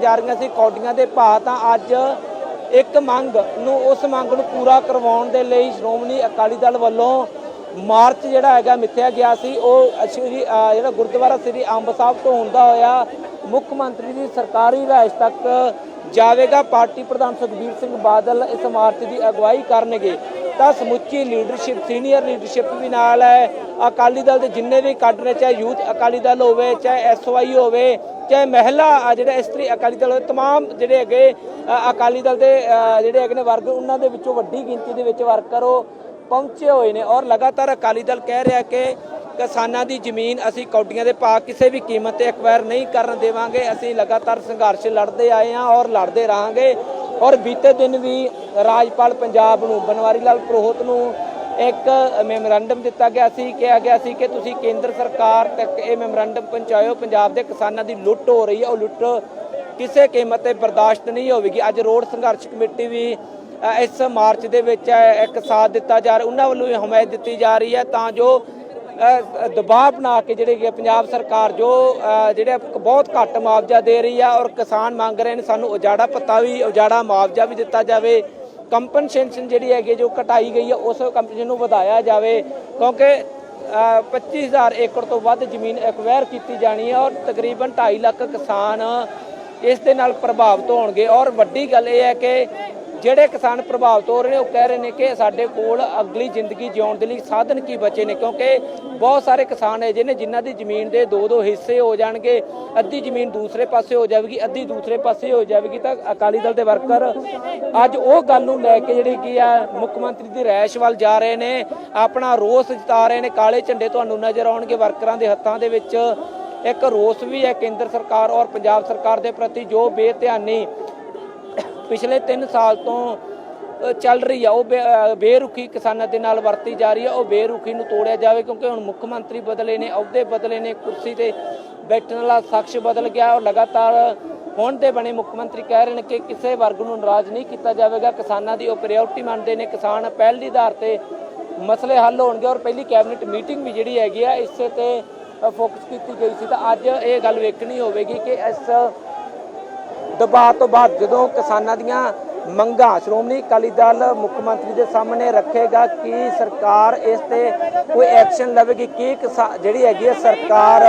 ਜਾ ਰਹੀਆਂ ਸੀ ਕੌਡੀਆਂ ਦੇ ਭਾਅ, ਤਾਂ ਅੱਜ ਇੱਕ ਮੰਗ ਨੂੰ ਉਸ ਮੰਗ ਨੂੰ ਪੂਰਾ ਕਰਵਾਉਣ ਦੇ ਲਈ ਸ਼੍ਰੋਮਣੀ ਅਕਾਲੀ ਦਲ ਵੱਲੋਂ ਮਾਰਚ ਜਿਹੜਾ ਹੈਗਾ ਮਿੱਥਿਆ ਗਿਆ ਸੀ। ਉਹ ਜਿਹੜਾ ਗੁਰਦੁਆਰਾ ਸ੍ਰੀ ਅੰਬ ਸਾਹਿਬ ਤੋਂ ਹੁੰਦਾ ਹੋਇਆ ਮੁੱਖ ਮੰਤਰੀ ਦੀ ਸਰਕਾਰੀ ਰਿਹਾਇਸ਼ ਤੱਕ ਜਾਵੇਗਾ। ਪਾਰਟੀ ਪ੍ਰਧਾਨ ਸੁਖਬੀਰ ਸਿੰਘ ਬਾਦਲ ਇਸ ਮਾਰਚ ਦੀ ਅਗਵਾਈ ਕਰਨਗੇ। ਤਾਂ ਸਮੁੱਚੀ ਲੀਡਰਸ਼ਿਪ, ਸੀਨੀਅਰ ਲੀਡਰਸ਼ਿਪ ਵੀ ਨਾਲ ਹੈ। ਅਕਾਲੀ ਦਲ ਦੇ ਜਿੰਨੇ ਵੀ ਕਾਡਰ ਨੇ, ਚਾਹੇ ਯੂਥ ਅਕਾਲੀ ਦਲ ਹੋਵੇ, ਚਾਹੇ SOI ਹੋਵੇ, ਚਾਹੇ ਮਹਿਲਾ ਜਿਹੜਾ ਇਸਤਰੀ ਅਕਾਲੀ ਦਲ ਹੋਵੇ, ਤਮਾਮ ਜਿਹੜੇ ਹੈਗੇ ਅਕਾਲੀ ਦਲ ਦੇ ਜਿਹੜੇ ਹੈਗੇ ਨੇ ਵਰਗ, ਉਹਨਾਂ ਦੇ ਵਿੱਚੋਂ ਵੱਡੀ ਗਿਣਤੀ ਦੇ ਵਿੱਚ ਵਰਕਰ ਉਹ ਪਹੁੰਚੇ ਹੋਏ ਨੇ। ਔਰ ਲਗਾਤਾਰ ਅਕਾਲੀ ਦਲ ਕਹਿ ਰਿਹਾ ਕਿ ਕਿਸਾਨਾਂ ਦੀ ਜ਼ਮੀਨ ਅਸੀਂ ਕੌਡੀਆਂ ਦੇ ਭਾਅ ਕਿਸੇ ਵੀ ਕੀਮਤ ਤੇ ਐਕਵਾਇਰ ਨਹੀਂ ਕਰਨ ਦੇਵਾਂਗੇ। ਅਸੀਂ ਲਗਾਤਾਰ ਸੰਘਰਸ਼ ਲੜਦੇ ਆਏ ਹਾਂ ਔਰ ਲੜਦੇ ਰਹਾਂਗੇ। ਔਰ ਬੀਤੇ ਦਿਨ ਵੀ ਰਾਜਪਾਲ ਪੰਜਾਬ ਨੂੰ ਬਨਵਾਰੀ ਲਾਲ ਪੁਰੋਹਿਤ ਨੂੰ ਇੱਕ ਮੈਮੋਰੈਂਡਮ ਦਿੱਤਾ ਗਿਆ ਸੀ। ਕਿਹਾ ਗਿਆ ਸੀ ਕਿ ਤੁਸੀਂ ਕੇਂਦਰ ਸਰਕਾਰ ਤੱਕ ਇਹ ਮੈਮੋਰੈਂਡਮ ਪਹੁੰਚਾਇਓ। ਪੰਜਾਬ ਦੇ ਕਿਸਾਨਾਂ ਦੀ ਲੁੱਟ ਹੋ ਰਹੀ ਹੈ, ਉਹ ਲੁੱਟ ਕਿਸੇ ਕੀਮਤ ਤੇ ਬਰਦਾਸ਼ਤ ਨਹੀਂ ਹੋਵੇਗੀ। ਅੱਜ ਰੋਡ ਸੰਘਰਸ਼ ਕਮੇਟੀ ਵੀ ਇਸ ਮਾਰਚ ਦੇ ਵਿੱਚ ਇੱਕ ਸਾਥ ਦਿੱਤਾ ਜਾ ਰਿਹਾ, ਉਹਨਾਂ ਵੱਲੋਂ ਵੀ ਹਮਾਇਤ ਦਿੱਤੀ ਜਾ ਰਹੀ ਹੈ ਤਾਂ ਜੋ ਦਬਾਅ ਬਣਾ ਕੇ ਜਿਹੜੇ ਪੰਜਾਬ ਸਰਕਾਰ ਜੋ ਜਿਹੜੇ ਬਹੁਤ ਘੱਟ ਮੁਆਵਜ਼ਾ ਦੇ ਰਹੀ ਆ ਔਰ ਕਿਸਾਨ ਮੰਗ ਰਹੇ ਨੇ ਸਾਨੂੰ ਉਜਾੜਾ ਭੱਤਾ ਵੀ, ਉਜਾੜਾ ਮੁਆਵਜ਼ਾ ਵੀ ਦਿੱਤਾ ਜਾਵੇ। ਕੰਪਨਸੇਸ਼ਨ ਜਿਹੜੀ ਹੈਗੀ ਜੋ ਘਟਾਈ ਗਈ ਹੈ ਉਸ ਕੰਪਨਸੇਸ਼ਨ ਨੂੰ ਵਧਾਇਆ ਜਾਵੇ, ਕਿਉਂਕਿ 25,000 ਏਕੜ ਤੋਂ ਵੱਧ ਜ਼ਮੀਨ ਐਕਵਾਇਰ ਕੀਤੀ ਜਾਣੀ ਹੈ ਔਰ ਤਕਰੀਬਨ 2.5 ਲੱਖ ਕਿਸਾਨ ਇਸ ਦੇ ਨਾਲ ਪ੍ਰਭਾਵਿਤ ਹੋਣਗੇ। ਔਰ ਵੱਡੀ ਗੱਲ ਇਹ ਹੈ ਕਿ ਜਿਹੜੇ ਕਿਸਾਨ ਪ੍ਰਭਾਵਿਤ ਹੋ ਰਹੇ ਨੇ ਉਹ ਕਹਿ ਰਹੇ ਨੇ ਕਿ ਸਾਡੇ ਕੋਲ ਅਗਲੀ ਜ਼ਿੰਦਗੀ ਜਿਉਣ ਦੇ ਲਈ ਸਾਧਨ ਕੀ ਬਚੇ ਨੇ, ਕਿਉਂਕਿ ਬਹੁਤ ਸਾਰੇ ਕਿਸਾਨ ਅਜਿਹੇ ਨੇ ਜਿਨ੍ਹਾਂ ਦੀ ਜ਼ਮੀਨ ਦੇ 2-2 ਹਿੱਸੇ ਹੋ ਜਾਣਗੇ। ਅੱਧੀ ਜ਼ਮੀਨ ਦੂਸਰੇ ਪਾਸੇ ਹੋ ਜਾਵੇਗੀ, ਅੱਧੀ ਦੂਸਰੇ ਪਾਸੇ ਹੋ ਜਾਵੇਗੀ। ਤਾਂ ਅਕਾਲੀ ਦਲ ਦੇ ਵਰਕਰ ਅੱਜ ਉਹ ਗੱਲ ਨੂੰ ਲੈ ਕੇ ਜਿਹੜੀ ਕੀ ਆ ਮੁੱਖ ਮੰਤਰੀ ਦੀ ਰਿਹਾਇਸ਼ ਵੱਲ ਜਾ ਰਹੇ ਨੇ, ਆਪਣਾ ਰੋਸ ਜਤਾ ਰਹੇ ਨੇ। ਕਾਲੇ ਝੰਡੇ ਤੁਹਾਨੂੰ ਨਜ਼ਰ ਆਉਣਗੇ ਵਰਕਰਾਂ ਦੇ ਹੱਥਾਂ ਦੇ ਵਿੱਚ। ਇੱਕ ਰੋਸ ਵੀ ਹੈ ਕੇਂਦਰ ਸਰਕਾਰ ਔਰ ਪੰਜਾਬ ਸਰਕਾਰ ਦੇ ਪ੍ਰਤੀ ਜੋ ਬੇਧਿਆਨੀ ਪਿਛਲੇ 3 ਸਾਲ ਤੋਂ ਚੱਲ ਰਹੀ ਆ, ਉਹ ਬੇਰੁਖੀ ਕਿਸਾਨਾਂ ਦੇ ਨਾਲ ਵਰਤੀ ਜਾ ਰਹੀ ਹੈ। ਉਹ ਬੇਰੁਖੀ ਨੂੰ ਤੋੜਿਆ ਜਾਵੇ, ਕਿਉਂਕਿ ਹੁਣ ਮੁੱਖ ਮੰਤਰੀ ਬਦਲੇ ਨੇ, ਅਹੁਦੇ ਬਦਲੇ ਨੇ, ਕੁਰਸੀ ਤੇ ਬੈਠਣ ਵਾਲਾ ਸ਼ਖਸ ਬਦਲ ਗਿਆ ਔਰ ਲਗਾਤਾਰ ਹੁਣ ਦੇ ਬਣੇ ਮੁੱਖ ਮੰਤਰੀ ਕਹਿ ਰਹੇ ਨੇ ਕਿ ਕਿਸੇ ਵਰਗ ਨੂੰ ਨਾਰਾਜ਼ ਨਹੀਂ ਕੀਤਾ ਜਾਵੇਗਾ। ਕਿਸਾਨਾਂ ਦੀ ਉਹ ਪ੍ਰਾਇਓਰਟੀ ਮੰਨਦੇ ਨੇ, ਕਿਸਾਨ ਪਹਿਲ ਦੇ ਆਧਾਰ ਤੇ ਮਸਲੇ ਹੱਲ ਹੋਣਗੇ। ਔਰ ਪਹਿਲੀ ਕੈਬਨਿਟ ਮੀਟਿੰਗ ਵੀ ਜਿਹੜੀ ਹੈਗੀ ਆ ਇਸੇ ਤੇ ਫੋਕਸ ਕੀਤੀ ਗਈ ਸੀ। ਤਾਂ ਅੱਜ ਇਹ ਗੱਲ ਵੇਖਣੀ ਹੋਵੇਗੀ ਕਿ ਇਸ ਦਬਾਅ ਤੋਂ ਬਾਅਦ ਜਦੋਂ ਕਿਸਾਨਾਂ ਦੀਆਂ ਮੰਗਾਂ ਸ਼੍ਰੋਮਣੀ ਅਕਾਲੀ ਦਲ ਮੁੱਖ ਮੰਤਰੀ ਦੇ ਸਾਹਮਣੇ ਰੱਖੇਗਾ ਕਿ ਸਰਕਾਰ ਇਸ ਤੇ ਕੋਈ ਐਕਸ਼ਨ ਲਵੇਗੀ, ਕਿ ਜਿਹੜੀ ਹੈਗੀ ਹੈ ਸਰਕਾਰ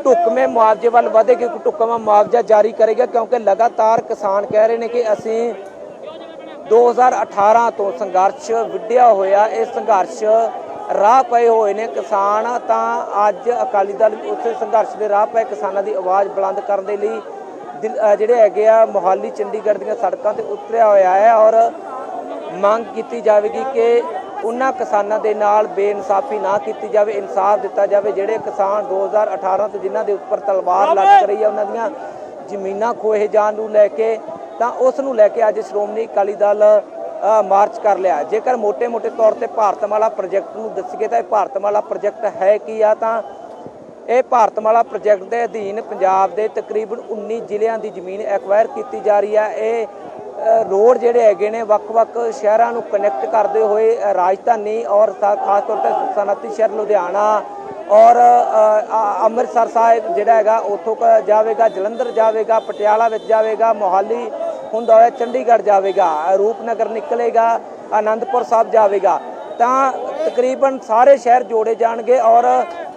ਢੁਕਵੇਂ ਮੁਆਵਜ਼ੇ ਵੱਲ ਵਧੇਗੀ, ਢੁਕਵਾਂ ਮੁਆਵਜ਼ਾ ਜਾਰੀ ਕਰੇਗਾ। ਕਿਉਂਕਿ ਲਗਾਤਾਰ ਕਿਸਾਨ ਕਹਿ ਰਹੇ ਨੇ ਕਿ ਅਸੀਂ 2018 ਤੋਂ ਸੰਘਰਸ਼ ਵਿੱਢਿਆ ਹੋਇਆ, ਇਹ ਸੰਘਰਸ਼ ਰਾਹ ਪਏ ਹੋਏ ਨੇ ਕਿਸਾਨ। ਤਾਂ ਅੱਜ ਅਕਾਲੀ ਦਲ ਉਸੇ ਸੰਘਰਸ਼ ਦੇ ਰਾਹ ਪਏ ਕਿਸਾਨਾਂ ਦੀ ਆਵਾਜ਼ ਬੁਲੰਦ ਕਰਨ ਦੇ ਲਈ ਜਿਹੜੇ ਹੈਗੇ ਆ ਮੋਹਾਲੀ ਚੰਡੀਗੜ੍ਹ ਦੀਆਂ ਸੜਕਾਂ ਤੇ ਉਤਰਿਆ ਹੋਇਆ ਹੈ ਔਰ ਮੰਗ ਕੀਤੀ ਜਾਵੇਗੀ ਕਿ ਉਹਨਾਂ ਕਿਸਾਨਾਂ ਦੇ ਨਾਲ ਬੇਇਨਸਾਫੀ ਨਾ ਕੀਤੀ ਜਾਵੇ, ਇਨਸਾਫ ਦਿੱਤਾ ਜਾਵੇ। ਜਿਹੜੇ ਕਿਸਾਨ 2018 ਤੋਂ ਜਿਨ੍ਹਾਂ ਦੇ ਉੱਪਰ ਤਲਵਾਰ ਲਟਕ ਰਹੀ ਹੈ, ਉਹਨਾਂ ਦੀਆਂ ਜ਼ਮੀਨਾਂ ਖੋਹੇ ਜਾਣ ਨੂੰ ਲੈ ਕੇ, ਤਾਂ ਉਸ ਨੂੰ ਲੈ ਕੇ ਅੱਜ ਸ਼੍ਰੋਮਣੀ ਅਕਾਲੀ ਦਲ ਮਾਰਚ ਕਰ ਲਿਆ। ਜੇਕਰ ਮੋਟੇ-ਮੋਟੇ ਤੌਰ ਤੇ ਭਾਰਤਮਾਲਾ ਪ੍ਰੋਜੈਕਟ ਨੂੰ ਦੱਸੀਏ ਤਾਂ ਇਹ ਭਾਰਤਮਾਲਾ ਪ੍ਰੋਜੈਕਟ ਹੈ ਕੀ ਆ, ਤਾਂ ਇਹ ਭਾਰਤਮਾਲਾ ਪ੍ਰੋਜੈਕਟ ਦੇ ਅਧੀਨ ਪੰਜਾਬ ਦੇ ਤਕਰੀਬਨ 19 ਜ਼ਿਲ੍ਹਿਆਂ ਦੀ ਜ਼ਮੀਨ ਐਕਵਾਇਰ ਕੀਤੀ ਜਾ ਰਹੀ ਹੈ। ਇਹ ਰੋਡ ਜਿਹੜੇ ਹੈਗੇ ਨੇ ਵੱਖ-ਵੱਖ ਸ਼ਹਿਰਾਂ ਨੂੰ ਕਨੈਕਟ ਕਰਦੇ ਹੋਏ ਰਾਜਧਾਨੀ ਔਰ ਖਾਸ ਤੌਰ ਤੇ ਸਨਅਤੀ ਸ਼ਹਿਰ ਲੁਧਿਆਣਾ ਔਰ ਅੰਮ੍ਰਿਤਸਰ ਸਾਹਿਬ ਜਿਹੜਾ ਹੈਗਾ ਉੱਥੋਂ ਜਾਵੇਗਾ, ਜਲੰਧਰ ਜਾਵੇਗਾ, ਪਟਿਆਲਾ ਵਿੱਚ ਜਾਵੇਗਾ, ਮੋਹਾਲੀ ਹੁੰਦਾ ਹੋਇਆ ਚੰਡੀਗੜ੍ਹ ਜਾਵੇਗਾ, ਰੂਪਨਗਰ ਨਿਕਲੇਗਾ, ਆਨੰਦਪੁਰ ਸਾਹਿਬ ਜਾਵੇਗਾ। ਤਾਂ ਤਕਰੀਬਨ ਸਾਰੇ ਸ਼ਹਿਰ ਜੋੜੇ ਜਾਣਗੇ। ਔਰ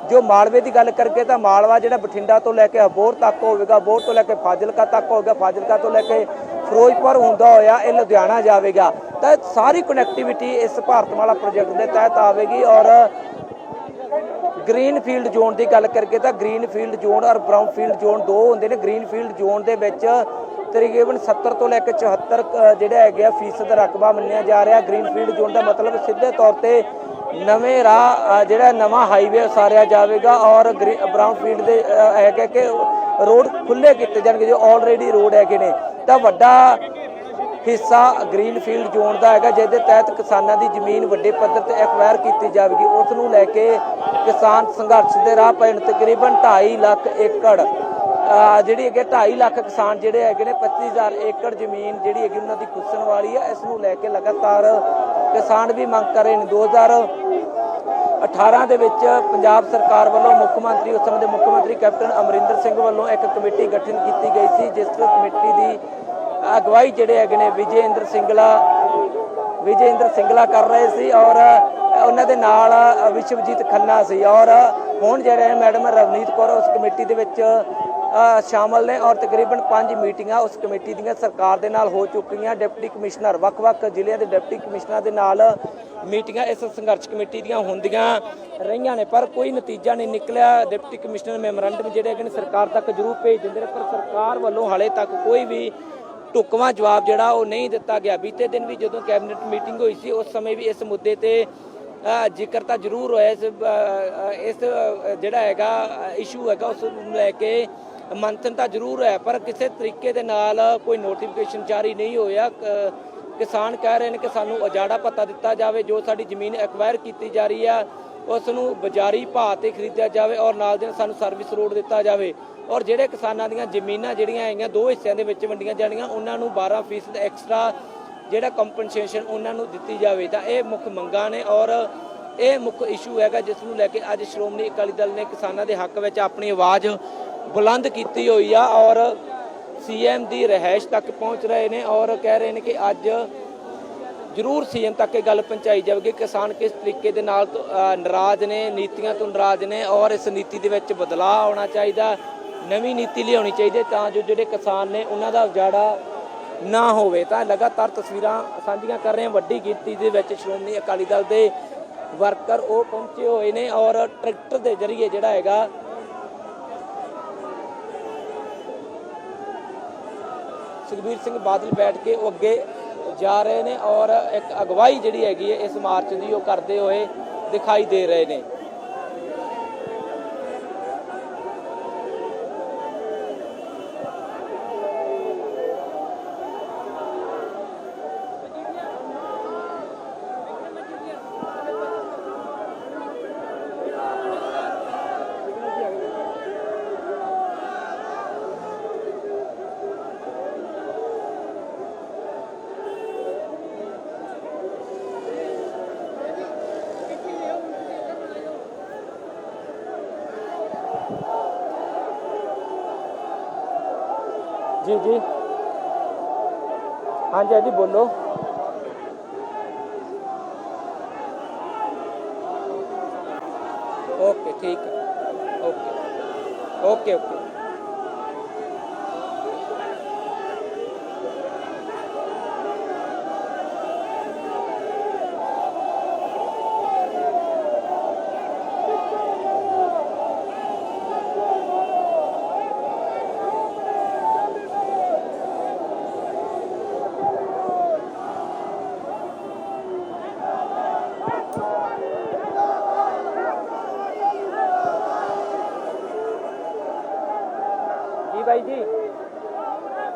ਜੋ ਮਾਲਵੇ ਦੀ ਗੱਲ ਕਰਕੇ ਤਾਂ ਮਾਲਵਾ ਜਿਹੜਾ ਬਠਿੰਡਾ ਤੋਂ ਲੈ ਕੇ ਅਬੋਹਰ ਤੱਕ ਹੋਵੇਗਾ, ਅਬੋਹਰ ਤੋਂ ਲੈ ਕੇ ਫਾਜ਼ਿਲਕਾ ਤੱਕ ਹੋਵੇਗਾ, ਫਾਜ਼ਿਲਕਾ ਤੋਂ ਲੈ ਕੇ ਫਿਰੋਜ਼ਪੁਰ ਹੁੰਦਾ ਹੋਇਆ ਇਹ ਲੁਧਿਆਣਾ ਜਾਵੇਗਾ। ਤਾਂ ਸਾਰੀ ਕਨੈਕਟੀਵਿਟੀ ਇਸ ਭਾਰਤਮਾਲਾ ਪ੍ਰੋਜੈਕਟ ਦੇ ਤਹਿਤ ਆਵੇਗੀ। ਔਰ ਗ੍ਰੀਨ ਫੀਲਡ ਜ਼ੋਨ ਦੀ ਗੱਲ ਕਰਕੇ ਤਾਂ ਗ੍ਰੀਨ ਫੀਲਡ ਜ਼ੋਨ ਔਰ ਬਰਾਊਨ ਫੀਲਡ ਜ਼ੋਨ ਦੋ ਹੁੰਦੇ ਨੇ। ਗ੍ਰੀਨ ਫੀਲਡ ਜ਼ੋਨ ਦੇ ਵਿੱਚ ਤਕਰੀਬਨ 70 ਤੋਂ ਲੈ ਕੇ 74 ਜਿਹੜਾ ਹੈਗੇ ਆ ਫੀਸਦ ਰਕਬਾ ਮੰਨਿਆ ਜਾ ਰਿਹਾ। ਗ੍ਰੀਨ ਫੀਲਡ ਜ਼ੋਨ ਦਾ ਮਤਲਬ ਸਿੱਧੇ ਤੌਰ ਤੇ ਨਵੇਂ ਰਾਹ ਜਿਹੜਾ ਨਵਾਂ ਹਾਈਵੇ ਉਸਾਰਿਆ ਜਾਵੇਗਾ ਔਰ ਬਰਾਊਨ ਫੀਲਡ ਦੇ ਹੈਗੇ ਕਿ ਰੋਡ ਖੁੱਲ੍ਹੇ ਕੀਤੇ ਜਾਣਗੇ ਜੋ ਆਲਰੇਡੀ ਰੋਡ ਹੈਗੇ ਨੇ। ਤਾਂ ਵੱਡਾ ਹਿੱਸਾ ਗ੍ਰੀਨ ਫੀਲਡ ਜ਼ੋਨ ਦਾ ਹੈਗਾ ਜਿਹਦੇ ਤਹਿਤ ਕਿਸਾਨਾਂ ਦੀ ਜ਼ਮੀਨ ਵੱਡੇ ਪੱਧਰ ਤੇ ਐਕਵਾਇਰ ਕੀਤੀ ਜਾਵੇਗੀ। ਉਸ ਨੂੰ ਲੈ ਕੇ ਕਿਸਾਨ ਸੰਘਰਸ਼ ਦੇ ਰਾਹ ਪਏ ਨੇ। ਤਕਰੀਬਨ 2.5 ਲੱਖ ਏਕੜ ਜਿਹੜੀ ਹੈਗੇ 2.5 ਲੱਖ ਕਿਸਾਨ ਜਿਹੜੇ ਹੈਗੇ ਨੇ 25,000 ਏਕੜ ਜ਼ਮੀਨ ਜਿਹੜੀ ਹੈਗੀ ਉਹਨਾਂ ਦੀ ਖੁੱਸਣ ਵਾਲੀ ਹੈ। ਇਸ ਨੂੰ ਲੈ ਕੇ ਲਗਾਤਾਰ ਕਿਸਾਨ ਵੀ ਮੰਗ ਕਰ ਰਹੇ ਨੇ। 18 ਦੇ ਵਿੱਚ ਪੰਜਾਬ ਸਰਕਾਰ ਵੱਲੋਂ ਮੁੱਖ ਮੰਤਰੀ ਉਸ ਸਮੇਂ ਦੇ ਮੁੱਖ ਮੰਤਰੀ ਕੈਪਟਨ ਅਮਰਿੰਦਰ ਸਿੰਘ ਵੱਲੋਂ ਇੱਕ ਕਮੇਟੀ ਗਠਨ ਕੀਤੀ ਗਈ ਸੀ, ਜਿਸ ਕਮੇਟੀ ਦੀ ਅਗਵਾਈ ਜਿਹੜੇ ਹੈਗੇ ਨੇ ਵਿਜੇ ਇੰਦਰ ਸਿੰਗਲਾ ਕਰ ਰਹੇ ਸੀ ਔਰ ਉਹਨਾਂ ਦੇ ਨਾਲ ਵਿਸ਼ਵਜੀਤ ਖੰਨਾ ਸੀ। ਔਰ ਹੁਣ ਜਿਹੜੇ ਮੈਡਮ ਰਵਨੀਤ ਕੌਰ ਉਸ ਕਮੇਟੀ ਦੇ ਵਿੱਚ ਸ਼ਾਮਲ ਨੇ ਔਰ ਤਕਰੀਬਨ 5 ਮੀਟਿੰਗਾਂ ਉਸ ਕਮੇਟੀ ਦੀਆਂ ਸਰਕਾਰ ਦੇ ਨਾਲ ਹੋ ਚੁੱਕੀਆਂ। ਡਿਪਟੀ ਕਮਿਸ਼ਨਰ ਵੱਖ-ਵੱਖ ਜ਼ਿਲ੍ਹਿਆਂ ਦੇ ਡਿਪਟੀ ਕਮਿਸ਼ਨਰਾਂ ਦੇ ਨਾਲ ਮੀਟਿੰਗਾਂ ਇਸ ਸੰਘਰਸ਼ ਕਮੇਟੀ ਦੀਆਂ ਹੁੰਦੀਆਂ ਰਹੀਆਂ ਨੇ, ਪਰ ਕੋਈ ਨਤੀਜਾ ਨਹੀਂ ਨਿਕਲਿਆ। ਡਿਪਟੀ ਕਮਿਸ਼ਨਰ ਮੈਮੋਰੰਡਮ ਜਿਹੜੇ ਹੈਗੇ ਨੇ ਸਰਕਾਰ ਤੱਕ ਜ਼ਰੂਰ ਭੇਜ ਦਿੰਦੇ ਨੇ, ਪਰ ਸਰਕਾਰ ਵੱਲੋਂ ਹਾਲੇ ਤੱਕ ਕੋਈ ਵੀ ਢੁਕਵਾਂ ਜਵਾਬ ਜਿਹੜਾ ਉਹ ਨਹੀਂ ਦਿੱਤਾ ਗਿਆ। ਬੀਤੇ ਦਿਨ ਵੀ ਜਦੋਂ ਕੈਬਨਿਟ ਮੀਟਿੰਗ ਹੋਈ ਸੀ ਉਸ ਸਮੇਂ ਵੀ ਇਸ ਮੁੱਦੇ ਤੇ ਜ਼ਿਕਰ ਤਾਂ ਜ਼ਰੂਰ ਹੋਇਆ, ਇਸ ਜਿਹੜਾ ਹੈਗਾ ਇਸ਼ੂ ਹੈਗਾ ਉਸ ਨੂੰ ਲੈ ਕੇ ਮੰਥਨ ਤਾਂ ਜ਼ਰੂਰ ਹੈ, ਪਰ ਕਿਸੇ ਤਰੀਕੇ ਦੇ ਨਾਲ ਕੋਈ ਨੋਟੀਫਿਕੇਸ਼ਨ ਜਾਰੀ ਨਹੀਂ ਹੋਇਆ। ਕਿਸਾਨ ਕਹਿ ਰਹੇ ਨੇ ਕਿ ਸਾਨੂੰ ਉਜਾੜਾ ਭੱਤਾ ਦਿੱਤਾ ਜਾਵੇ, ਜੋ ਸਾਡੀ ਜ਼ਮੀਨ ਐਕਵਾਇਰ ਕੀਤੀ ਜਾ ਰਹੀ ਆ ਉਸ ਨੂੰ ਬਾਜ਼ਾਰੀ ਭਾਅ ਤੇ ਖਰੀਦਿਆ ਜਾਵੇ ਔਰ ਨਾਲ ਦੇ ਨਾਲ ਸਾਨੂੰ ਸਰਵਿਸ ਰੋਡ ਦਿੱਤਾ ਜਾਵੇ ਔਰ ਜਿਹੜੇ ਕਿਸਾਨਾਂ ਦੀਆਂ ਜ਼ਮੀਨਾਂ ਜਿਹੜੀਆਂ ਹੈਗੀਆਂ 2 ਹਿੱਸਿਆਂ ਦੇ ਵਿੱਚ ਵੰਡੀਆਂ ਜਾਣੀਆਂ ਉਹਨਾਂ ਨੂੰ 12% ਐਕਸਟਰਾ ਜਿਹੜਾ ਕੰਪਨਸੇਸ਼ਨ ਉਹਨਾਂ ਨੂੰ ਦਿੱਤੀ ਜਾਵੇ। ਤਾਂ ਇਹ ਮੁੱਖ ਮੰਗਾਂ ਨੇ ਔਰ ਇਹ ਮੁੱਖ ਇਸ਼ੂ ਹੈਗਾ ਜਿਸ ਨੂੰ ਲੈ ਕੇ ਅੱਜ ਸ਼੍ਰੋਮਣੀ ਅਕਾਲੀ ਦਲ ਨੇ ਕਿਸਾਨਾਂ ਦੇ ਹੱਕ ਵਿੱਚ ਆਪਣੀ ਆਵਾਜ਼ ਬੁਲੰਦ ਕੀਤੀ ਹੋਈ ਆ ਔਰ ਸੀਐਮ ਦੀ ਰਿਹਾਇਸ਼ ਤੱਕ ਪਹੁੰਚ ਰਹੇ ਨੇ ਔਰ ਕਹਿ ਰਹੇ ਨੇ ਕਿ ਅੱਜ ਜ਼ਰੂਰ ਸੀਐਮ ਤੱਕ ਇਹ ਗੱਲ ਪਹੁੰਚਾਈ ਜਾਵੇਗੀ। ਕਿਸਾਨ ਕਿਸ ਤਰੀਕੇ ਦੇ ਨਾਲ ਨਾਰਾਜ਼ ਨੇ, ਨੀਤੀਆਂ ਤੋਂ ਨਾਰਾਜ਼ ਨੇ ਔਰ ਇਸ ਨੀਤੀ ਦੇ ਵਿੱਚ ਬਦਲਾਅ ਆਉਣਾ ਚਾਹੀਦਾ, ਨਵੀਂ ਨੀਤੀ ਲਿਆਉਣੀ ਚਾਹੀਦੀ ਤਾਂ ਜੋ ਜਿਹੜੇ ਕਿਸਾਨ ਨੇ ਉਹਨਾਂ ਦਾ ਉਜਾੜਾ ਨਾ ਹੋਵੇ। ਤਾਂ ਲਗਾਤਾਰ ਤਸਵੀਰਾਂ ਸਾਂਝੀਆਂ ਕਰ ਰਹੇ ਹਾਂ, ਵੱਡੀ ਗਿਣਤੀ ਦੇ ਵਿੱਚ ਸ਼੍ਰੋਮਣੀ ਅਕਾਲੀ ਦਲ ਦੇ ਵਰਕਰ ਉਹ ਪਹੁੰਚੇ ਹੋਏ ਨੇ ਔਰ ਟਰੈਕਟਰ ਦੇ ਜ਼ਰੀਏ ਜਿਹੜਾ ਹੈਗਾ ਸੁਖਬੀਰ ਸਿੰਘ ਬਾਦਲ ਬੈਠ ਕੇ ਉਹ ਅੱਗੇ ਜਾ ਰਹੇ ਨੇ ਔਰ ਇੱਕ ਅਗਵਾਈ ਜਿਹੜੀ ਹੈਗੀ ਹੈ ਇਸ ਮਾਰਚ ਦੀ ਉਹ ਕਰਦੇ ਹੋਏ ਦਿਖਾਈ ਦੇ ਰਹੇ ਨੇ। जी जी हाँ जी, हाँ जी बोलो। ओके ठीक है, ओके ओके ओके। भाई जी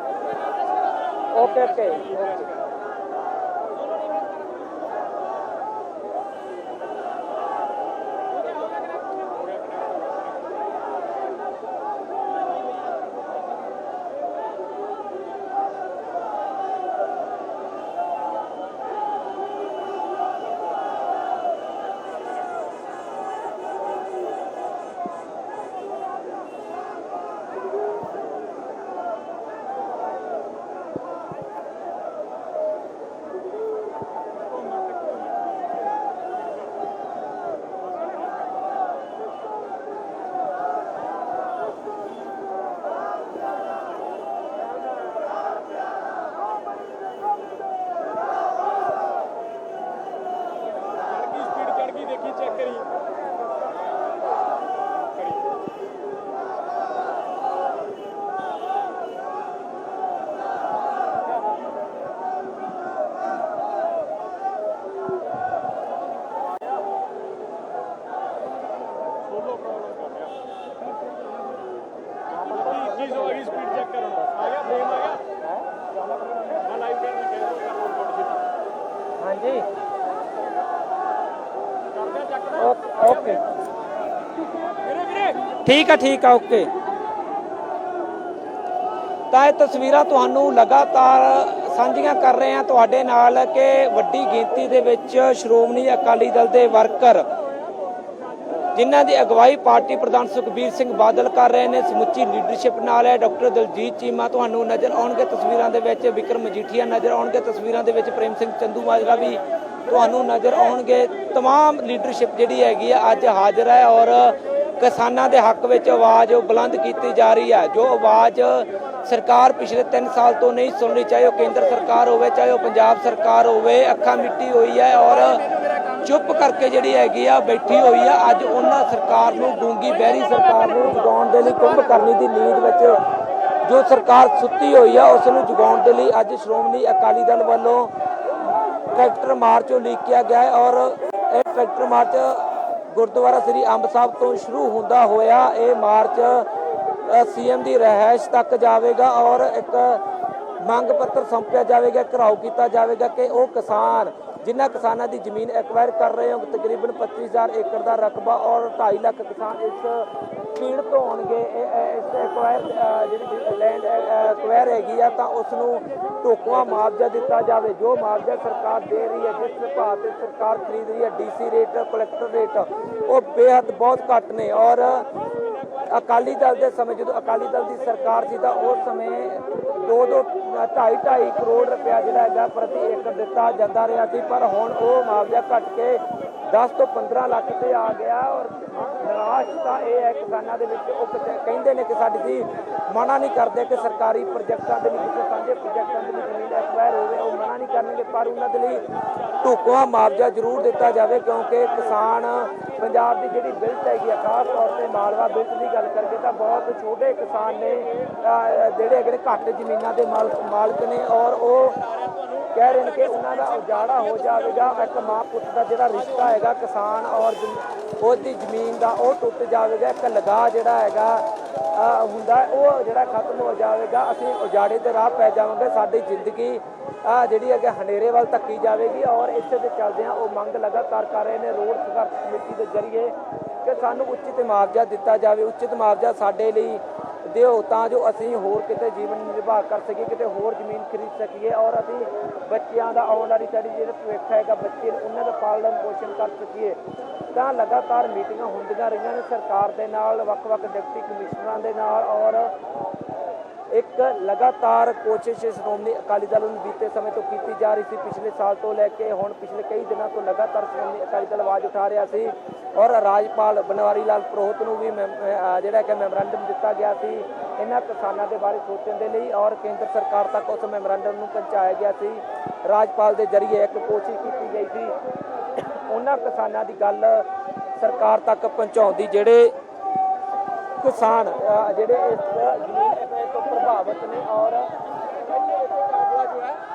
ओके ओके ओके। हाँ जी ओके ठीक है ओके। ਤਾਂ ਇਹ ਤਸਵੀਰਾਂ ਤੁਹਾਨੂੰ ਲਗਾਤਾਰ ਸਾਂਝੀਆਂ ਕਰ ਰਹੇ ਹਾਂ ਤੁਹਾਡੇ ਨਾਲ ਕਿ ਵੱਡੀ ਗਿਣਤੀ ਦੇ ਵਿੱਚ ਸ਼੍ਰੋਮਣੀ ਅਕਾਲੀ ਦਲ ਦੇ ਵਰਕਰ ਜਿਨ੍ਹਾਂ ਦੀ ਅਗਵਾਈ ਪਾਰਟੀ ਪ੍ਰਧਾਨ ਸੁਖਬੀਰ ਸਿੰਘ ਬਾਦਲ ਕਰ ਰਹੇ ਨੇ। ਸਮੁੱਚੀ ਲੀਡਰਸ਼ਿਪ ਨਾਲ ਹੈ। ਡਾਕਟਰ ਦਲਜੀਤ ਚੀਮਾ ਤੁਹਾਨੂੰ ਨਜ਼ਰ ਆਉਣਗੇ ਤਸਵੀਰਾਂ ਦੇ ਵਿੱਚ, ਵਿਕਰਮ ਮਜੀਠੀਆ ਨਜ਼ਰ ਆਉਣਗੇ ਤਸਵੀਰਾਂ ਦੇ ਵਿੱਚ, ਪ੍ਰੇਮ ਸਿੰਘ ਚੰਦੂਮਾਜਰਾ ਵੀ ਤੁਹਾਨੂੰ ਨਜ਼ਰ ਆਉਣਗੇ। तमाम ਲੀਡਰਸ਼ਿਪ ਜਿਹੜੀ ਹੈਗੀ ਆ ਅੱਜ ਹਾਜ਼ਰ ਹੈ ਔਰ ਕਿਸਾਨਾਂ ਦੇ ਹੱਕ ਵਿੱਚ ਆਵਾਜ਼ ਬੁਲੰਦ ਕੀਤੀ ਜਾ ਰਹੀ ਹੈ। ਜੋ ਆਵਾਜ਼ ਸਰਕਾਰ ਪਿਛਲੇ 3 ਸਾਲ ਤੋਂ ਨਹੀਂ ਸੁਣ ਰਹੀ, ਚਾਹੇ ਉਹ ਕੇਂਦਰ ਸਰਕਾਰ ਹੋਵੇ ਚਾਹੇ ਉਹ ਪੰਜਾਬ ਸਰਕਾਰ ਹੋਵੇ, ਅੱਖਾਂ ਮਿੱਟੀ ਹੋਈ ਹੈ ਔਰ ਚੁੱਪ ਕਰਕੇ ਜਿਹੜੀ ਹੈਗੀ ਆ ਬੈਠੀ ਹੋਈ ਆ। ਅੱਜ ਉਹਨਾਂ ਸਰਕਾਰ ਨੂੰ, ਗੂੰਗੀ ਬਹਿਰੀ ਸਰਕਾਰ ਨੂੰ ਜਗਾਉਣ ਦੇ ਲਈ, ਕੁੰਭ ਕਰਨੀ ਦੀ ਨੀਂਦ ਵਿੱਚ ਜੋ ਸਰਕਾਰ ਸੁੱਤੀ ਹੋਈ ਆ ਉਸ ਨੂੰ ਜਗਾਉਣ ਦੇ ਲਈ ਅੱਜ ਸ਼੍ਰੋਮਣੀ ਅਕਾਲੀ ਦਲ ਵੱਲੋਂ ਟਰੈਕਟਰ ਮਾਰਚ ਉਲੀਕਿਆ ਗਿਆ ਹੈ ਔਰ ਇਹ ਟਰੈਕਟਰ ਮਾਰਚ ਗੁਰਦੁਆਰਾ ਸ੍ਰੀ ਅੰਬ ਸਾਹਿਬ ਤੋਂ ਸ਼ੁਰੂ ਹੁੰਦਾ ਹੋਇਆ ਇਹ ਮਾਰਚ ਸੀਐਮ ਦੀ ਰਿਹਾਇਸ਼ ਤੱਕ ਜਾਵੇਗਾ ਔਰ ਇੱਕ ਮੰਗ ਪੱਤਰ ਸੌਂਪਿਆ ਜਾਵੇਗਾ, ਘਿਰਾਓ ਕੀਤਾ ਜਾਵੇਗਾ ਕਿ ਉਹ ਕਿਸਾਨ ਜਿਨ੍ਹਾਂ ਕਿਸਾਨਾਂ ਦੀ ਜ਼ਮੀਨ ਐਕਵਾਇਰ ਕਰ ਰਹੇ ਹੋ, ਤਕਰੀਬਨ 25,000 ਏਕੜ ਦਾ ਰਕਬਾ ਔਰ 2.5 ਲੱਖ ਕਿਸਾਨ ਇਸ ਪੀੜ ਤੋਂ ਹੋਣਗੇ। ਇਸ ਐਕਵਾਇਰ ਜਿਹੜੀ ਲੈਂਡ ਐਕਵਾਇਰ ਹੈਗੀ ਆ ਤਾਂ ਉਸ ਨੂੰ ਢੋਕਵਾਂ ਮੁਆਵਜ਼ਾ ਦਿੱਤਾ ਜਾਵੇ। ਜੋ ਮੁਆਵਜ਼ਾ ਸਰਕਾਰ ਦੇ ਰਹੀ ਹੈ, ਜਿਸ ਭਾਅ ਤੇ ਸਰਕਾਰ ਖਰੀਦ ਰਹੀ ਹੈ, ਡੀਸੀ ਰੇਟ, ਕਲੈਕਟਰ ਰੇਟ, ਉਹ ਬੇਹੱਦ ਬਹੁਤ ਘੱਟ ਨੇ ਔਰ ਅਕਾਲੀ ਦਲ ਦੇ ਸਮੇਂ ਜਦੋਂ ਅਕਾਲੀ ਦਲ ਦੀ ਸਰਕਾਰ ਸੀ ਤਾਂ ਉਸ ਸਮੇਂ 2.5 ਕਰੋੜ ਰੁਪਇਆ ਜਿਹੜਾ ਹੈਗਾ ਪ੍ਰਤੀ ਏਕੜ ਦਿੱਤਾ ਜਾਂਦਾ ਰਿਹਾ ਸੀ, ਪਰ ਹੁਣ ਉਹ ਮੁਆਵਜ਼ਾ ਘਟ ਕੇ 10 ਤੋਂ 15 ਲੱਖ ਤੇ ਆ ਗਿਆ ਔਰ ਨਿਰਾਸ਼ ਤਾਂ ਇਹ ਹੈ ਕਿਸਾਨਾਂ ਦੇ ਵਿੱਚ। ਉਹ ਕਹਿੰਦੇ ਨੇ ਕਿ ਸਾਡੀ ਜੀ ਮਨਾ ਨਹੀਂ ਕਰਦੇ ਕਿ ਸਰਕਾਰੀ ਪ੍ਰੋਜੈਕਟਾਂ ਦੇ ਲਈ, ਕਿਸੇ ਸਾਂਝੇ ਪ੍ਰੋਜੈਕਟਾਂ ਦੇ ਲਈ ਜ਼ਮੀਨ ਐਕਵਾਇਰ ਹੋਵੇ, ਉਹ ਮਨਾ ਨਹੀਂ ਕਰਨਗੇ, ਪਰ ਉਹਨਾਂ ਦੇ ਲਈ ਢੁਕਵਾਂ ਮੁਆਵਜ਼ਾ ਜ਼ਰੂਰ ਦਿੱਤਾ ਜਾਵੇ ਕਿਉਂਕਿ ਕਿਸਾਨ ਪੰਜਾਬ ਦੀ ਜਿਹੜੀ ਬਿਲਟ ਹੈਗੀ ਆ, ਖਾਸ ਤੌਰ ਤੇ ਮਾਲਵਾ ਬਿਲਟ ਦੀ ਗੱਲ ਕਰਕੇ ਤਾਂ ਬਹੁਤ ਛੋਟੇ ਕਿਸਾਨ ਨੇ ਜਿਹੜੇ ਹੈਗੇ ਨੇ, ਘੱਟ ਜ਼ਮੀਨਾਂ ਦੇ ਮਾਲਕ ਨੇ ਔਰ ਉਹ ਕਹਿ ਰਹੇ ਨੇ ਕਿ ਉਹਨਾਂ ਦਾ ਉਜਾੜਾ ਹੋ ਜਾਵੇਗਾ। ਇੱਕ ਮਾਂ ਪੁੱਤ ਦਾ ਜਿਹੜਾ ਰਿਸ਼ਤਾ ਹੈਗਾ ਕਿਸਾਨ ਔਰ ਉਹਦੀ ਜ਼ਮੀਨ ਦਾ ਉਹ ਟੁੱਟ ਜਾਵੇਗਾ। ਇੱਕ ਲਗਾਅ ਜਿਹੜਾ ਹੈਗਾ ਹੁੰਦਾ ਉਹ ਜਿਹੜਾ ਖਤਮ ਹੋ ਜਾਵੇਗਾ। ਅਸੀਂ ਉਜਾੜੇ ਦੇ ਰਾਹ ਪੈ ਜਾਵਾਂਗੇ, ਸਾਡੀ ਜ਼ਿੰਦਗੀ ਜਿਹੜੀ ਹੈਗੀ ਹਨੇਰੇ ਵੱਲ ਧੱਕੀ ਜਾਵੇਗੀ ਔਰ ਇਸੇ ਦੇ ਚੱਲਦਿਆਂ ਉਹ ਮੰਗ ਲਗਾਤਾਰ ਕਰ ਰਹੇ ਨੇ ਰੋਡ ਸੰਘਰਸ਼ ਕਮੇਟੀ ਦੇ ਜ਼ਰੀਏ ਕਿ ਸਾਨੂੰ ਉਚਿਤ ਮੁਆਵਜ਼ਾ ਦਿੱਤਾ ਜਾਵੇ। ਉਚਿਤ ਮੁਆਵਜ਼ਾ ਸਾਡੇ ਲਈ ਦਿਓ ਤਾਂ ਜੋ ਅਸੀਂ ਹੋਰ ਕਿਤੇ ਜੀਵਨ ਨਿਰਵਾਹ ਕਰ ਸਕੀਏ, ਕਿਤੇ ਹੋਰ ਜ਼ਮੀਨ ਖਰੀਦ ਸਕੀਏ ਔਰ ਅਸੀਂ ਬੱਚਿਆਂ ਦਾ ਆਉਣ ਵਾਲੀ ਸਾਡੀ ਜਿਹੜਾ ਭਵਿੱਖ ਹੈਗਾ, ਬੱਚੇ ਉਹਨਾਂ ਦਾ ਪਾਲਣ ਪੋਸ਼ਣ ਕਰ ਸਕੀਏ। ਤਾਂ ਲਗਾਤਾਰ ਮੀਟਿੰਗਾਂ ਹੁੰਦੀਆਂ ਰਹੀਆਂ ਨੇ ਸਰਕਾਰ ਦੇ ਨਾਲ, ਵੱਖ-ਵੱਖ ਡਿਪਟੀ ਕਮਿਸ਼ਨਰਾਂ ਦੇ ਨਾਲ ਔਰ ਇੱਕ ਲਗਾਤਾਰ ਕੋਸ਼ਿਸ਼ ਸ਼੍ਰੋਮਣੀ ਅਕਾਲੀ ਦਲ ਨੂੰ ਬੀਤੇ ਸਮੇਂ ਤੋਂ ਕੀਤੀ ਜਾ ਰਹੀ ਸੀ। ਪਿਛਲੇ ਸਾਲ ਤੋਂ ਲੈ ਕੇ ਹੁਣ ਪਿਛਲੇ ਕਈ ਦਿਨਾਂ ਤੋਂ ਲਗਾਤਾਰ ਸ਼੍ਰੋਮਣੀ ਅਕਾਲੀ ਦਲ ਆਵਾਜ਼ ਉਠਾ ਰਿਹਾ ਸੀ ਔਰ ਰਾਜਪਾਲ ਬਨਵਾਰੀ ਲਾਲ ਪੁਰੋਹਿਤ ਨੂੰ ਵੀ ਜਿਹੜਾ ਕਿ ਮੈਮੋਰੈਂਡਮ ਦਿੱਤਾ ਗਿਆ ਸੀ ਇਹਨਾਂ ਕਿਸਾਨਾਂ ਦੇ ਬਾਰੇ ਸੋਚਣ ਦੇ ਲਈ ਔਰ ਕੇਂਦਰ ਸਰਕਾਰ ਤੱਕ ਉਸ ਮੈਮੋਰੈਂਡਮ ਨੂੰ ਪਹੁੰਚਾਇਆ ਗਿਆ ਸੀ। ਰਾਜਪਾਲ ਦੇ ਜ਼ਰੀਏ ਇੱਕ ਕੋਸ਼ਿਸ਼ ਕੀਤੀ ਗਈ ਸੀ ਉਹਨਾਂ ਕਿਸਾਨਾਂ ਦੀ ਗੱਲ ਸਰਕਾਰ ਤੱਕ ਪਹੁੰਚਾਉਣ ਦੀ ਜਿਹੜੇ ਕਿਸਾਨ ਜਿਹੜੇ ਇਸ ਜ਼ਮੀਨ ਤੋਂ ਪ੍ਰਭਾਵਿਤ ਨੇ ਔਰ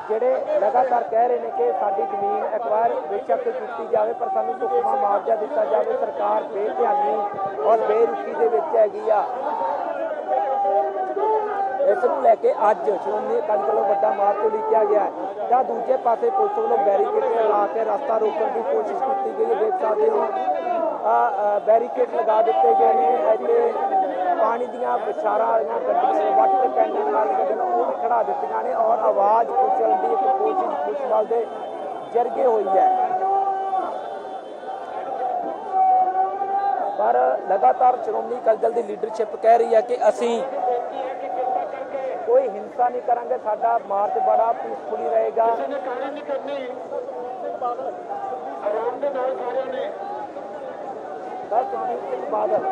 ਜਿਹੜੇ ਲਗਾਤਾਰ ਕਹਿ ਰਹੇ ਨੇ ਕਿ ਸਾਡੀ ਜ਼ਮੀਨ ਐਕਵਾਇਰ ਬੇਸ਼ੱਕ ਕੀਤੀ ਜਾਵੇ ਪਰ ਸਾਨੂੰ ਢੁਕਵਾਂ ਮੁਆਵਜ਼ਾ ਦਿੱਤਾ ਜਾਵੇ। ਸਰਕਾਰ ਬੇਧਿਆਨੀ ਔਰ ਬੇਰੁਖੀ ਦੇ ਵਿੱਚ ਹੈਗੀ ਆ। ਇਸ ਨੂੰ ਲੈ ਕੇ ਅੱਜ ਸ਼੍ਰੋਮਣੀ ਅਕਾਲੀ ਦਲ ਵੱਲੋਂ ਵੱਡਾ ਮਾਰਚ ਉਲੀਕਿਆ ਗਿਆ ਹੈ ਤਾਂ ਦੂਜੇ ਪਾਸੇ ਪੁਲਿਸ ਵੱਲੋਂ ਬੈਰੀਕੇਡ ਲਾ ਕੇ ਰਸਤਾ ਰੋਕਣ ਦੀ ਕੋਸ਼ਿਸ਼ ਕੀਤੀ ਗਈ ਹੈ। ਦੇਖ ਸਕਦੇ ਹੋ ਬੈਰੀਕੇਡ ਲਗਾ ਦਿੱਤੇ ਗਏ ਨੇ। ਇੱਥੇ ਪਾਣੀ ਦੀਆਂ ਬਸ਼ਾਰਾਂ ਵਾਲੀਆਂ ਗੱਡੀਆਂ, ਵਾਟਰ ਕੈਨਨ ਨਾਲ ਗੱਡੀਆਂ ਉਹ ਵੀ ਖੜਾ ਦਿੱਤੀਆਂ ਨੇ ਔਰ ਆਵਾਜ਼ ਪੁੱਛਣ ਦੀ ਇੱਕ ਕੋਸ਼ਿਸ਼ ਪੁਲਿਸ ਵੱਲ ਦੇ ਜ਼ਰੀਏ ਹੋਈ ਹੈ। ਪਰ ਲਗਾਤਾਰ ਸ਼੍ਰੋਮਣੀ ਅਕਾਲੀ ਦਲ ਦੀ ਲੀਡਰਸ਼ਿਪ ਕਹਿ ਰਹੀ ਹੈ ਕਿ ਅਸੀਂ ਕੋਈ ਹਿੰਸਾ ਨਹੀਂ ਕਰਾਂਗੇ, ਸਾਡਾ ਮਾਰਚ ਬੜਾ ਪੀਸਫੁਲੀ ਰਹੇਗਾ। ਸੁਖਬੀਰ ਸਿੰਘ ਬਾਦਲ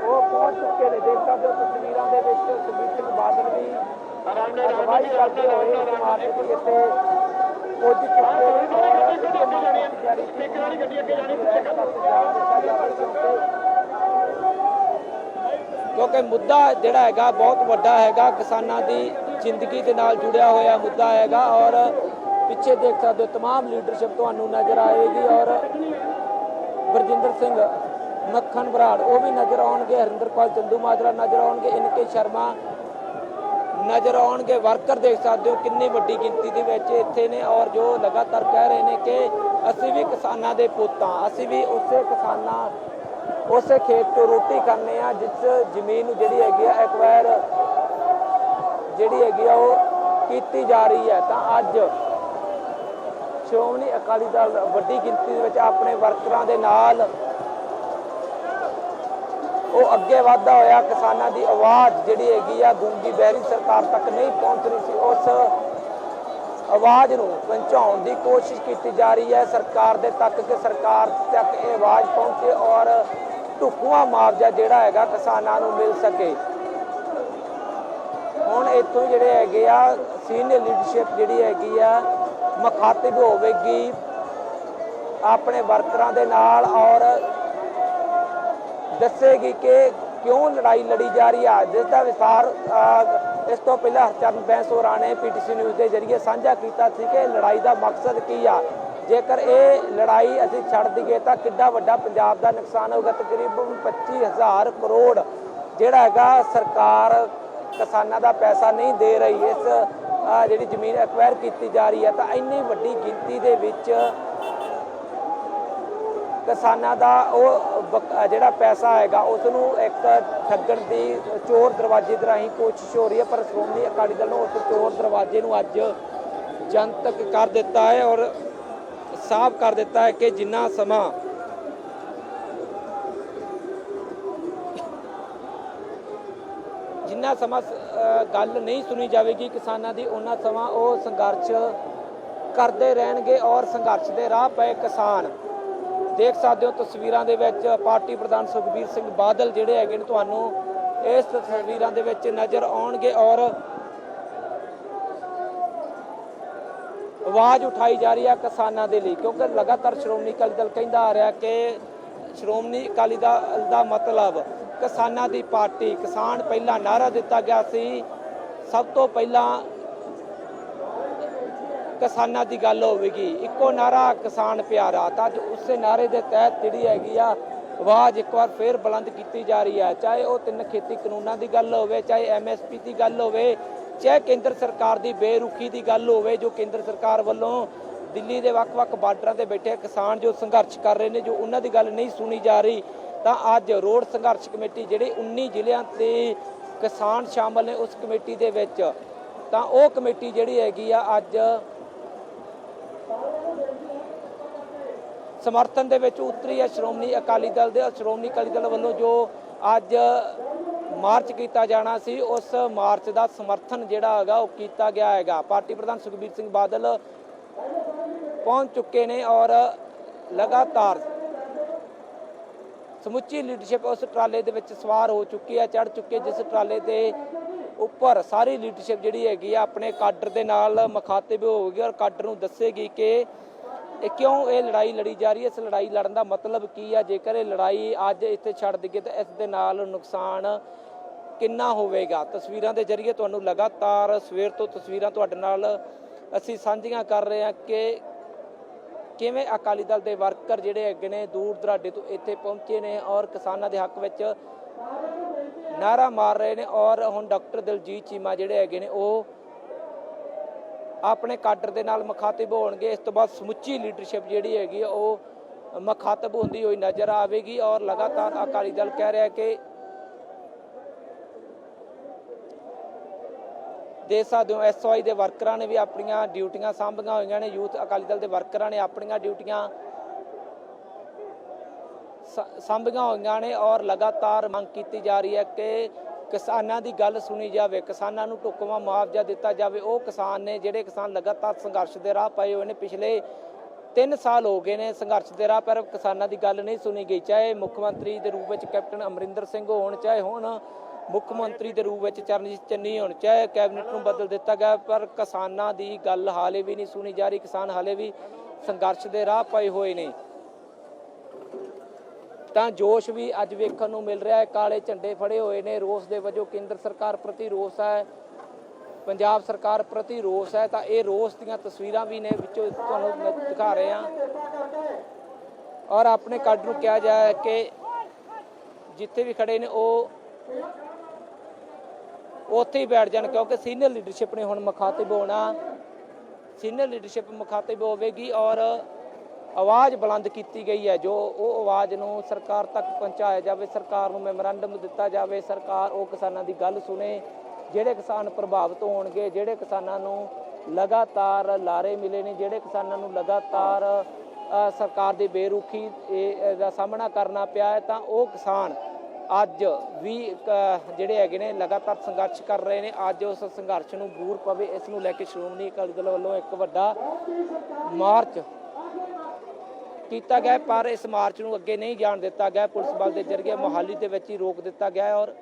ਉਹ ਪਹੁੰਚ ਚੁੱਕੇ ਨੇ। ਦੇਖ ਸਕਦੇ ਹੋ ਤਸਵੀਰਾਂ ਦੇ ਵਿੱਚ ਸੁਖਬੀਰ ਸਿੰਘ ਬਾਦਲ ਵੀ ਅਗਵਾਈ ਕਰਦੇ ਹੋਏ ਇਸ ਮਾਰਚ ਦੀ ਇੱਥੇ ਪੁੱਜ ਚੁੱਕੇ ਨੇ ਔਰ ਕਿਉਂਕਿ ਮੁੱਦਾ ਜਿਹੜਾ ਹੈਗਾ ਬਹੁਤ ਵੱਡਾ ਹੈਗਾ, ਕਿਸਾਨਾਂ ਦੀ ਜ਼ਿੰਦਗੀ ਦੇ ਨਾਲ ਜੁੜਿਆ ਹੋਇਆ ਮੁੱਦਾ ਹੈਗਾ ਔਰ ਪਿੱਛੇ ਦੇਖ ਸਕਦੇ ਹੋ तमाम ਲੀਡਰਸ਼ਿਪ ਤੁਹਾਨੂੰ ਨਜ਼ਰ ਆਏਗੀ ਔਰ ਬਰਜਿੰਦਰ ਸਿੰਘ ਮੱਖਣ ਬਰਾੜ ਉਹ ਵੀ ਨਜ਼ਰ ਆਉਣਗੇ, ਹਰਿੰਦਰਪਾਲ ਚੰਦੂਮਾਜਰਾ ਨਜ਼ਰ ਆਉਣਗੇ, ਇਨਕੇ ਸ਼ਰਮਾ ਨਜ਼ਰ ਆਉਣਗੇ। ਵਰਕਰ ਦੇਖ ਸਕਦੇ ਹੋ ਕਿੰਨੀ ਵੱਡੀ ਗਿਣਤੀ ਦੇ ਵਿੱਚ ਇੱਥੇ ਨੇ ਔਰ ਜੋ ਲਗਾਤਾਰ ਕਹਿ ਰਹੇ ਨੇ ਕਿ ਅਸੀਂ ਵੀ ਕਿਸਾਨਾਂ ਦੇ ਪੁੱਤ ਹਾਂ, ਅਸੀਂ ਵੀ ਉਸੇ ਖੇਤ ਤੋਂ ਰੋਟੀ ਖਾਂਦੇ ਆ ਜਿਸ ਜ਼ਮੀਨ ਨੂੰ ਜਿਹੜੀ ਹੈਗੀ ਆ ਐਕਵਾਇਰ ਜਿਹੜੀ ਹੈਗੀ ਆ ਉਹ ਕੀਤੀ ਜਾ ਰਹੀ ਹੈ। ਤਾਂ ਅੱਜ ਸ਼੍ਰੋਮਣੀ ਅਕਾਲੀ ਦਲ ਵੱਡੀ ਗਿਣਤੀ ਦੇ ਵਿੱਚ ਆਪਣੇ ਵਰਕਰਾਂ ਦੇ ਨਾਲ ਉਹ ਅੱਗੇ ਵਧਦਾ ਹੋਇਆ ਕਿਸਾਨਾਂ ਦੀ ਆਵਾਜ਼ ਜਿਹੜੀ ਹੈਗੀ ਆ ਗੂੰਗੀ ਬਹਿਰੀ ਸਰਕਾਰ ਤੱਕ ਨਹੀਂ ਪਹੁੰਚ ਰਹੀ ਸੀ, ਉਸ ਆਵਾਜ਼ ਨੂੰ ਪਹੁੰਚਾਉਣ ਦੀ ਕੋਸ਼ਿਸ਼ ਕੀਤੀ ਜਾ ਰਹੀ ਹੈ ਸਰਕਾਰ ਦੇ ਤੱਕ ਕਿ ਸਰਕਾਰ ਤੱਕ ਇਹ ਆਵਾਜ਼ ਪਹੁੰਚੇ ਔਰ ਢੁਕਵਾਂ ਮੁਆਵਜ਼ਾ ਜਿਹੜਾ ਹੈਗਾ ਕਿਸਾਨਾਂ ਨੂੰ ਮਿਲ ਸਕੇ। ਹੁਣ ਇੱਥੋਂ ਜਿਹੜੇ ਹੈਗੇ ਆ ਸੀਨੀਅਰ ਲੀਡਰਸ਼ਿਪ ਜਿਹੜੀ ਹੈਗੀ ਆ ਮੁਖਾਤਿਬ ਹੋਵੇਗੀ ਆਪਣੇ ਵਰਕਰਾਂ ਦੇ ਨਾਲ ਔਰ ਦੱਸੇਗੀ ਕਿ ਕਿਉਂ ਲੜਾਈ ਲੜੀ ਜਾ ਰਹੀ ਹੈ, ਜਿਸ ਦਾ ਵਿਸਥਾਰ ਇਸ ਤੋਂ ਪਹਿਲਾਂ ਹਰਚਰਨ ਬੈਂਸ ਹੋਰਾਂ ਨੇ ਪੀਟੀਸੀ ਨਿਊਜ਼ ਦੇ ਜ਼ਰੀਏ ਸਾਂਝਾ ਕੀਤਾ ਸੀ ਕਿ ਲੜਾਈ ਦਾ ਮਕਸਦ ਕੀ ਆ। ਜੇਕਰ ਇਹ ਲੜਾਈ ਅਸੀਂ ਛੱਡ ਦਈਏ ਤਾਂ ਕਿੱਡਾ ਵੱਡਾ ਪੰਜਾਬ ਦਾ ਨੁਕਸਾਨ ਹੋਊਗਾ। ਤਕਰੀਬਨ 25,000 ਕਰੋੜ ਜਿਹੜਾ ਹੈਗਾ ਸਰਕਾਰ ਕਿਸਾਨਾਂ ਦਾ ਪੈਸਾ ਨਹੀਂ ਦੇ ਰਹੀ, ਇਸ ਜਿਹੜੀ ਜ਼ਮੀਨ ਐਕਵਾਇਰ ਕੀਤੀ ਜਾ ਰਹੀ ਹੈ ਤਾਂ ਇੰਨੀ ਵੱਡੀ ਗਿਣਤੀ ਦੇ ਵਿੱਚ ਕਿਸਾਨਾਂ ਦਾ ਉਹ ਜਿਹੜਾ ਪੈਸਾ ਹੈਗਾ ਉਸ ਨੂੰ ਇੱਕ ਠੱਗਣ ਦੀ ਚੋਰ ਦਰਵਾਜ਼ੇ ਦੇ ਰਾਹੀਂ ਕੋਸ਼ਿਸ਼ ਹੋ ਰਹੀ ਹੈ। ਪਰ ਸ਼੍ਰੋਮਣੀ ਅਕਾਲੀ ਦਲ ਨੂੰ ਉਸ ਚੋਰ ਦਰਵਾਜ਼ੇ ਨੂੰ ਅੱਜ ਜਨਤਕ ਕਰ ਦਿੱਤਾ ਹੈ ਔਰ ਸਾਫ਼ ਕਰ ਦਿੱਤਾ ਹੈ ਕਿ ਜਿੰਨਾ ਸਮਾਂ ਗੱਲ ਨਹੀਂ ਸੁਣੀ ਜਾਵੇਗੀ ਕਿਸਾਨਾਂ ਦੀ, ਉਹਨਾਂ ਸਮਾਂ ਉਹ ਸੰਘਰਸ਼ ਕਰਦੇ ਰਹਿਣਗੇ ਔਰ ਸੰਘਰਸ਼ ਦੇ ਰਾਹ ਪਏ ਕਿਸਾਨ। ਦੇਖ ਸਕਦੇ ਹੋ ਤਸਵੀਰਾਂ ਦੇ ਵਿੱਚ ਪਾਰਟੀ ਪ੍ਰਧਾਨ ਸੁਖਬੀਰ ਸਿੰਘ ਬਾਦਲ ਜਿਹੜੇ ਹੈਗੇ ਨੇ ਤੁਹਾਨੂੰ ਇਸ ਤਸਵੀਰਾਂ ਦੇ ਵਿੱਚ ਨਜ਼ਰ ਆਉਣਗੇ ਔਰ ਆਵਾਜ਼ ਉਠਾਈ ਜਾ ਰਹੀ ਹੈ ਕਿਸਾਨਾਂ ਦੇ ਲਈ, ਕਿਉਂਕਿ ਲਗਾਤਾਰ ਸ਼੍ਰੋਮਣੀ ਅਕਾਲੀ ਦਲ ਕਹਿੰਦਾ ਆ ਰਿਹਾ ਕਿ ਸ਼੍ਰੋਮਣੀ ਅਕਾਲੀ ਦਲ ਦਾ ਮਤਲਬ ਕਿਸਾਨਾਂ ਦੀ ਪਾਰਟੀ। ਕਿਸਾਨ ਪਹਿਲਾਂ ਨਾਅਰਾ ਦਿੱਤਾ ਗਿਆ ਸੀ, ਸਭ ਤੋਂ ਪਹਿਲਾਂ ਕਿਸਾਨਾਂ ਦੀ ਗੱਲ ਹੋਵੇਗੀ, ਇੱਕੋ ਨਾਅਰਾ ਕਿਸਾਨ ਪਿਆਰਾ। ਤਾਂ ਉਸੇ ਨਾਅਰੇ ਦੇ ਤਹਿਤ ਜਿਹੜੀ ਹੈਗੀ ਆ ਆਵਾਜ਼ ਇੱਕ ਵਾਰ ਫੇਰ ਬੁਲੰਦ ਕੀਤੀ ਜਾ ਰਹੀ ਹੈ, ਚਾਹੇ ਉਹ 3 ਖੇਤੀ ਕਾਨੂੰਨਾਂ ਦੀ ਗੱਲ ਹੋਵੇ, ਚਾਹੇ MSP ਦੀ ਗੱਲ ਹੋਵੇ, ਚਾਹੇ ਕੇਂਦਰ ਸਰਕਾਰ ਦੀ ਬੇਰੁਖੀ ਦੀ ਗੱਲ ਹੋਵੇ, ਜੋ ਕੇਂਦਰ ਸਰਕਾਰ ਵੱਲੋਂ ਦਿੱਲੀ ਦੇ ਵੱਖ-ਵੱਖ ਬਾਰਡਰਾਂ ਤੇ ਬੈਠੇ ਕਿਸਾਨ ਜੋ ਸੰਘਰਸ਼ ਕਰ ਰਹੇ ਨੇ, ਜੋ ਉਹਨਾਂ ਦੀ ਗੱਲ ਨਹੀਂ ਸੁਣੀ ਜਾ ਰਹੀ। ਤਾਂ ਅੱਜ ਰੋਡ ਸੰਘਰਸ਼ ਕਮੇਟੀ ਜਿਹੜੀ 19 ਜ਼ਿਲ੍ਹਿਆਂ ਤੇ ਕਿਸਾਨ ਸ਼ਾਮਲ ਨੇ ਉਸ ਕਮੇਟੀ ਦੇ ਵਿੱਚ, ਤਾਂ ਉਹ ਕਮੇਟੀ ਜਿਹੜੀ ਹੈਗੀ ਆ ਅੱਜ ਸਮਰਥਨ ਦੇ ਵਿੱਚ ਉਤਰੀ ਹੈ ਸ਼੍ਰੋਮਣੀ ਅਕਾਲੀ ਦਲ ਦੇ। ਸ਼੍ਰੋਮਣੀ ਅਕਾਲੀ ਦਲ ਵੱਲੋਂ ਜੋ ਅੱਜ ਮਾਰਚ ਕੀਤਾ ਜਾਣਾ ਸੀ ਉਸ ਮਾਰਚ ਦਾ ਸਮਰਥਨ ਜਿਹੜਾ ਹੈਗਾ ਉਹ ਕੀਤਾ ਗਿਆ ਹੈਗਾ। ਪਾਰਟੀ ਪ੍ਰਧਾਨ ਸੁਖਬੀਰ ਸਿੰਘ ਬਾਦਲ ਪਹੁੰਚ ਚੁੱਕੇ ਨੇ ਔਰ ਲਗਾਤਾਰ ਸਮੁੱਚੀ ਲੀਡਰਸ਼ਿਪ ਉਸ ਟਰਾਲੇ ਦੇ ਵਿੱਚ ਸਵਾਰ ਹੋ ਚੁੱਕੀ ਹੈ, ਚੜ੍ਹ ਚੁੱਕੇ, ਜਿਸ ਟਰਾਲੇ ਦੇ ਉੱਪਰ ਸਾਰੀ ਲੀਡਰਸ਼ਿਪ ਜਿਹੜੀ ਹੈਗੀ ਆ ਆਪਣੇ ਕਾਡਰ ਦੇ ਨਾਲ ਮੁਖਾਤਿਬ ਹੋਵੇਗੀ ਔਰ ਕਾਡਰ ਨੂੰ ਦੱਸੇਗੀ ਕਿ ਕਿਉਂ ਇਹ ਲੜਾਈ ਲੜੀ ਜਾ ਰਹੀ ਹੈ, ਇਸ ਲੜਾਈ ਲੜਨ ਦਾ ਮਤਲਬ ਕੀ ਹੈ। ਜੇਕਰ ਇਹ ਲੜਾਈ ਅੱਜ ਇੱਥੇ ਛੱਡ ਦਈਏ ਤਾਂ ਇਸ ਦੇ ਨਾਲ ਨੁਕਸਾਨ ਕਿੰਨਾ ਹੋਵੇਗਾ। ਤਸਵੀਰਾਂ ਦੇ ਜ਼ਰੀਏ ਤੁਹਾਨੂੰ ਲਗਾਤਾਰ ਸਵੇਰ ਤੋਂ ਤਸਵੀਰਾਂ ਤੁਹਾਡੇ ਨਾਲ ਅਸੀਂ ਸਾਂਝੀਆਂ ਕਰ ਰਹੇ ਹਾਂ ਕਿ ਕਿਵੇਂ ਅਕਾਲੀ ਦਲ ਦੇ ਵਰਕਰ ਜਿਹੜੇ ਹੈਗੇ ਨੇ ਦੂਰ ਦਰਾਡੇ ਤੋਂ ਇੱਥੇ ਪਹੁੰਚੇ ਨੇ ਔਰ ਕਿਸਾਨਾਂ ਦੇ ਹੱਕ ਵਿੱਚ ਨਾਅਰਾ ਮਾਰ ਰਹੇ ਨੇ। ਔਰ ਹੁਣ ਡਾਕਟਰ ਦਲਜੀਤ ਚੀਮਾ ਜਿਹੜੇ ਹੈਗੇ ਨੇ ਉਹ ਆਪਣੇ ਕਾਡਰ ਦੇ ਨਾਲ ਮੁਖਾਤਿਬ ਹੋਣਗੇ। ਇਸ ਤੋਂ ਬਾਅਦ ਸਮੁੱਚੀ ਲੀਡਰਸ਼ਿਪ ਜਿਹੜੀ ਹੈਗੀ ਉਹ ਮੁਖਾਤਿਬ ਹੁੰਦੀ ਹੋਈ ਨਜ਼ਰ ਆਵੇਗੀ ਔਰ ਲਗਾਤਾਰ ਅਕਾਲੀ ਦਲ ਕਹਿ ਰਿਹਾ ਕਿ ਦੇਖ ਸਕਦੇ ਹੋ SOI ਦੇ ਵਰਕਰਾਂ ਨੇ ਵੀ ਆਪਣੀਆਂ ਡਿਊਟੀਆਂ ਸਾਂਭੀਆਂ ਹੋਈਆਂ ਨੇ, ਯੂਥ ਅਕਾਲੀ ਦਲ ਦੇ ਵਰਕਰਾਂ ਨੇ ਆਪਣੀਆਂ ਡਿਊਟੀਆਂ ਸਾਂਭੀਆਂ ਹੋਈਆਂ ਨੇ ਔਰ ਲਗਾਤਾਰ ਮੰਗ ਕੀਤੀ ਜਾ ਰਹੀ ਹੈ ਕਿ ਕਿਸਾਨਾਂ ਦੀ ਗੱਲ ਸੁਣੀ ਜਾਵੇ, ਕਿਸਾਨਾਂ ਨੂੰ ਢੁਕਵਾਂ ਮੁਆਵਜ਼ਾ ਦਿੱਤਾ ਜਾਵੇ। ਉਹ ਕਿਸਾਨ ਨੇ ਜਿਹੜੇ ਕਿਸਾਨ ਲਗਾਤਾਰ ਸੰਘਰਸ਼ ਦੇ ਰਾਹ ਪਏ ਹੋਏ ਨੇ, ਪਿਛਲੇ 3 ਸਾਲ ਹੋ ਗਏ ਨੇ ਸੰਘਰਸ਼ ਦੇ ਰਾਹ, ਪਰ ਕਿਸਾਨਾਂ ਦੀ ਗੱਲ ਨਹੀਂ ਸੁਣੀ ਗਈ। ਚਾਹੇ ਮੁੱਖ ਮੰਤਰੀ ਦੇ ਰੂਪ ਵਿੱਚ ਕੈਪਟਨ ਅਮਰਿੰਦਰ ਸਿੰਘ ਹੋਣ, ਚਾਹੇ ਹੁਣ ਮੁੱਖ ਮੰਤਰੀ ਦੇ ਰੂਪ ਵਿੱਚ ਚਰਨਜੀਤ ਚੰਨੀ ਹੋਣ, ਚਾਹੇ ਕੈਬਨਿਟ ਨੂੰ ਬਦਲ ਦਿੱਤਾ ਗਿਆ, ਪਰ ਕਿਸਾਨਾਂ ਦੀ ਗੱਲ ਹਾਲੇ ਵੀ ਨਹੀਂ ਸੁਣੀ ਜਾ ਰਹੀ। ਕਿਸਾਨ ਹਾਲੇ ਵੀ ਸੰਘਰਸ਼ ਦੇ ਰਾਹ ਪਏ ਹੋਏ ਨੇ। ਤਾਂ ਜੋਸ਼ ਵੀ ਅੱਜ ਵੇਖਣ ਨੂੰ ਮਿਲ ਰਿਹਾ ਹੈ, ਕਾਲੇ ਝੰਡੇ ਫੜੇ ਹੋਏ ਨੇ, ਰੋਸ ਦੇ ਵਜੋਂ ਕੇਂਦਰ ਸਰਕਾਰ ਪ੍ਰਤੀ ਰੋਸ ਹੈ, ਪੰਜਾਬ ਸਰਕਾਰ ਪ੍ਰਤੀ ਰੋਸ ਹੈ। ਤਾਂ ਇਹ ਰੋਸ ਦੀਆਂ ਤਸਵੀਰਾਂ ਵੀ ਨੇ, ਵਿੱਚੋਂ ਤੁਹਾਨੂੰ ਦਿਖਾ ਰਹੇ ਹਾਂ ਔਰ ਆਪਣੇ ਕਾਡਰ ਨੂੰ ਕਿਹਾ ਜਾਏ ਕਿ ਜਿੱਥੇ ਵੀ ਖੜੇ ਨੇ ਉਹ ਉੱਥੇ ਹੀ ਬੈਠ ਜਾਣ, ਕਿਉਂਕਿ ਸੀਨੀਅਰ ਲੀਡਰਸ਼ਿਪ ਨੇ ਹੁਣ ਮੁਖਾਤਿਬ ਹੋਣਾ, ਸੀਨੀਅਰ ਲੀਡਰਸ਼ਿਪ ਮੁਖਾਤਿਬ ਹੋਵੇਗੀ ਔਰ ਆਵਾਜ਼ ਬੁਲੰਦ ਕੀਤੀ ਗਈ ਹੈ। ਜੋ ਉਹ ਆਵਾਜ਼ ਨੂੰ ਸਰਕਾਰ ਤੱਕ ਪਹੁੰਚਾਇਆ ਜਾਵੇ, ਸਰਕਾਰ ਨੂੰ ਮੈਮੋਰੰਡਮ ਦਿੱਤਾ ਜਾਵੇ, ਸਰਕਾਰ ਉਹ ਕਿਸਾਨਾਂ ਦੀ ਗੱਲ ਸੁਣੇ ਜਿਹੜੇ ਕਿਸਾਨ ਪ੍ਰਭਾਵਿਤ ਹੋਣਗੇ, ਜਿਹੜੇ ਕਿਸਾਨਾਂ ਨੂੰ ਲਗਾਤਾਰ ਲਾਰੇ ਮਿਲੇ ਨੇ, ਜਿਹੜੇ ਕਿਸਾਨਾਂ ਨੂੰ ਲਗਾਤਾਰ ਸਰਕਾਰ ਦੀ ਬੇਰੁਖੀ ਦਾ ਸਾਹਮਣਾ ਕਰਨਾ ਪਿਆ ਹੈ। ਤਾਂ ਉਹ ਕਿਸਾਨ ਅੱਜ ਵੀ ਜਿਹੜੇ ਹੈਗੇ ਨੇ ਲਗਾਤਾਰ ਸੰਘਰਸ਼ ਕਰ ਰਹੇ ਨੇ। ਅੱਜ ਉਸ ਸੰਘਰਸ਼ ਨੂੰ ਬੂਰ ਪਵੇ, ਇਸ ਨੂੰ ਲੈ ਕੇ ਸ਼੍ਰੋਮਣੀ ਅਕਾਲੀ ਦਲ ਵੱਲੋਂ ਇੱਕ ਵੱਡਾ ਮਾਰਚ ਕੀਤਾ ਗਿਆ, ਪਰ ਇਸ ਮਾਰਚ ਨੂੰ ਅੱਗੇ ਨਹੀਂ ਜਾਣ ਦਿੱਤਾ ਗਿਆ। ਪੁਲਿਸ ਬਲ ਦੇ ਜ਼ਰੀਏ ਮੋਹਾਲੀ ਦੇ ਵਿੱਚ ਹੀ ਰੋਕ ਦਿੱਤਾ ਗਿਆ ਔਰ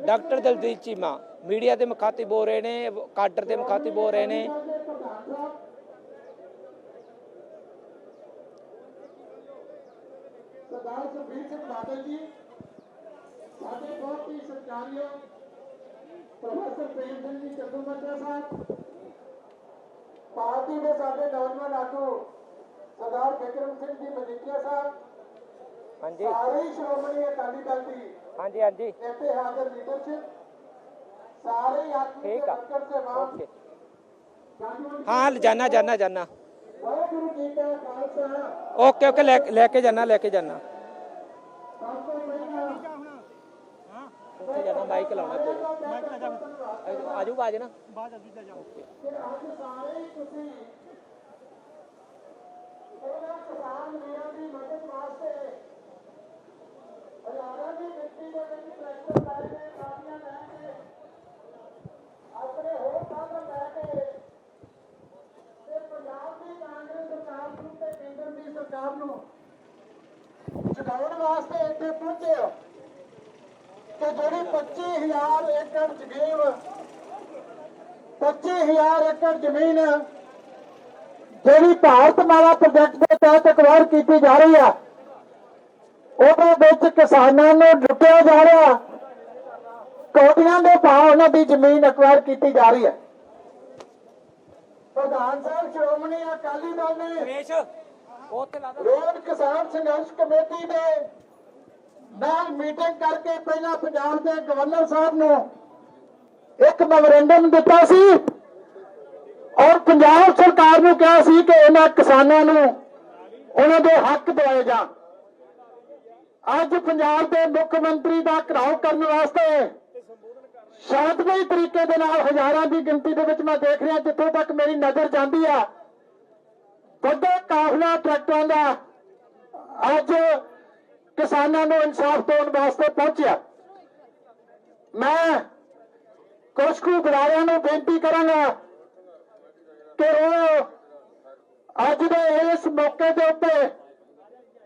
ਡਾਕਟਰ ਦਲਜੀਤ ਚੀਮਾ ਮੀਡੀਆ ਦੇ ਮੁਖਾਤਿਬ ਹੋ ਰਹੇ ਨੇ, ਕਾਡਰ ਦੇ ਮੁਖਾਤਿਬ ਹੋ ਰਹੇ ਨੇ। सरदार सुखबीर सिंह बादल जी साडे बहुत ही सत्कारयोग प्रोफेसर प्रेम सिंह जी चंदूमाजरा साहब, पार्टी के साडे नौजवान आगू सरदार बिक्रम सिंह जी मजीठिया साहब, हाँ जी सारे श्रोमणी अकाली दल की हाँ जी हाँ जी इत्थे हाजिर लीडरशिप, सारे आगू ठीक है वर्कर सेवान ओके हाँ जाना जाना जाना वाहेगुरु जी का खालसा ओके ओके लेके जाना सब तो पहला ਉੱਥੇ ਜਾਣਾ ਮਾਈਕ ਲਾਉਣਾ ਕੋਈ ਆਜੂ ਬਾਜ ਨਾ ਕਿ ਅੱਜ ਸਾਰੇ ਹੀ ਤੁਸੀਂ ਇਹਨਾਂ ਕਿਸਾਨ ਵੀਰਾਂ ਦੀ ਮਦਦ ਵਾਸਤੇ ਹਜ਼ਾਰਾਂ ਦੀ ਗਿਣਤੀ ਦੇ ਵਿੱਚ ਟਰੈਕਟਰ ਲੈ ਕੇ ਟਰਾਲੀਆਂ ਲੈ ਕੇ ਆਪਣੇ ਹੋਰ ਸਾਧਨ ਲੈ ਕੇ ਤੇ ਪੰਜਾਬ ਦੀ ਕਾਂਗਰਸ ਸਰਕਾਰ ਨੂੰ ਤੇ ਕੇਂਦਰ ਦੀ ਸਰਕਾਰ ਨੂੰ ਚੁਕਾਉਣ ਵਾਸਤੇ ਇੱਥੇ ਪਹੁੰਚੇ ਹੋ ਕਿ ਜਿਹੜੀ 25,000 ਏਕੜ ਜ਼ਮੀਨ 25,000 ਏਕੜ ਜ਼ਮੀਨ ਜਿਹੜੀ ਭਾਰਤਮਾਲਾ ਪ੍ਰੋਜੈਕਟ ਦੇ ਤਹਿਤ ਅਕਵਾਇਰ ਕੀਤੀ ਜਾ ਰਹੀ ਆ, ਉਹਦੇ ਵਿੱਚ ਕਿਸਾਨਾਂ ਨੂੰ ਲੁੱਟਿਆ ਜਾ ਰਿਹਾ, ਕੋਟੀਆਂ ਦੇ ਭਾਅ ਉਹਨਾਂ ਦੀ ਜ਼ਮੀਨ ਅਕਵਾਇਰ ਕੀਤੀ ਜਾ ਰਹੀ ਹੈ। ਪ੍ਰਧਾਨ ਸਾਹਿਬ ਸ਼੍ਰੋਮਣੀ ਅਕਾਲੀ ਦਲ ਨੇ ਰੋਡ ਕਿਸਾਨ ਸੰਘਰਸ਼ ਕਮੇਟੀ ਦੇ ਨਾਲ ਮੀਟਿੰਗ ਕਰਕੇ ਪਹਿਲਾਂ ਪੰਜਾਬ ਦੇ ਗਵਰਨਰ ਸਾਹਿਬ ਨੂੰ ਇੱਕ ਮੈਮੋਰੈਂਡਮ ਦਿੱਤਾ ਸੀ ਔਰ ਪੰਜਾਬ ਸਰਕਾਰ ਨੂੰ ਕਿਹਾ ਸੀ ਕਿ ਇਹਨਾਂ ਕਿਸਾਨਾਂ ਨੂੰ ਉਹਨਾਂ ਦੇ ਹੱਕ ਦਿਵਾਏ ਜਾਣ। ਅੱਜ ਪੰਜਾਬ ਦੇ ਮੁੱਖ ਮੰਤਰੀ ਦਾ ਘਿਰਾਓ ਕਰਨ ਵਾਸਤੇ ਸ਼ਾਂਤਮਈ ਤਰੀਕੇ ਦੇ ਨਾਲ ਹਜ਼ਾਰਾਂ ਦੀ ਗਿਣਤੀ ਦੇ ਵਿੱਚ ਮੈਂ ਦੇਖ ਰਿਹਾ, ਜਿੱਥੋਂ ਤੱਕ ਮੇਰੀ ਨਜ਼ਰ ਜਾਂਦੀ ਆ, ਵੱਡਾ ਕਾਫਲਾ ਟਰੈਕਟਰਾਂ ਦਾ ਅੱਜ ਕਿਸਾਨਾਂ ਨੂੰ ਇਨਸਾਫ ਦਿਵਾਉਣ ਵਾਸਤੇ ਪਹੁੰਚਿਆ। ਮੈਂ ਕੁਝ ਕੁ ਬੁਲਾਰਿਆਂ ਨੂੰ ਬੇਨਤੀ ਕਰਾਂਗਾ ਕਿ ਉਹ ਅੱਜ ਦੇ ਇਸ ਮੌਕੇ ਦੇ ਉੱਤੇ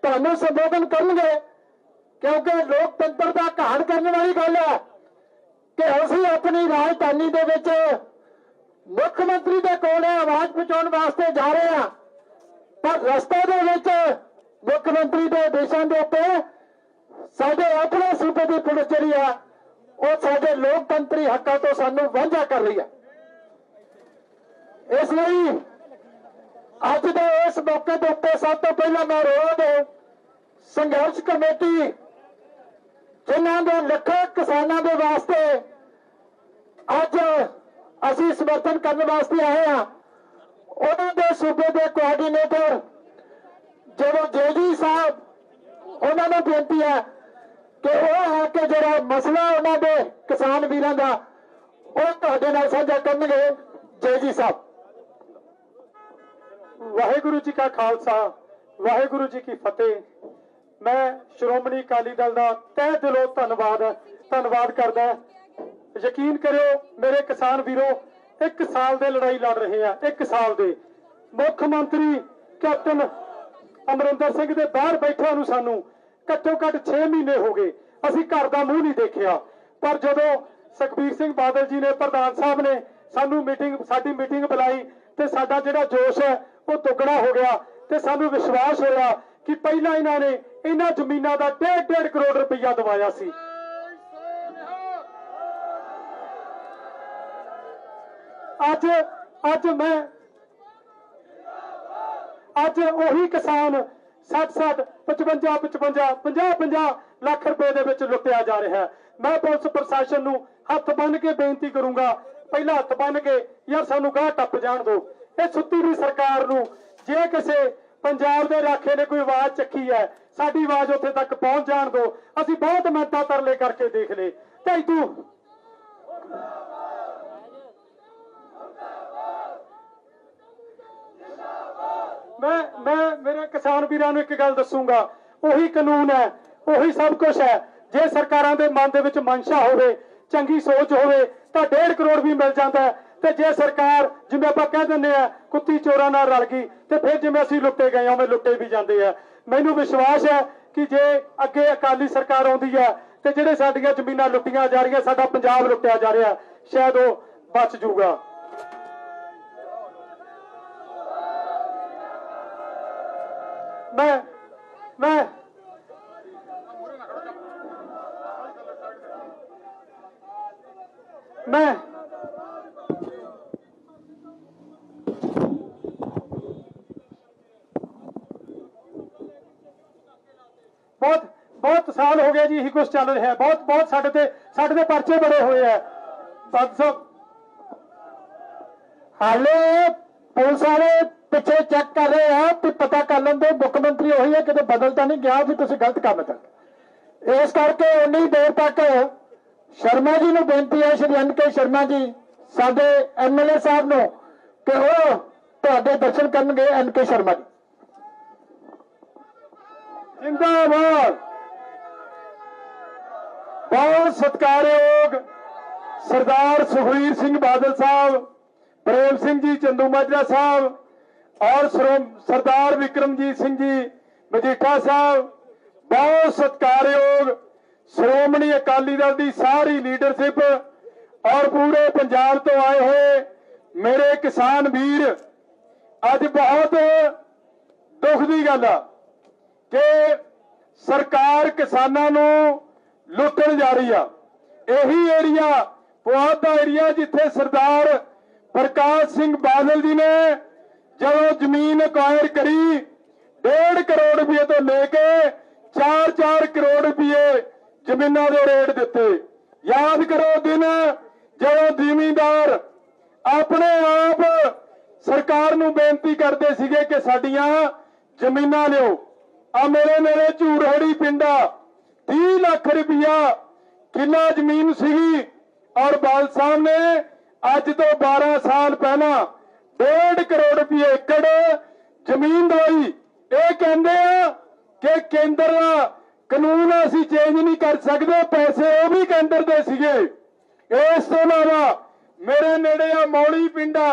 ਤੁਹਾਨੂੰ ਸੰਬੋਧਨ ਕਰਨਗੇ, ਕਿਉਂਕਿ ਲੋਕਤੰਤਰ ਦਾ ਘਾਣ ਕਰਨ ਵਾਲੀ ਗੱਲ ਹੈ ਕਿ ਅਸੀਂ ਆਪਣੀ ਰਾਜਧਾਨੀ ਦੇ ਵਿੱਚ ਮੁੱਖ ਮੰਤਰੀ ਦੇ ਕੋਲ ਆਵਾਜ਼ ਪਹੁੰਚਾਉਣ ਵਾਸਤੇ ਜਾ ਰਹੇ ਹਾਂ, ਪਰ ਰਸਤੇ ਦੇ ਵਿੱਚ ਮੁੱਖ ਮੰਤਰੀ ਦੇ ਆਦੇਸ਼ਾਂ ਦੇ ਉੱਤੇ ਸਾਡੇ ਆਪਣੇ ਸੂਬੇ ਦੀ ਪੁਲਿਸ ਜਿਹੜੀ ਆ ਉਹ ਸਾਡੇ ਲੋਕਤੰਤਰੀ ਹੱਕਾਂ ਤੋਂ ਸਾਨੂੰ ਵਾਂਝਾ ਕਰ ਰਹੀ ਹੈ। ਇਸ ਲਈ ਅੱਜ ਦੇ ਇਸ ਮੌਕੇ ਦੇ ਉੱਤੇ ਸਭ ਤੋਂ ਪਹਿਲਾਂ ਮੈਂ ਰੋਡ ਸੰਘਰਸ਼ ਕਮੇਟੀ, ਜਿਨ੍ਹਾਂ ਦੇ ਲੱਖਾਂ ਕਿਸਾਨਾਂ ਦੇ ਵਾਸਤੇ ਅੱਜ ਅਸੀਂ ਸਮਰਥਨ ਕਰਨ ਵਾਸਤੇ ਆਏ ਹਾਂ, ਉਹਨਾਂ ਦੇ ਸੂਬੇ ਦੇ ਕੋਆਰਡੀਨੇਟਰ ਜਦੋਂ ਜੇਜੀ ਸਾਹਿਬ, ਉਹਨਾਂ ਨੂੰ ਬੇਨਤੀ ਹੈ ਕਿ ਉਹ ਆ ਕੇ ਜਿਹੜਾ ਮਸਲਾ ਉਹਨਾਂ ਦੇ ਕਿਸਾਨ ਵੀਰਾਂ ਦਾ ਉਹ ਤੁਹਾਡੇ ਨਾਲ ਸਾਂਝਾ ਕਰਨਗੇ। ਜੇਜੀ ਸਾਹਿਬ। ਵਾਹਿਗੁਰੂ ਜੀ ਕਾ ਖਾਲਸਾ, ਵਾਹਿਗੁਰੂ ਜੀ ਕੀ ਫਤਿਹ। ਮੈਂ ਸ਼੍ਰੋਮਣੀ ਅਕਾਲੀ ਦਲ ਦਾ ਤਹਿ ਦਿਲੋਂ ਧੰਨਵਾਦ ਕਰਦਾ। ਯਕੀਨ ਕਰਿਓ ਮੇਰੇ ਕਿਸਾਨ ਵੀਰੋ, 1 ਸਾਲ ਦੇ ਲੜਾਈ ਲੜ ਰਹੇ ਆ। 1 ਸਾਲ ਦੇ ਮੁੱਖ ਮੰਤਰੀ ਕੈਪਟਨ ਅਮਰਿੰਦਰ ਸਿੰਘ ਦੇ ਬਾਹਰ ਬੈਠਿਆਂ ਨੂੰ ਸਾਨੂੰ ਘੱਟੋ ਘੱਟ 6 ਮਹੀਨੇ ਹੋ ਗਏ, ਅਸੀਂ ਘਰ ਦਾ ਮੂੰਹ ਨਹੀਂ ਦੇਖਿਆ। ਪਰ ਜਦੋਂ ਸੁਖਬੀਰ ਸਿੰਘ ਬਾਦਲ ਜੀ ਨੇ, ਪ੍ਰਧਾਨ ਸਾਹਿਬ ਨੇ ਸਾਨੂੰ ਸਾਡੀ ਮੀਟਿੰਗ ਬੁਲਾਈ ਤੇ ਸਾਡਾ ਜਿਹੜਾ ਜੋਸ਼ ਹੈ ਉਹ ਦੁੱਗਣਾ ਹੋ ਗਿਆ ਤੇ ਸਾਨੂੰ ਵਿਸ਼ਵਾਸ ਹੋਇਆ ਕਿ ਪਹਿਲਾਂ ਇਹਨਾਂ ਨੇ ਇਹਨਾਂ ਜ਼ਮੀਨਾਂ ਦਾ 1.5 ਕਰੋੜ ਰੁਪਈਆ ਦਵਾਇਆ ਸੀ। ਅੱਜ ਉਹੀ ਕਿਸਾਨ 60 55 ਲੱਖ ਰੁਪਏ ਦੇ ਵਿੱਚ ਲੁੱਟਿਆ ਜਾ ਰਿਹਾ ਹੈ। ਮੈਂ ਪੁਲਿਸ ਪ੍ਰਸ਼ਾਸਨ ਨੂੰ ਹੱਥ ਬੰਨ ਕੇ ਬੇਨਤੀ ਕਰੂੰਗਾ, ਪਹਿਲਾਂ ਹੱਥ ਬੰਨ ਕੇ ਯਾਰ ਸਾਨੂੰ ਗਾਹ ਟੱਪ ਜਾਣ ਦਿਓ। ਇਹ ਸੁੱਤੀ ਵੀ ਸਰਕਾਰ ਨੂੰ ਜੇ ਕਿਸੇ ਪੰਜਾਬ ਦੇ ਰਾਖੇ ਨੇ ਕੋਈ ਆਵਾਜ਼ ਚੱਕੀ ਹੈ, ਸਾਡੀ ਆਵਾਜ਼ ਉੱਥੇ ਤੱਕ ਪਹੁੰਚ ਜਾਣ ਦਿਓ। ਅਸੀਂ ਬਹੁਤ ਮਿਹਨਤਾਂ ਤਰਲੇ ਕਰਕੇ ਦੇਖ ਲਏ ਤੇ ਤੂੰ ਮੈਂ ਮੇਰੇ ਕਿਸਾਨ ਵੀਰਾਂ ਨੂੰ ਇੱਕ ਗੱਲ ਦੱਸੂਗਾ, ਉਹੀ ਕਾਨੂੰਨ ਹੈ, ਉਹੀ ਸਭ ਕੁਝ ਹੈ। ਜੇ ਸਰਕਾਰਾਂ ਦੇ ਮਨ ਦੇ ਵਿੱਚ ਮਨਸ਼ਾ ਹੋਵੇ, ਚੰਗੀ ਸੋਚ ਹੋਵੇ ਤਾਂ 1.5 ਕਰੋੜ ਵੀ ਮਿਲ ਜਾਂਦਾ ਹੈ। ਤੇ ਜੇ ਸਰਕਾਰ ਜਿਵੇਂ ਆਪਾਂ ਕਹਿ ਦਿੰਦੇ ਆ ਕੁੱਤੀ ਚੋਰਾਂ ਨਾਲ ਰਲ ਗਈ ਤੇ ਫਿਰ ਜਿਵੇਂ ਅਸੀਂ ਲੁੱਟੇ ਗਏ ਉਵੇਂ ਲੁੱਟੇ ਵੀ ਜਾਂਦੇ ਆ। ਮੈਨੂੰ ਵਿਸ਼ਵਾਸ ਹੈ ਕਿ ਜੇ ਅੱਗੇ ਅਕਾਲੀ ਸਰਕਾਰ ਆਉਂਦੀ ਹੈ ਤੇ ਜਿਹੜੇ ਸਾਡੀਆਂ ਜ਼ਮੀਨਾਂ ਲੁੱਟੀਆਂ ਜਾ ਰਹੀਆਂ, ਸਾਡਾ ਪੰਜਾਬ ਲੁੱਟਿਆ ਜਾ ਰਿਹਾ, ਸ਼ਾਇਦ ਉਹ ਬਚ ਜਾਊਗਾ। ਮੈਂ ਬਹੁਤ ਸਾਲ ਹੋ ਗਏ ਜੀ ਇਹੀ ਕੁਝ ਚੱਲ ਰਿਹਾ। ਬਹੁਤ ਸਾਡੇ ਤੇ ਪਰਚੇ ਬੜੇ ਹੋਏ ਆ। ਹਾਲੇ ਪੁਲਿਸ ਵਾਲੇ ਪਿੱਛੇ ਚੈੱਕ ਕਰ ਰਹੇ ਆ ਕਿ ਪਤਾ ਕਰ ਲੈਂਦੇ ਮੁੱਖ ਮੰਤਰੀ ਉਹੀ ਹੈ, ਕਿਤੇ ਬਦਲ ਤਾਂ ਨਹੀਂ ਗਿਆ ਵੀ ਤੁਸੀਂ ਗਲਤ ਕੰਮ ਕਰ। ਇਸ ਕਰਕੇ ਉਨੀ ਦੇਰ ਤੱਕ ਸ਼ਰਮਾ ਜੀ ਨੂੰ ਬੇਨਤੀ ਹੈ, ਸ਼੍ਰੀ NK ਸ਼ਰਮਾ ਜੀ ਸਾਡੇ MLA ਸਾਹਿਬ ਨੂੰ, ਕਿ ਉਹ ਤੁਹਾਡੇ ਦਰਸ਼ਨ ਕਰਨਗੇ। NK ਸ਼ਰਮਾ ਜੀ ਜਿੰਦਾਬਾਦ। ਬਹੁਤ ਸਤਿਕਾਰਯੋਗ ਸਰਦਾਰ ਸੁਖਬੀਰ ਸਿੰਘ ਬਾਦਲ ਸਾਹਿਬ, ਪ੍ਰੇਮ ਸਿੰਘ ਜੀ ਚੰਦੂਮਾਜਰਾ ਸਾਹਿਬ ਔਰ ਸਰਦਾਰ ਵਿਕਰਮਜੀਤ ਸਿੰਘ ਜੀ ਮਜੀਠਾ ਸਾਹਿਬ, ਬਹੁਤ ਸਤਿਕਾਰਯੋਗ ਸ਼੍ਰੋਮਣੀ ਅਕਾਲੀ ਦਲ ਦੀ ਸਾਰੀ ਲੀਡਰਸ਼ਿਪ ਔਰ ਪੂਰੇ ਪੰਜਾਬ ਤੋਂ ਆਏ ਹੋਏ ਮੇਰੇ ਕਿਸਾਨ ਵੀਰ, ਅੱਜ ਬਹੁਤ ਦੁੱਖ ਦੀ ਗੱਲ ਆ ਕਿ ਸਰਕਾਰ ਕਿਸਾਨਾਂ ਨੂੰ ਲੁੱਟਣ ਜਾ ਰਹੀ ਆ। ਇਹੀ ਏਰੀਆ ਪੁਆਧ ਦਾ ਏਰੀਆ ਜਿੱਥੇ ਸਰਦਾਰ ਪ੍ਰਕਾਸ਼ ਸਿੰਘ ਬਾਦਲ ਜੀ ਨੇ ਜਦੋਂ ਜ਼ਮੀਨ ਅਕਵਾਇਰ ਕਰੀ 1.5 ਕਰੋੜ ਰੁਪਏ ਤੋਂ ਲੈ ਕੇ 4-4 ਕਰੋੜ ਰੁਪਏ ਜ਼ਮੀਨਾਂ ਦੇ ਰੇਟ ਦਿੱਤੇ। ਯਾਦ ਕਰੋ ਦਿਨ ਜਦੋਂ ਜ਼ਿਮੀਂਦਾਰ ਆਪਣੇ ਆਪ ਸਰਕਾਰ ਨੂੰ ਬੇਨਤੀ ਕਰਦੇ ਸੀਗੇ ਕਿ ਸਾਡੀਆਂ ਜ਼ਮੀਨਾਂ ਲਿਓ। ਆ ਮੇਰੇ ਝੂਰਹੜੀ ਪਿੰਡਾ 30 ਲੱਖ ਰੁਪਇਆ ਕਿੱਲਾ ਜ਼ਮੀਨ ਸੀਗੀ ਔਰ ਬਾਲ ਸਾਹਿਬ ਨੇ ਅੱਜ ਤੋਂ 12 ਸਾਲ ਪਹਿਲਾਂ 1.5 ਕਰੋੜ ਰੁਪਏ ਏਕੜ ਜ਼ਮੀਨ ਦਵਾਈ। ਇਹ ਕਹਿੰਦੇ ਆ ਕਿ ਕੇਂਦਰ ਦਾ ਕਾਨੂੰਨ ਅਸੀਂ ਚੇਂਜ ਨਹੀਂ ਕਰ ਸਕਦੇ, ਪੈਸੇ ਉਹ ਵੀ ਕੇਂਦਰ ਦੇ ਸੀਗੇ। ਇਸ ਤੋਂ ਇਲਾਵਾ ਮੇਰੇ ਨੇੜੇ ਆ ਮੌਲੀ ਪਿੰਡਾ,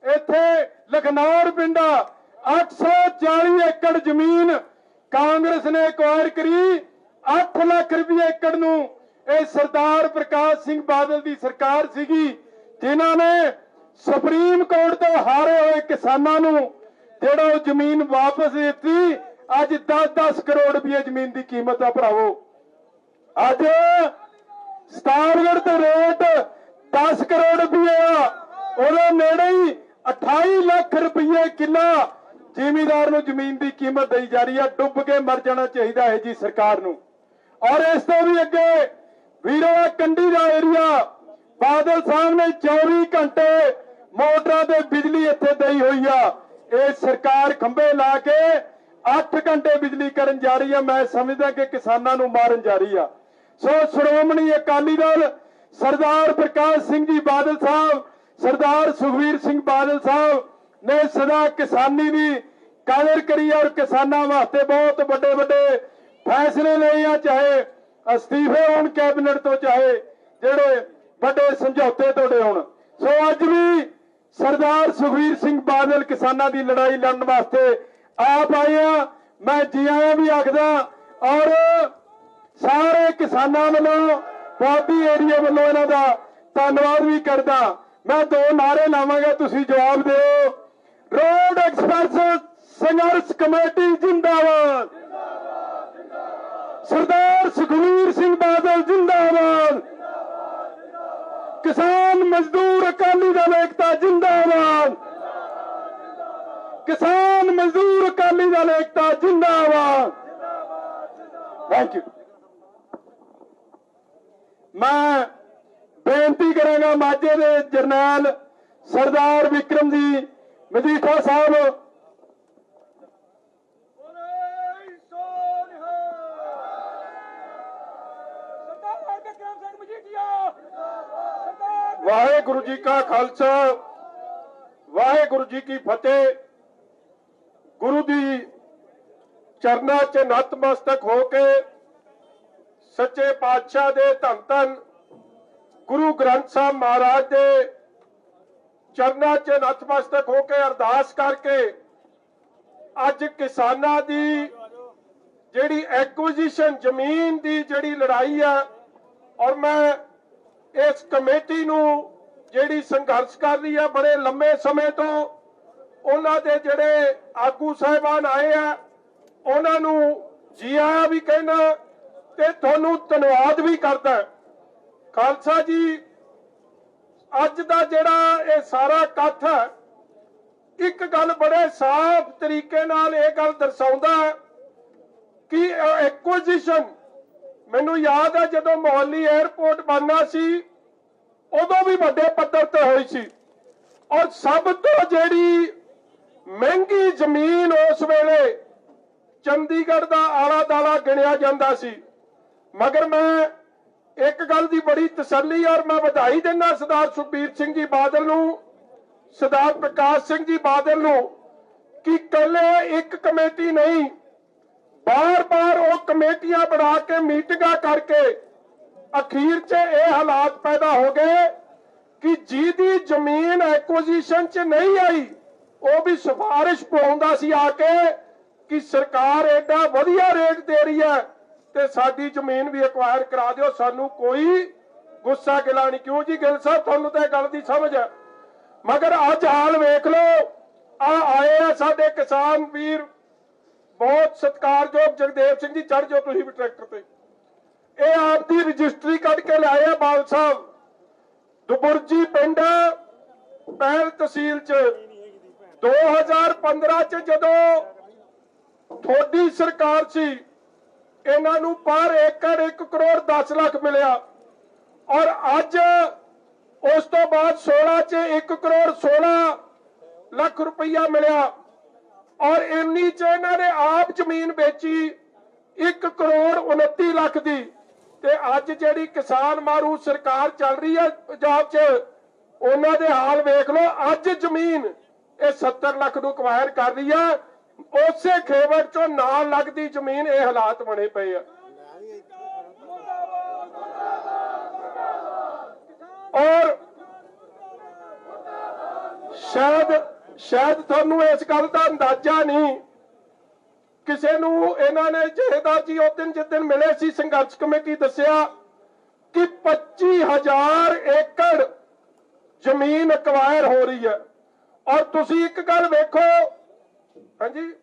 ਇੱਥੇ ਲਖਨੌਰ ਪਿੰਡਾ 840 ਏਕੜ ਜ਼ਮੀਨ ਕਾਂਗਰਸ ਨੇ ਅਕਵਾਇਰ ਕਰੀ 8 ਲੱਖ ਰੁਪਏ ਏਕੜ ਨੂੰ। ਇਹ ਸਰਦਾਰ ਪ੍ਰਕਾਸ਼ ਸਿੰਘ ਬਾਦਲ ਦੀ ਸਰਕਾਰ ਸੀਗੀ ਜਿਨ੍ਹਾਂ ਨੇ ਸੁਪਰੀਮ ਕੋਰਟ ਤੋਂ ਹਾਰੇ ਹੋਏ ਕਿਸਾਨਾਂ ਨੂੰ ਜਿਹੜਾ ਉਹ ਜ਼ਮੀਨ ਵਾਪਸ ਦਿੱਤੀ। ਅੱਜ 10-10 ਕਰੋੜ ਰੁਪਏ ਜ਼ਮੀਨ ਦੀ ਕੀਮਤ ਆ ਭਰਾਵੋ। ਅੱਜ ਸਟਾਰਗੜ ਤੇ ਰੇਟ 10 ਕਰੋੜ ਰੁਪਏ ਆ, ਉਹਦੇ ਨੇੜੇ ਹੀ 28 ਲੱਖ ਰੁਪਏ ਕਿੱਲਾ ਜ਼ਿਮੀਂਦਾਰ ਨੂੰ ਜ਼ਮੀਨ ਦੀ ਕੀਮਤ ਦੇਈ ਜਾ ਰਹੀ ਹੈ। ਡੁੱਬ ਕੇ ਮਰ ਜਾਣਾ ਚਾਹੀਦਾ ਹੈ ਜੀ ਸਰਕਾਰ ਨੂੰ। ਔਰ ਇਸ ਤੋਂ ਵੀ ਅੱਗੇ ਵੀਰੋ ਕੰਢੀ ਦਾ ਏਰੀਆ ਬਾਦਲ ਸਾਹਿਬ ਨੇ 24 ਘੰਟੇ ਮੋਟਰਾਂ ਤੇ ਬਿਜਲੀ ਇੱਥੇ ਦੇਈ ਹੋਈ ਆ। ਇਹ ਸਰਕਾਰ ਖੰਭੇ ਲਾ ਕੇ 8 ਘੰਟੇ ਬਿਜਲੀ ਕਰਨ ਜਾ ਰਹੀ ਹੈ। ਮੈਂ ਸਮਝਦਾ ਕਿ ਕਿਸਾਨਾਂ ਨੂੰ ਮਾਰਨ ਜਾ ਰਹੀ ਆ। ਸੋ ਸ਼੍ਰੋਮਣੀ ਅਕਾਲੀ ਦਲ ਸਰਦਾਰ ਪ੍ਰਕਾਸ਼ ਸਿੰਘ ਜੀ ਬਾਦਲ ਸਾਹਿਬ, ਸਰਦਾਰ ਸੁਖਬੀਰ ਸਿੰਘ ਬਾਦਲ ਸਾਹਿਬ ਨੇ ਸਦਾ ਕਿਸਾਨੀ ਦੀ ਕਦਰ ਕਰੀ ਔਰ ਕਿਸਾਨਾਂ ਵਾਸਤੇ ਬਹੁਤ ਵੱਡੇ ਵੱਡੇ ਫੈਸਲੇ ਲਏ ਆ, ਚਾਹੇ ਅਸਤੀਫੇ ਹੋਣ ਕੈਬਨਿਟ ਤੋਂ, ਚਾਹੇ ਜਿਹੜੇ ਵੱਡੇ ਸਮਝੌਤੇ ਤੋੜੇ ਹੋਣ। ਸੋ ਅੱਜ ਵੀ ਸਰਦਾਰ ਸੁਖਬੀਰ ਸਿੰਘ ਬਾਦਲ ਕਿਸਾਨਾਂ ਦੀ ਲੜਾਈ ਲੜਨ ਵਾਸਤੇ ਆਪ ਆਏ ਆ। ਮੈਂ ਜੀ ਆਇਆਂ ਵੀ ਆਖਦਾ ਔਰ ਸਾਰੇ ਕਿਸਾਨਾਂ ਵੱਲੋਂ ਪੁਆਧੀ ਏਰੀਆ ਵੱਲੋਂ ਇਹਨਾਂ ਦਾ ਧੰਨਵਾਦ ਵੀ ਕਰਦਾ। ਮੈਂ 2 ਨਾਅਰੇ ਲਾਵਾਂਗਾ, ਤੁਸੀਂ ਜਵਾਬ ਦਿਓ। ਰੋਡ ਐਕਸਪ੍ਰੈਸ ਸੰਘਰਸ਼ ਕਮੇਟੀ ਜਿੰਦਾਬਾਦ, ਸਰਦਾਰ ਸੁਖਬੀਰ ਸਿੰਘ ਬਾਦਲ ਜਿੰਦਾਬਾਦ, ਕਿਸਾਨ ਮਜ਼ਦੂਰ ਅਕਾਲੀ ਦਲ ਏਕਤਾ ਜਿੰਦਾਬਾਦ, ਕਿਸਾਨ ਮਜ਼ਦੂਰ ਅਕਾਲੀ ਦਲ ਏਕਤਾ ਜਿੰਦਾਬਾਦ। Thank you. ਮੈਂ ਬੇਨਤੀ ਕਰਾਂਗਾ ਮਾਝੇ ਦੇ ਜਰਨੈਲ ਸਰਦਾਰ ਵਿਕਰਮ ਜੀ ਮਜੀਠਾ ਸਾਹਿਬ, ਵਾਹਿਗੁਰੂ ਜੀ ਕਾ ਖਾਲਸਾ ਵਾਹਿਗੁਰੂ ਜੀ ਕੀ ਫਤਿਹ। ਗੁਰੂ ਦੀ ਚਰਨਾਂ 'ਚ ਨਤਮਸਤਕ ਹੋ ਕੇ ਸੱਚੇ ਪਾਤਸ਼ਾਹ ਦੇ ਧੰਨ ਧੰਨ ਗੁਰੂ ਗ੍ਰੰਥ ਸਾਹਿਬ ਮਹਾਰਾਜ ਦੇ ਚਰਨਾਂ 'ਚ ਨਤਮਸਤਕ ਹੋ ਕੇ ਅਰਦਾਸ ਕਰਕੇ ਅੱਜ ਕਿਸਾਨਾਂ ਦੀ ਜਿਹੜੀ ਐਕੁਜੀਸ਼ਨ ਜ਼ਮੀਨ ਦੀ ਜਿਹੜੀ ਲੜਾਈ ਹੈ, ਔਰ ਮੈਂ ਇਸ ਕਮੇਟੀ ਨੂੰ ਜਿਹੜੀ ਸੰਘਰਸ਼ ਕਰ ਰਹੀ ਹੈ ਬੜੇ ਲੰਮੇ ਸਮੇਂ ਤੋਂ, ਉਹਨਾਂ ਦੇ ਜਿਹੜੇ ਆਗੂ ਸਾਹਿਬਾਨ ਆਏ ਆ ਉਹਨਾਂ ਨੂੰ ਜੀ ਆਇਆਂ ਵੀ ਕਹਿਣਾ ਤੇ ਤੁਹਾਨੂੰ ਧੰਨਵਾਦ ਵੀ ਕਰਦਾ। ਖਾਲਸਾ ਜੀ, ਅੱਜ ਦਾ ਜਿਹੜਾ ਇਹ ਸਾਰਾ ਇਕੱਠ ਹੈ, ਇੱਕ ਗੱਲ ਬੜੇ ਸਾਫ਼ ਤਰੀਕੇ ਨਾਲ ਇਹ ਗੱਲ ਦਰਸਾਉਂਦਾ ਕਿ ਐਕੁਜੀਸ਼ਨ, ਮੈਨੂੰ ਯਾਦ ਹੈ ਜਦੋਂ ਮੋਹਾਲੀ 에ਅਰਪੋਰਟ ਬਣਨਾ ਸੀ ਉਦੋਂ ਵੀ ਵੱਡੇ ਪੱਧਰ ਤੇ ਹੋਈ ਸੀ, ਔਰ ਸਭ ਤੋਂ ਜਿਹੜੀ ਮਹਿੰਗੀ ਜ਼ਮੀਨ ਉਸ ਵੇਲੇ ਚੰਡੀਗੜ੍ਹ ਦਾ ਆਲਾ ਦਾਲਾ ਗਿਣਿਆ ਜਾਂਦਾ ਸੀ। ਮਗਰ ਮੈਂ ਇੱਕ ਗੱਲ ਦੀ ਬੜੀ ਤਸੱਲੀ ਔਰ ਮੈਂ ਵਧਾਈ ਦਿੰਦਾ ਸਰਦਾਰ ਸੁਖਬੀਰ ਸਿੰਘ ਜੀ ਬਾਦਲ ਨੂੰ, ਸਰਦਾਰ ਪ੍ਰਕਾਸ਼ ਸਿੰਘ ਜੀ ਬਾਦਲ ਨੂੰ, ਕਿ ਇਕੱਲੇ ਇੱਕ ਕਮੇਟੀ ਨਹੀਂ, ਬਾਰ-ਬਾਰ ਉਹ ਕਮੇਟੀਆਂ ਬਣਾ ਕੇ ਮੀਟਿੰਗਾਂ ਕਰਕੇ ਅਖੀਰ 'ਚ ਇਹ ਹਾਲਾਤ ਪੈਦਾ ਹੋ ਗਏ ਕਿ ਜਿਹਦੀ ਜ਼ਮੀਨ ਐਕੁਜੀਸ਼ਨ 'ਚ ਨਹੀਂ ਆਈ ਉਹ ਵੀ ਸਿਫਾਰਿਸ਼ ਪਾਉਂਦਾ ਸੀ ਆ ਕੇ ਕਿ ਸਰਕਾਰ ਐਡਾ ਵਧੀਆ ਰੇਟ ਦੇ ਰਹੀ ਹੈ ਤੇ ਸਾਡੀ ਜ਼ਮੀਨ ਵੀ ਐਕਵਾਇਰ ਕਰਾ ਦਿਓ, ਸਾਨੂੰ ਕੋਈ ਗੁੱਸਾ ਗਿਲਾ ਨਹੀਂ। ਕਿਉਂ ਜੀ ਗਿੱਲ ਸਾਹਿਬ, ਤੁਹਾਨੂੰ ਤਾਂ ਇਹ ਗੱਲ ਦੀ ਸਮਝ ਹੈ। ਮਗਰ ਅੱਜ ਹਾਲ ਵੇਖ ਲਓ, ਆਏ ਆ ਸਾਡੇ ਕਿਸਾਨ ਵੀਰ, ਬਹੁਤ ਸਤਿਕਾਰਯੋਗ ਜਗਦੇਵ ਸਿੰਘ ਜੀ, ਚੜ੍ਹ ਜਾਓ ਤੁਸੀਂ ਵੀ ਟਰੈਕਟਰ ਤੇ। ਇਹ ਆਪ ਦੀ ਰਜਿਸਟਰੀ ਕੱਢ ਕੇ ਲਿਆਏ ਆ ਬਾਲ ਸਾਹਿਬ, ਦੁਬੁਰਜੀ ਪਿੰਡ ਪਹਿਲ ਤਹਿਸੀਲ 'ਚ 2015 'ਚ ਜਦੋਂ ਤੁਹਾਡੀ ਸਰਕਾਰ ਸੀ, ਇਹਨਾਂ ਨੂੰ ਪਰ ਏਕੜ 1 ਕਰੋੜ 10 ਲੱਖ ਮਿਲਿਆ, ਔਰ ਅੱਜ ਉਸ ਤੋਂ ਬਾਅਦ 16 'ਚ 1 ਕਰੋੜ 16 ਲੱਖ ਰੁਪਈਆ ਮਿਲਿਆ, ਔਰ ਇੰਨੀ 'ਚ ਇਹਨਾਂ ਨੇ ਆਪ ਜ਼ਮੀਨ ਵੇਚੀ 1 ਕਰੋੜ 29 ਲੱਖ ਦੀ। ਤੇ ਅੱਜ ਜਿਹੜੀ ਕਿਸਾਨ ਮਾਰੂ ਸਰਕਾਰ ਚੱਲ ਰਹੀ ਹੈ ਪੰਜਾਬ 'ਚ, ਉਹਨਾਂ ਦੇ ਹਾਲ ਵੇਖ ਲਓ। ਅੱਜ ਜ਼ਮੀਨ ਇਹ 70 ਲੱਖ ਨੂੰ ਐਕਵਾਇਰ ਕਰ ਰਹੀ ਹੈ, ਉਸੇ ਖੇਵੜ 'ਚੋਂ ਨਾਲ ਲੱਗਦੀ ਜ਼ਮੀਨ ਇਹ ਹਾਲਾਤ ਬਣੇ ਪਏ ਆ। ਔਰ ਸ਼ਾਇਦ ਤੁਹਾਨੂੰ ਇਸ ਗੱਲ ਦਾ ਅੰਦਾਜ਼ਾ ਨਹੀਂ, ਕਿਸੇ ਨੂੰ ਇਹਨਾਂ ਨੇ ਜਥੇਦਾਰ ਜੀ ਉਸ ਦਿਨ ਜਿਸ ਦਿਨ ਮਿਲੇ ਸੀ ਸੰਘਰਸ਼ ਕਮੇਟੀ ਦੱਸਿਆ ਕਿ 25,000 ਏਕੜ ਜ਼ਮੀਨ ਐਕਵਾਇਰ ਹੋ ਰਹੀ ਹੈ। ਔਰ ਤੁਸੀਂ ਇੱਕ ਗੱਲ ਵੇਖੋ, ਹਾਂਜੀ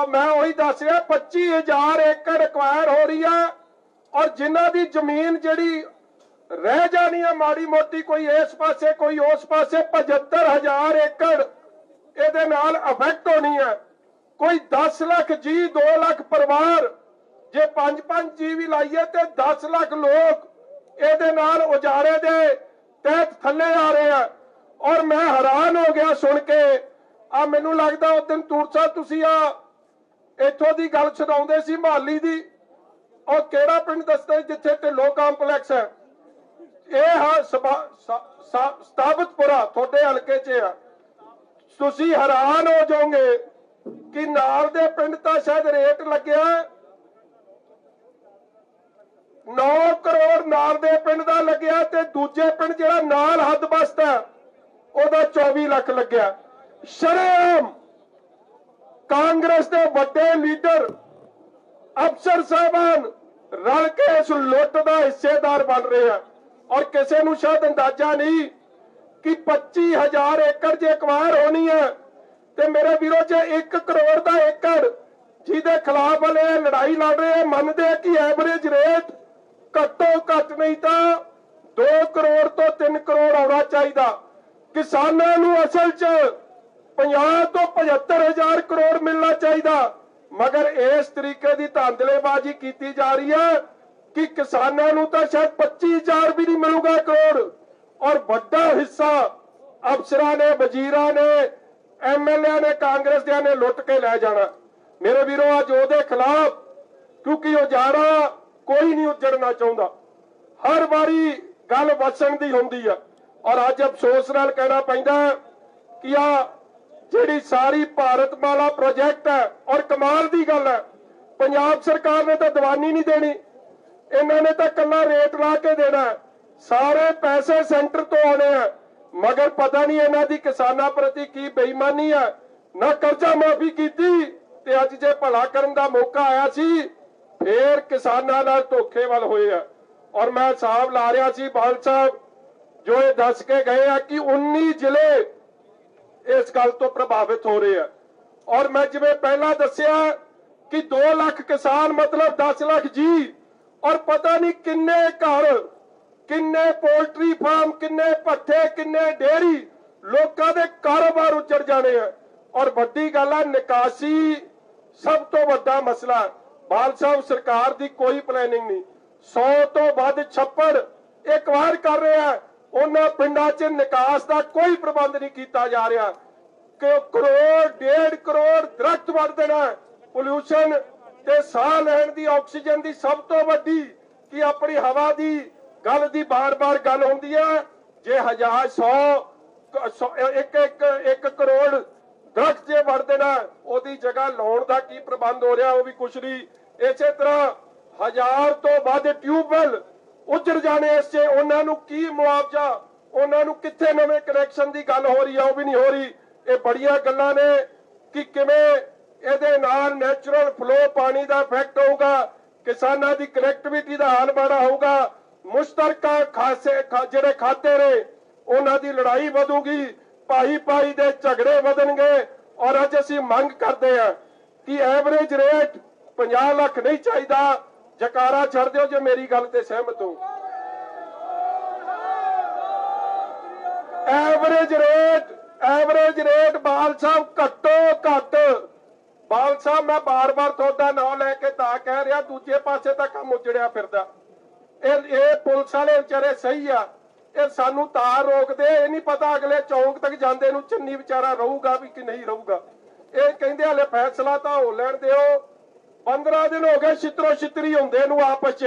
ਮੈਂ ਉਹੀ ਦੱਸ ਰਿਹਾ, 25,000 ਏਕੜ ਐਕਵਾਇਰ ਹੋ ਰਹੀ ਹੈ, ਔਰ ਜਿਨ੍ਹਾਂ ਦੀ ਜ਼ਮੀਨ ਜਿਹੜੀ ਰਹਿ ਜਾਣੀ ਹੈ ਮਾੜੀ ਮੋਟੀ, ਕੋਈ ਇਸ ਪਾਸੇ ਕੋਈ ਉਸ ਪਾਸੇ, 75,000 ਏਕੜ ਇਹਦੇ ਨਾਲ ਅਫੈਕਟ ਹੋਣੀ ਹੈ। ਕੋਈ 10 ਲੱਖ ਜੀ, 2 ਲੱਖ ਪਰਿਵਾਰ, ਜੇ 5-5 ਜੀ ਵੀ ਲਾਈਏ ਤੇ 10 ਲੱਖ ਲੋਕ ਇਹਦੇ ਨਾਲ ਉਜਾੜੇ ਦੇ ਤਹਿਤ ਥੱਲੇ ਆ ਰਹੇ ਆ। ਔਰ ਮੈਂ ਹੈਰਾਨ ਹੋ ਗਿਆ ਸੁਣ ਕੇ, ਮੈਨੂੰ ਲੱਗਦਾ ਉਸ ਦਿਨ ਤੂਰ ਸਾਹਿਬ ਤੁਸੀਂ ਇੱਥੋਂ ਦੀ ਗੱਲ ਸੁਣਾਉਂਦੇ ਸੀ ਮੋਹਾਲੀ ਦੀ, ਉਹ ਕਿਹੜਾ ਪਿੰਡ ਦੱਸਦੇ ਜਿੱਥੇ ਢਿੱਲੋਂ ਕੰਪਲੈਕਸ ਹੈ, ਇਹ ਸਤਾਬਤਪੁਰਾ ਤੁਹਾਡੇ ਹਲਕੇ 'ਚ ਆ। ਤੁਸੀਂ ਹੈਰਾਨ ਹੋ ਜਾਓਗੇ ਕਿ ਨਾਲ ਦੇ ਪਿੰਡ ਤਾਂ ਸ਼ਾਇਦ ਰੇਟ ਲੱਗਿਆ 9 ਕਰੋੜ ਨਾਲ ਦੇ ਪਿੰਡ ਦਾ ਲੱਗਿਆ, ਤੇ ਦੂਜੇ ਪਿੰਡ ਜਿਹੜਾ ਨਾਲ ਹੱਦ ਬਸਤਾ ਉਹਦਾ 24 ਲੱਖ ਲੱਗਿਆ। ਸ਼ਰੇਆਮ ਕਾਂਗਰਸ ਦੇ ਵੱਡੇ ਲੀਡਰ ਅਫਸਰ ਸਾਹਿਬਾਨ ਰਲ ਕੇ ਇਸ ਲੁੱਟ ਦਾ ਹਿੱਸੇਦਾਰ ਬਣ ਰਹੇ ਆ, ਔਰ ਕਿਸੇ ਨੂੰ ਸ਼ਾਇਦ ਅੰਦਾਜ਼ਾ ਨਹੀਂ ਕਿ 25,000 ਏਕੜ ਜੇ ਐਕਵਾਇਰ ਹੋਣੀ ਹੈ। ਤੇ ਮੇਰੇ ਵੀਰੋ, ਜੇ 1 ਕਰੋੜ ਦਾ ਏਕੜ ਜਿਹਦੇ ਖਿਲਾਫ ਵਾਲੇ ਲੜਾਈ ਲੜ ਰਹੇ ਮੰਨਦੇ ਕਿ ਐਵਰੇਜ ਰੇਟ ਘੱਟੋ ਘੱਟ ਨਹੀਂ ਤਾਂ 2 ਕਰੋੜ ਤੋਂ 3 ਕਰੋੜ ਆਉਣਾ ਚਾਹੀਦਾ। ਕਿਸਾਨਾਂ ਨੂੰ ਅਸਲ 'ਚ 50 ਤੋਂ 75,000 ਕਰੋੜ ਮਿਲਣਾ ਚਾਹੀਦਾ, ਮਗਰ ਇਸ ਤਰੀਕੇ ਦੀ ਧਾਂਦਲੇਬਾਜ਼ੀ ਕੀਤੀ ਜਾ ਰਹੀ ਹੈ ਕਿ ਕਿਸਾਨਾਂ ਨੂੰ ਤਾਂ ਸ਼ਾਇਦ 25,000 ਵੀ ਨਹੀਂ ਮਿਲੂਗਾ ਕਰੋੜ, ਔਰ ਵੱਡਾ ਹਿੱਸਾ ਅਫਸਰਾਂ ਨੇ, ਵਜ਼ੀਰਾਂ ਨੇ, ਐਮਐਲਏ ਨੇ, ਕਾਂਗਰਸ ਦਿਆਂ ਨੇ ਲੁੱਟ ਕੇ ਲੈ ਜਾਣਾ। ਮੇਰੇ ਵੀਰੋ, ਅੱਜ ਉਹਦੇ ਖਿਲਾਫ, ਕਿਉਂਕਿ ਉਜਾੜਾ ਕੋਈ ਨਹੀਂ ਉੱਜੜਨਾ ਚਾਹੁੰਦਾ, ਹਰ ਵਾਰੀ ਗੱਲ ਵਸਣ ਦੀ ਹੁੰਦੀ ਆ। ਔਰ ਅੱਜ ਅਫਸੋਸ ਨਾਲ ਕਹਿਣਾ ਪੈਂਦਾ ਕਿ ਜਿਹੜੀ ਸਾਰੀ ਭਾਰਤਮਾਲਾ ਪ੍ਰੋਜੈਕਟ ਹੈ, ਔਰ ਕਮਾਲ ਦੀ ਗੱਲ ਹੈ ਪੰਜਾਬ ਸਰਕਾਰ ਨੇ ਤਾਂ ਦੀਵਾਨੀ ਨਹੀਂ ਦੇਣੀ, ਇਹਨਾਂ ਨੇ ਤਾਂ ਕੱਲਾ ਰੇਟ ਲਾ ਕੇ ਦੇਣਾ ਹੈ। ਸਾਰੇ ਪੈਸੇ ਸੈਂਟਰ ਤੋਂ ਆਉਣੇ ਆ, ਮਗਰ ਪਤਾ ਨਹੀਂ ਇਹਨਾਂ ਦੀ ਕਿਸਾਨਾਂ ਪ੍ਰਤੀ ਕੀ ਬੇਈਮਾਨੀ ਹੈ। ਨਾ ਕਰਜ਼ਾ ਮਾਫੀ ਕੀਤੀ ਤੇ ਅੱਜ ਜੇ ਭਲਾ ਕਰਨ ਦਾ ਮੌਕਾ ਆਇਆ ਸੀ ਫੇਰ ਕਿਸਾਨਾਂ ਨਾਲ ਧੋਖੇ ਵੱਲ ਹੋਏ ਆ। ਔਰ ਮੈਂ ਹਿਸਾਬ ਲਾ ਰਿਹਾ ਸੀ ਬਾਲ ਸਾਹਿਬ ਜੋ ਇਹ ਦੱਸ ਕੇ ਗਏ ਆ ਕਿ 19 ਜ਼ਿਲ੍ਹੇ ਇਸ ਗੱਲ ਤੋਂ ਪ੍ਰਭਾਵਿਤ ਹੋ ਰਹੇ ਆ। ਔਰ ਮੈਂ ਜਿਵੇਂ ਪਹਿਲਾਂ ਦੱਸਿਆ ਕਿ 2 ਲੱਖ ਕਿਸਾਨ ਮਤਲਬ 10 ਲੱਖ ਜੀ, ਔਰ ਪਤਾ ਨਹੀਂ ਕਿੰਨੇ ਘਰ, ਕਿੰਨੇ ਪੋਲਟਰੀ ਫਾਰਮ, ਕਿੰਨੇ ਭੱਠੇ, ਕਿੰਨੇ ਡੇਅਰੀ, ਲੋਕਾਂ ਦੇ ਕਾਰੋਬਾਰ ਉੱਜੜ ਜਾਣੇ ਆ। ਔਰ ਵੱਡੀ ਗੱਲ ਹੈ ਨਿਕਾਸੀ ਸਭ ਤੋਂ ਵੱਡਾ ਮਸਲਾ। ਬਾਲ ਸਾਹਿਬ ਸਰਕਾਰ ਦੀ ਕੋਈ ਪਲੈਨਿੰਗ ਨਹੀਂ, 100 ਤੋਂ ਵੱਧ ਛੱਪੜ ਇੱਕ ਵਾਰ ਕਰ ਰਿਹਾ, ਉਹਨਾਂ ਪਿੰਡਾਂ 'ਚ ਨਿਕਾਸ ਦਾ ਕੋਈ ਪ੍ਰਬੰਧ ਨਹੀਂ ਕੀਤਾ ਜਾ ਰਿਹਾ ਕਿ ਕਰੋੜ 1.5 ਕਰੋੜ ਦਰਖਤ ਵੱਢ ਦੇਣਾ। ਪੋਲਿਊਸ਼ਨ ਤੇ ਸਾਹ ਲੈਣ ਦੀ ਆਕਸੀਜਨ ਦੀ ਸਭ ਤੋਂ ਵੱਡੀ ਕਿ ਆਪਣੀ ਹਵਾ ਦੀ ਗੱਲ ਦੀ ਬਾਰ-ਬਾਰ ਗੱਲ ਹੁੰਦੀ ਹੈ। ਜੇ 1 ਕਰੋੜ ਦਰਖਤ ਜੇ ਵੱਢ ਦੇਣਾ, ਉਹਦੀ ਜਗ੍ਹਾ ਲਾਉਣ ਦਾ ਕੀ ਪ੍ਰਬੰਧ ਹੋ ਰਿਹਾ ਉਹ ਵੀ ਕੁਛ ਨਹੀਂ। ਇਸੇ ਤਰ੍ਹਾਂ 1000 ਤੋਂ ਵੱਧ ਟਿਊਬਵੈਲ ਉੱਜੜ ਜਾਣੇ, ਇਸ 'ਚ ਉਹਨਾਂ ਨੂੰ ਕੀ ਮੁਆਵਜ਼ਾ, ਉਹਨਾਂ ਨੂੰ ਕਿੱਥੇ ਨਵੇਂ ਕਨੈਕਸ਼ਨ ਦੀ ਗੱਲ ਹੋ ਰਹੀ ਹੈ ਉਹ ਵੀ ਨਹੀਂ ਹੋ ਰਹੀ। ਇਹ ਬੜੀਆਂ ਗੱਲਾਂ ਨੇ ਕਿ ਕਿਵੇਂ ਇਹਦੇ ਨਾਲ ਨੈਚੁਰਲ ਫਲੋ ਪਾਣੀ ਦਾ ਇਫੈਕਟ ਹੋਊਗਾ, ਕਿਸਾਨਾਂ ਦੀ ਕਨੈਕਟੀਵਿਟੀ ਦਾ ਹਾਲ ਮਾੜਾ ਹੋਊਗਾ, ਮੁਸ਼ਤਰਕਾ ਜਿਹੜੇ ਖਾਤੇ ਨੇ ਉਹਨਾਂ ਦੀ ਲੜਾਈ ਵਧੂਗੀ, ਭਾਈ ਦੇ ਝਗੜੇ ਵਧਣਗੇ। ਔਰ ਅੱਜ ਅਸੀਂ ਮੰਗ ਕਰਦੇ ਹਾਂ ਕਿ ਐਵਰੇਜ ਰੇਟ 50 ਲੱਖ ਨਹੀਂ ਚਾਹੀਦਾ। ਜਕਾਰਾ ਛੱਡ ਦਿਓ ਜੇ ਮੇਰੀ ਗੱਲ ਤੇ ਸਹਿਮਤ ਹੋ। ਐਵਰੇਜ ਰੇਟ ਬਾਲ ਸਾਹਿਬ ਘੱਟੋ ਘੱਟ, ਬਾਲ ਸਾਹਿਬ ਮੈਂ ਬਾਰ-ਬਾਰ ਤੁਹਾਡਾ ਨਾਮ ਲੈ ਕੇ ਤਾਂ ਕਹਿ ਰਿਹਾ, ਦੂਜੇ ਪਾਸੇ ਤਾਂ ਕੰਮ ਉਜੜਿਆ ਫਿਰਦਾ। ਇਹ ਪੁਲਿਸ ਵਾਲੇ ਵਿਚਾਰੇ ਸਹੀ ਆ, ਇਹ ਸਾਨੂੰ ਤਾਰ ਰੋਕਦੇ, ਇਹ ਨਹੀਂ ਪਤਾ ਅਗਲੇ ਚੌਂਕ ਤੱਕ ਜਾਂਦੇ ਨੂੰ ਚੰਨੀ ਵਿਚਾਰਾ ਰਹੂਗਾ ਵੀ ਕਿ ਨਹੀਂ ਰਹੂਗਾ। ਇਹ ਕਹਿੰਦੇ ਹਲੇ ਫੈਸਲਾ ਤਾਂ ਹੋ ਲੈਣ ਦਿਓ। 15 ਦਿਨ ਹੋ ਗਏ ਛਿੱਤਰੋ ਛਿੱਤਰੀ ਹੁੰਦੇ ਨੂੰ ਆਪਸ 'ਚ,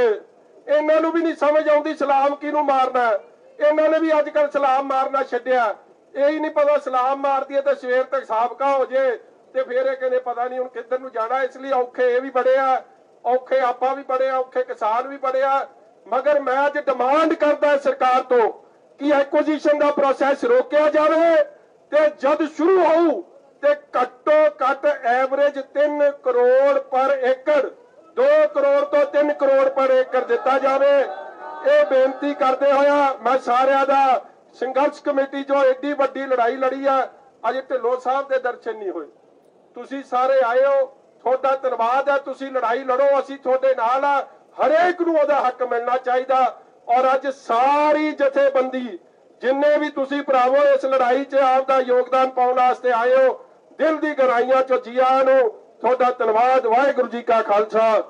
ਇਹਨਾਂ ਨੂੰ ਵੀ ਨਹੀਂ ਸਮਝ ਆਉਂਦੀ ਸਲਾਮ ਕਿਹਨੂੰ ਮਾਰਨਾ। ਇਹਨਾਂ ਨੇ ਵੀ ਅੱਜ ਕੱਲ ਸਲਾਮ ਮਾਰਨਾ ਛੱਡਿਆ, ਇਹ ਹੀ ਨਹੀਂ ਪਤਾ ਸਲਾਮ ਮਾਰਦੀ ਹੈ ਤੇ ਸਵੇਰ ਤੱਕ ਸਾਬਕਾ ਹੋ ਜੇ ਤੇ ਫਿਰ ਇਹ ਕਹਿੰਦੇ ਪਤਾ ਨਹੀਂ ਹੁਣ ਕਿੱਧਰ ਨੂੰ ਜਾਣਾ। ਇਸ ਲਈ ਔਖੇ ਇਹ ਵੀ ਬੜੇ ਆ, ਔਖੇ ਆਪਾਂ ਵੀ ਬੜੇ ਆ, ਔਖੇ ਕਿਸਾਨ ਵੀ ਬੜੇ ਆ। ਮਗਰ ਮੈਂ ਅੱਜ ਡਿਮਾਂਡ ਕਰਦਾ ਸਰਕਾਰ ਤੋਂ ਕਿ ਐਕੁਜੀਸ਼ਨ ਦਾ ਪ੍ਰੋਸੈਸ ਰੋਕਿਆ ਜਾਵੇ ਤੇ ਜਦ ਸ਼ੁਰੂ ਹੋਊ ਤੇ ਘੱਟੋ ਘੱਟ ਐਵਰੇਜ 3 ਕਰੋੜ ਪਰ ਏਕੜ, 2 ਕਰੋੜ ਤੋਂ 3 ਕਰੋੜ ਪਰ ਏਕੜ ਦਿੱਤਾ ਜਾਵੇ। ਇਹ ਬੇਨਤੀ ਕਰਦੇ ਹੋਇਆ ਮੈਂ ਸਾਰਿਆਂ ਦਾ, ਸੰਘਰਸ਼ ਕਮੇਟੀ ਜੋ ਏਡੀ ਵੱਡੀ ਲੜਾਈ ਲੜੀ ਆ, ਅਜੇ ਢਿੱਲੋਂ ਸਾਹਿਬ ਦੇ ਦਰਸ਼ਨ ਨਹੀਂ ਹੋਏ। ਤੁਸੀਂ ਸਾਰੇ ਆਏ ਹੋ, ਤੁਹਾਡਾ ਧੰਨਵਾਦ ਹੈ। ਤੁਸੀਂ ਲੜਾਈ ਲੜੋ, ਅਸੀਂ ਤੁਹਾਡੇ ਨਾਲ ਆ। ਹਰੇਕ ਨੂੰ ਉਹਦਾ ਹੱਕ ਮਿਲਣਾ ਚਾਹੀਦਾ। ਔਰ ਅੱਜ ਸਾਰੀ ਜਥੇਬੰਦੀ ਜਿੰਨੇ ਵੀ ਤੁਸੀਂ ਭਰਾਵੋ ਇਸ ਲੜਾਈ 'ਚ ਆਪਦਾ ਯੋਗਦਾਨ ਪਾਉਣ ਵਾਸਤੇ ਆਏ ਹੋ, ਦਿਲ ਦੀ ਗਹਿਰਾਈਆਂ 'ਚੋਂ ਜੀ ਆਇਆਂ ਨੂੰ ਤੁਹਾਡਾ ਧੰਨਵਾਦ। ਵਾਹਿਗੁਰੂ ਜੀ ਕਾ ਖਾਲਸਾ,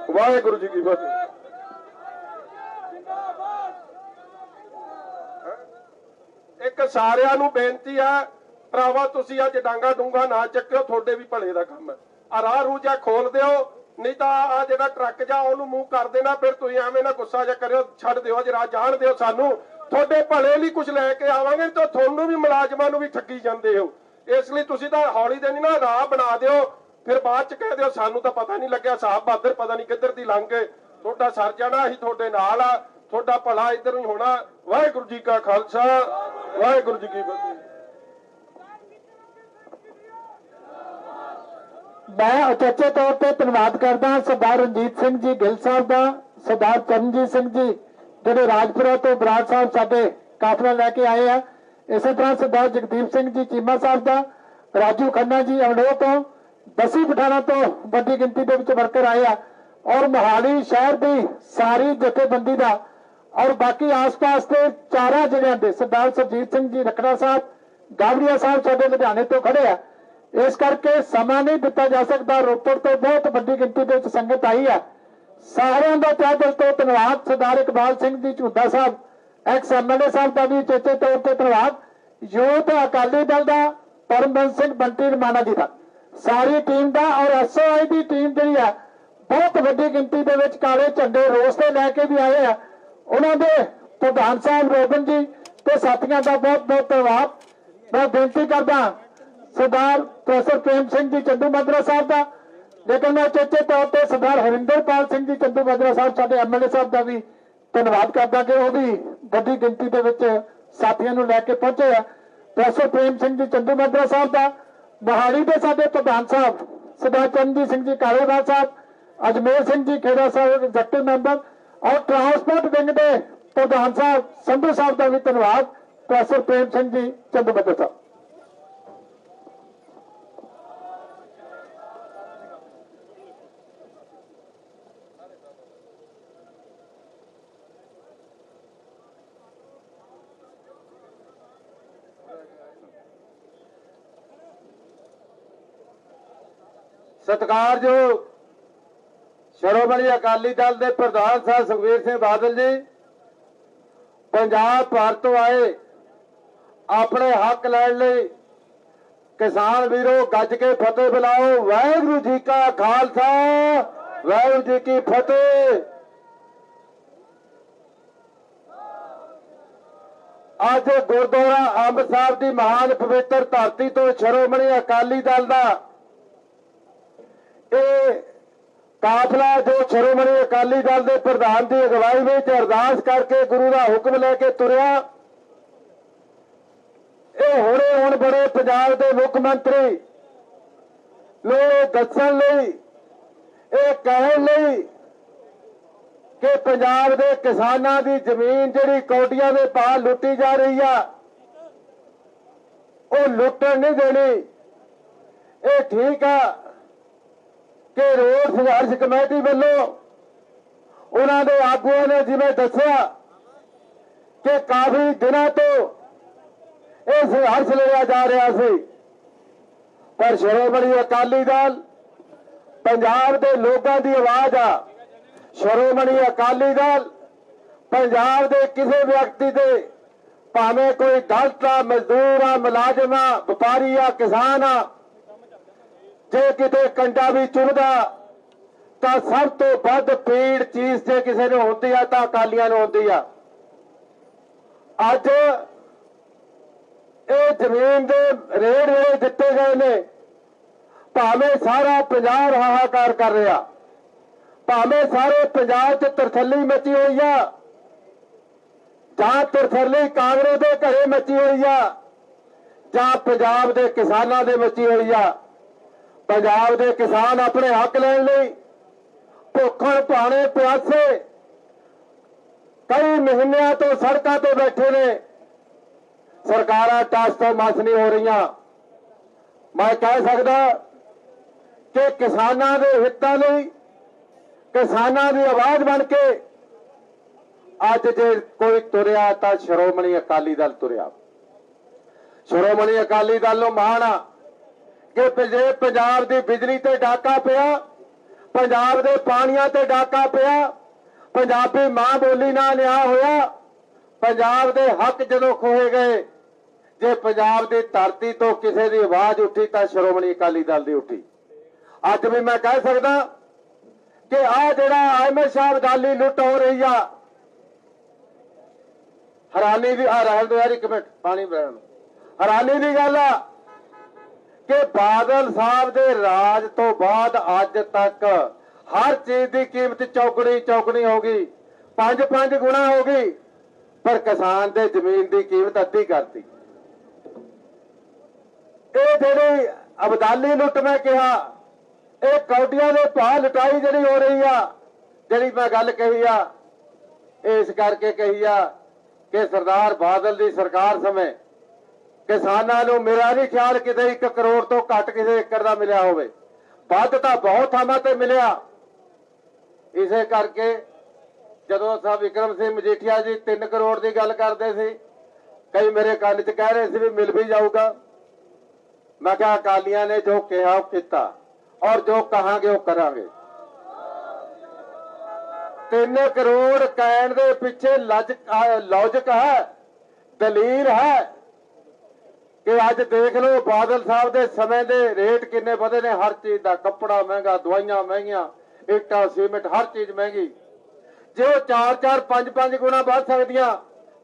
ਵਾਹਿਗੁਰੂ ਜੀ ਕੀ ਫਤਿਹ। ਇੱਕ ਸਾਰਿਆਂ ਨੂੰ ਬੇਨਤੀ ਹੈ ਭਰਾਵਾ, ਤੁਸੀਂ ਅੱਜ ਡਾਂਗਾ ਡੂੰਗਾ ਨਾ ਚੱਕਿਓ, ਤੁਹਾਡੇ ਵੀ ਭਲੇ ਦਾ ਕੰਮ ਹੈ। ਆ ਰਾਹ ਰੂਜਾ ਖੋਲ ਦਿਓ, ਨਹੀਂ ਤਾਂ ਆ ਜਿਹੜਾ ਟਰੱਕ ਜਾ ਉਹਨੂੰ ਮੂੰਹ ਕਰ ਦੇਣਾ। ਫਿਰ ਤੁਸੀਂ ਐਵੇਂ ਨਾ ਗੁੱਸਾ ਜਾ ਕਰਿਓ, ਛੱਡ ਦਿਓ ਅੱਜ ਰਾਹ, ਜਾਣ ਦਿਓ ਸਾਨੂੰ। ਤੁਹਾਡੇ ਭਲੇ ਲਈ ਕੁਝ ਲੈ ਕੇ ਆਵਾਂਗੇ ਤਾਂ ਤੁਹਾਨੂੰ ਵੀ ਮੁਲਾਜ਼ਮਾਂ ਨੂੰ ਵੀ ਠੱਗੀ ਜਾਂਦੇ ਹੋ। ਇਸ ਲਈ ਤੁਸੀਂ ਤਾਂ ਹੌਲੀ ਦੇ ਨਹੀਂ ਨਾ ਰਾਹ ਬਣਾ ਦਿਓ, ਫਿਰ ਬਾਅਦ ਚ ਕਹਿ ਦਿਓ ਸਾਨੂੰ ਤਾਂ ਪਤਾ ਨਹੀਂ ਲੱਗਿਆ, ਸਾਹਿਬ ਬਹਾਦਰ ਪਤਾ ਨਹੀਂ ਕਿੱਧਰ ਦੀ ਲੰਘ ਗਏ। ਤੁਹਾਡਾ ਸਰ ਜਾਣਾ, ਅਸੀਂ ਤੁਹਾਡੇ ਨਾਲ ਆ, ਤੁਹਾਡਾ ਭਲਾ ਇੱਧਰ ਹੀ ਹੋਣਾ। ਵਾਹਿਗੁਰੂ ਜੀ ਕਾ ਖਾਲਸਾ, ਵਾਹਿਗੁਰੂ ਜੀ ਕੀ ਫਤਿਹ। ਮੈਂ ਉਚੇਚੇ ਤੌਰ ਤੇ ਧੰਨਵਾਦ ਕਰਦਾ ਸਰਦਾਰ ਰਣਜੀਤ ਸਿੰਘ ਜੀ ਗਿੱਲ ਸਾਹਿਬ ਦਾ, ਸਰਦਾਰ ਚਰਨਜੀਤ ਸਿੰਘ ਜੀ ਜਿਹੜੇ ਰਾਜਪੁਰਾ ਤੋਂ ਬਰਾੜ ਸਾਹਿਬ ਸਾਡੇ ਕਾਫਲਾ ਲੈ ਕੇ ਆਏ ਆ। ਇਸੇ ਤਰ੍ਹਾਂ ਸਰਦਾਰ ਜਗਦੀਪ ਸਿੰਘ ਜੀ ਚੀਮਾ ਸਾਹਿਬ ਦਾ, ਰਾਜੂ ਖੰਨਾ ਜੀ ਅਮਲੋਹ ਤੋਂ, ਦਸੀ ਪਠਾਣਾ ਤੋਂ ਵੱਡੀ ਗਿਣਤੀ ਦੇ ਵਿੱਚ ਵਰਕਰ ਆਏ ਆ। ਔਰ ਮੋਹਾਲੀ ਸ਼ਹਿਰ ਦੀ ਸਾਰੀ ਜਥੇਬੰਦੀ ਦਾ, ਔਰ ਬਾਕੀ ਆਸ-ਪਾਸ ਦੇ 4 ਜ਼ਿਲ੍ਹਿਆਂ ਦੇ ਸਰਦਾਰ ਸਰਜੀਤ ਸਿੰਘ ਜੀ ਰਖੜਾ ਸਾਹਿਬ, ਗਾਬੜੀਆ ਸਾਹਿਬ ਸਾਡੇ ਲੁਧਿਆਣੇ ਤੋਂ ਖੜੇ ਆ। ਇਸ ਕਰਕੇ ਸਮਾਂ ਨਹੀਂ ਦਿੱਤਾ ਜਾ ਸਕਦਾ। ਰੋਪੜ ਤੋਂ ਬਹੁਤ ਵੱਡੀ ਗਿਣਤੀ ਦੇ ਵਿੱਚ ਸੰਗਤ ਆਈ ਹੈ। ਸਾਰਿਆਂ ਦਾ ਤਹਿ ਦਿਲ ਤੋਂ ਧੰਨਵਾਦ। ਸਰਦਾਰ ਇਕਬਾਲ ਸਿੰਘ ਜੀ ਝੁੱਦਾ ਸਾਹਿਬ, ਐਕਸ ਐਮਐਲਏ ਸਾਹਿਬ ਦਾ ਵੀ ਉਚੇਚੇ ਤੌਰ ਤੇ ਧੰਨਵਾਦ। ਯੂਥ ਅਕਾਲੀ ਦਲ ਦਾ ਪਰਮਬੰਸ ਸਿੰਘ ਬੰਟੀ ਰਮਾਣਾ ਜੀ ਦਾ, ਸਾਰੀ ਟੀਮ ਦਾ, ਔਰ ਐਸਓਆਈ ਦੀ ਟੀਮ ਜਿਹੜੀ ਹੈ ਬਹੁਤ ਵੱਡੀ ਗਿਣਤੀ ਦੇ ਵਿੱਚ ਕਾਲੇ ਝੰਡੇ ਰੋਸ ਤੇ ਲੈ ਕੇ ਵੀ ਆਏ ਆ। ਉਹਨਾਂ ਦੇ ਪ੍ਰਧਾਨ ਸਾਹਿਬ ਰੋਬਨ ਜੀ ਤੇ ਸਾਥੀਆਂ ਦਾ ਬਹੁਤ ਬਹੁਤ ਧੰਨਵਾਦ। ਮੈਂ ਬੇਨਤੀ ਕਰਦਾ ਸਰਦਾਰ ਪ੍ਰੋਫੈਸਰ ਪ੍ਰੇਮ ਸਿੰਘ ਜੀ ਚੰਦੂ ਮਾਜਰਾ ਸਾਹਿਬ ਦਾ, ਲੇਕਿਨ ਮੈਂ ਚੇਚੇ ਤੌਰ ਤੇ ਸਰਦਾਰ ਹਰਿੰਦਰਪਾਲ ਸਿੰਘ ਜੀ ਚੰਦੂ ਮਾਜਰਾ ਸਾਹਿਬ ਸਾਡੇ ਐਮਐਲਏ ਸਾਹਿਬ ਦਾ ਵੀ ਧੰਨਵਾਦ ਕਰਦਾ ਕਿ ਉਹ ਵੀ ਵੱਡੀ ਗਿਣਤੀ ਦੇ ਵਿੱਚ ਸਾਥੀਆਂ ਨੂੰ ਲੈ ਕੇ ਪਹੁੰਚੇ ਆ। ਪ੍ਰੋਫੈਸਰ ਪ੍ਰੇਮ ਸਿੰਘ ਜੀ ਚੰਦੂ ਮਾਜਰਾ ਸਾਹਿਬ ਦਾ, ਮੋਹਾਲੀ ਦੇ ਸਾਡੇ ਪ੍ਰਧਾਨ ਸਾਹਿਬ ਸਰਦਾਰ ਚਰਨਜੀਤ ਸਿੰਘ ਜੀ ਕਾਲੇਵਾਲ ਸਾਹਿਬ, ਅਜਮੇਰ ਸਿੰਘ ਜੀ ਖੇੜਾ ਸਾਹਿਬ ਐਗਜ਼ੈਕਟਿਵ ਮੈਂਬਰ, ਔਰ ਟਰਾਂਸਪੋਰਟ ਵਿੰਗ ਦੇ ਪ੍ਰਧਾਨ ਸਾਹਿਬ ਸੰਧੂ ਸਾਹਿਬ ਦਾ ਵੀ ਧੰਨਵਾਦ। ਪ੍ਰੋਫੈਸਰ ਪ੍ਰੇਮ ਸਿੰਘ ਜੀ ਚੰਦੂ ਮਾਜਰਾ ਸਾਹਿਬ। ਸਤਿਕਾਰਯੋਗ ਸ਼੍ਰੋਮਣੀ ਅਕਾਲੀ ਦਲ ਦੇ ਪ੍ਰਧਾਨ ਸਾਹਿਬ ਸੁਖਬੀਰ ਸਿੰਘ ਬਾਦਲ ਜੀ, ਪੰਜਾਬ ਭਰ ਤੋਂ ਆਏ ਆਪਣੇ ਹੱਕ ਲੈਣ ਲਈ ਕਿਸਾਨ ਵੀਰੋ ਗੱਜ ਕੇ ਫਤਿਹ ਬੁਲਾਓ। ਵਾਹਿਗੁਰੂ ਜੀ ਕਾ ਖਾਲਸਾ, ਵਾਹਿਗੁਰੂ ਜੀ ਕੀ ਫਤਿਹ। ਅੱਜ ਗੁਰਦੁਆਰਾ ਅੰਬ ਸਾਹਿਬ ਦੀ ਮਹਾਨ ਪਵਿੱਤਰ ਧਰਤੀ ਤੋਂ ਸ਼੍ਰੋਮਣੀ ਅਕਾਲੀ ਦਲ ਦਾ ਇਹ ਕਾਫਲਾ ਜੋ ਸ਼੍ਰੋਮਣੀ ਅਕਾਲੀ ਦਲ ਦੇ ਪ੍ਰਧਾਨ ਦੀ ਅਗਵਾਈ ਵਿੱਚ ਅਰਦਾਸ ਕਰਕੇ ਗੁਰੂ ਦਾ ਹੁਕਮ ਲੈ ਕੇ ਤੁਰਿਆ, ਇਹ ਹੁਣ ਬੜੇ ਪੰਜਾਬ ਦੇ ਮੁੱਖ ਮੰਤਰੀ ਨੂੰ ਦੱਸਣ ਲਈ, ਇਹ ਕਹਿਣ ਲਈ ਕਿ ਪੰਜਾਬ ਦੇ ਕਿਸਾਨਾਂ ਦੀ ਜ਼ਮੀਨ ਜਿਹੜੀ ਕੌਡੀਆਂ ਦੇ ਭਾਅ ਲੁੱਟੀ ਜਾ ਰਹੀ ਆ, ਉਹ ਲੁੱਟਣ ਨਹੀਂ ਦੇਣੀ। ਇਹ ਠੀਕ ਆ ਕਿ ਰੋਡ ਸੰਘਰਸ਼ ਕਮੇਟੀ ਵੱਲੋਂ ਉਹਨਾਂ ਦੇ ਆਗੂਆਂ ਨੇ ਜਿਵੇਂ ਦੱਸਿਆ ਕਿ ਕਾਫੀ ਦਿਨਾਂ ਤੋਂ ਇਹ ਸੰਘਰਸ਼ ਲਿਆ ਜਾ ਰਿਹਾ ਸੀ, ਪਰ ਸ਼੍ਰੋਮਣੀ ਅਕਾਲੀ ਦਲ ਪੰਜਾਬ ਦੇ ਲੋਕਾਂ ਦੀ ਆਵਾਜ਼ ਆ। ਸ਼੍ਰੋਮਣੀ ਅਕਾਲੀ ਦਲ ਪੰਜਾਬ ਦੇ ਕਿਸੇ ਵਿਅਕਤੀ ਦੇ, ਭਾਵੇਂ ਕੋਈ ਦਲਿਤ ਆ, ਮਜ਼ਦੂਰ ਆ, ਮੁਲਾਜ਼ਮ ਆ, ਵਪਾਰੀ ਆ, ਕਿਸਾਨ ਆ, ਜੇ ਕਿਤੇ ਕੰਡਾ ਵੀ ਚੁਣਦਾ ਤਾਂ ਸਭ ਤੋਂ ਵੱਧ ਪੀੜ ਚੀਜ਼ ਤੇ ਕਿਸੇ ਨੂੰ ਹੁੰਦੀ ਆ ਤਾਂ ਅਕਾਲੀਆਂ ਨੂੰ ਹੁੰਦੀ ਆ। ਅੱਜ ਇਹ ਜ਼ਮੀਨ ਦੇ ਰੇਟ ਜਿਹੜੇ ਦਿੱਤੇ ਗਏ ਨੇ, ਭਾਵੇਂ ਸਾਰਾ ਪੰਜਾਬ ਹਾਹਾਕਾਰ ਕਰ ਰਿਹਾ, ਭਾਵੇਂ ਸਾਰੇ ਪੰਜਾਬ 'ਚ ਤਰਥੱਲੀ ਮਚੀ ਹੋਈ ਆ, ਜਾਂ ਤਰਥੱਲੀ ਕਾਂਗਰਸ ਦੇ ਘਰੇ ਮਚੀ ਹੋਈ ਆ, ਜਾਂ ਪੰਜਾਬ ਦੇ ਕਿਸਾਨਾਂ ਦੇ ਮਚੀ ਹੋਈ ਆ। ਪੰਜਾਬ ਦੇ ਕਿਸਾਨ ਆਪਣੇ ਹੱਕ ਲੈਣ ਲਈ ਭੁੱਖਣ ਭਾਣੇ ਪਿਆਸੇ ਕਈ ਮਹੀਨਿਆਂ ਤੋਂ ਸੜਕਾਂ ਤੇ ਬੈਠੇ ਨੇ। ਸਰਕਾਰਾਂ ਟਸ ਤੋਂ ਮਸ ਨਹੀਂ ਹੋ ਰਹੀਆਂ। ਮੈਂ ਕਹਿ ਸਕਦਾ ਕਿ ਕਿਸਾਨਾਂ ਦੇ ਹਿੱਤਾਂ ਲਈ, ਕਿਸਾਨਾਂ ਦੀ ਆਵਾਜ਼ ਬਣ ਕੇ ਅੱਜ ਜੇ ਕੋਈ ਤੁਰਿਆ ਤਾਂ ਸ਼੍ਰੋਮਣੀ ਅਕਾਲੀ ਦਲ ਤੁਰਿਆ। ਸ਼੍ਰੋਮਣੀ ਅਕਾਲੀ ਦਲ ਨੂੰ ਮਾਣ ਆ ਕਿ ਜੇ ਪੰਜਾਬ ਦੀ ਬਿਜਲੀ ਤੇ ਡਾਕਾ ਪਿਆ, ਪੰਜਾਬ ਦੇ ਪਾਣੀਆਂ ਤੇ ਡਾਕਾ ਪਿਆ, ਪੰਜਾਬੀ ਮਾਂ ਬੋਲੀ ਨਾਲ ਨਿਆਂ ਹੋਇਆ, ਪੰਜਾਬ ਦੇ ਹੱਕ ਜਦੋਂ ਖੋਏ ਗਏ, ਜੇ ਪੰਜਾਬ ਦੀ ਧਰਤੀ ਤੋਂ ਕਿਸੇ ਦੀ ਆਵਾਜ਼ ਉੱਠੀ ਤਾਂ ਸ਼੍ਰੋਮਣੀ ਅਕਾਲੀ ਦਲ ਦੀ ਉੱਠੀ। ਅੱਜ ਵੀ ਮੈਂ ਕਹਿ ਸਕਦਾ ਕਿ ਆਹ ਜਿਹੜਾ ਅਹਿਮਦ ਸ਼ਾਹ ਅਬਦਾਲੀ ਲੁੱਟ ਹੋ ਰਹੀ ਆ, ਹੈਰਾਨੀ ਦੀ, ਆ ਰਹਿਣ ਦੋ ਯਾਰ ਇੱਕ ਮਿੰਟ, ਪਾਣੀ ਬੈਣ, ਹੈਰਾਨੀ ਦੀ ਗੱਲ ਆ ਕਿ ਬਾਦਲ ਸਾਹਿਬ ਦੇ ਰਾਜ ਤੋਂ ਬਾਅਦ ਅੱਜ ਤੱਕ ਹਰ ਚੀਜ਼ ਦੀ ਕੀਮਤ ਚੌਗਣੀ ਹੋ ਗਈ, 5 ਗੁਣਾ ਹੋ ਗਈ, ਪਰ ਕਿਸਾਨ ਦੇ ਜ਼ਮੀਨ ਦੀ ਕੀਮਤ ਅੱਧੀ ਕਰਤੀ। ਇਹ ਜਿਹੜੀ ਅਬਦਾਲੀ ਲੁੱਟ ਮੈਂ ਕਿਹਾ, ਇਹ ਕੌਡੀਆਂ ਦੇ ਭਾਅ ਲੁਟਾਈ ਜਿਹੜੀ ਹੋ ਰਹੀ ਆ, ਜਿਹੜੀ ਮੈਂ ਗੱਲ ਕਹੀ ਆ, ਇਸ ਕਰਕੇ ਕਹੀ ਆ ਕਿ ਸਰਦਾਰ ਬਾਦਲ ਦੀ ਸਰਕਾਰ ਸਮੇਂ ਕਿਸਾਨਾਂ ਨੂੰ ਮੇਰਾ ਨਹੀਂ ਖਿਆਲ ਕਿਤੇ 1 ਕਰੋੜ ਤੋਂ ਘੱਟ ਕਿਸੇ ਏਕੜ ਦਾ ਮਿਲਿਆ ਹੋਵੇ, ਵੱਧ ਤਾਂ ਬਹੁਤ ਥਾਵਾਂ ਤੇ ਮਿਲਿਆ। ਇਸੇ ਕਰਕੇ ਜਦੋਂ ਸਾਹਿਬ ਵਿਕਰਮ ਸਿੰਘ ਮਜੀਠੀਆ ਜੀ 3 ਕਰੋੜ ਦੀ ਗੱਲ ਕਰਦੇ ਸੀ, ਕਈ ਮੇਰੇ ਕੰਨ 'ਚ ਕਹਿ ਰਹੇ ਸੀ ਵੀ ਮਿਲ ਵੀ ਜਾਊਗਾ। ਮੈਂ ਕਿਹਾ ਅਕਾਲੀਆਂ ਨੇ ਜੋ ਕਿਹਾ ਉਹ ਕੀਤਾ, ਔਰ ਜੋ ਕਹਾਂਗੇ ਉਹ ਕਰਾਂਗੇ। 3 ਕਰੋੜ ਕਹਿਣ ਦੇ ਪਿੱਛੇ ਲੌਜਿਕ ਹੈ, ਦਲੀਲ ਹੈ ਕਿ ਅੱਜ ਦੇਖ ਲਓ ਬਾਦਲ ਸਾਹਿਬ ਦੇ ਸਮੇਂ ਦੇ ਰੇਟ ਕਿੰਨੇ ਵਧੇ ਨੇ। ਹਰ ਚੀਜ਼ ਦਾ, ਕੱਪੜਾ ਮਹਿੰਗਾ, ਦਵਾਈਆਂ ਮਹਿੰਗੀਆਂ, ਇੱਟਾਂ ਸੀਮੈਂਟ, ਹਰ ਚੀਜ਼ ਮਹਿੰਗੀ। ਜੇ ਉਹ 4 5 ਗੁਣਾ ਵੱਧ ਸਕਦੀਆਂ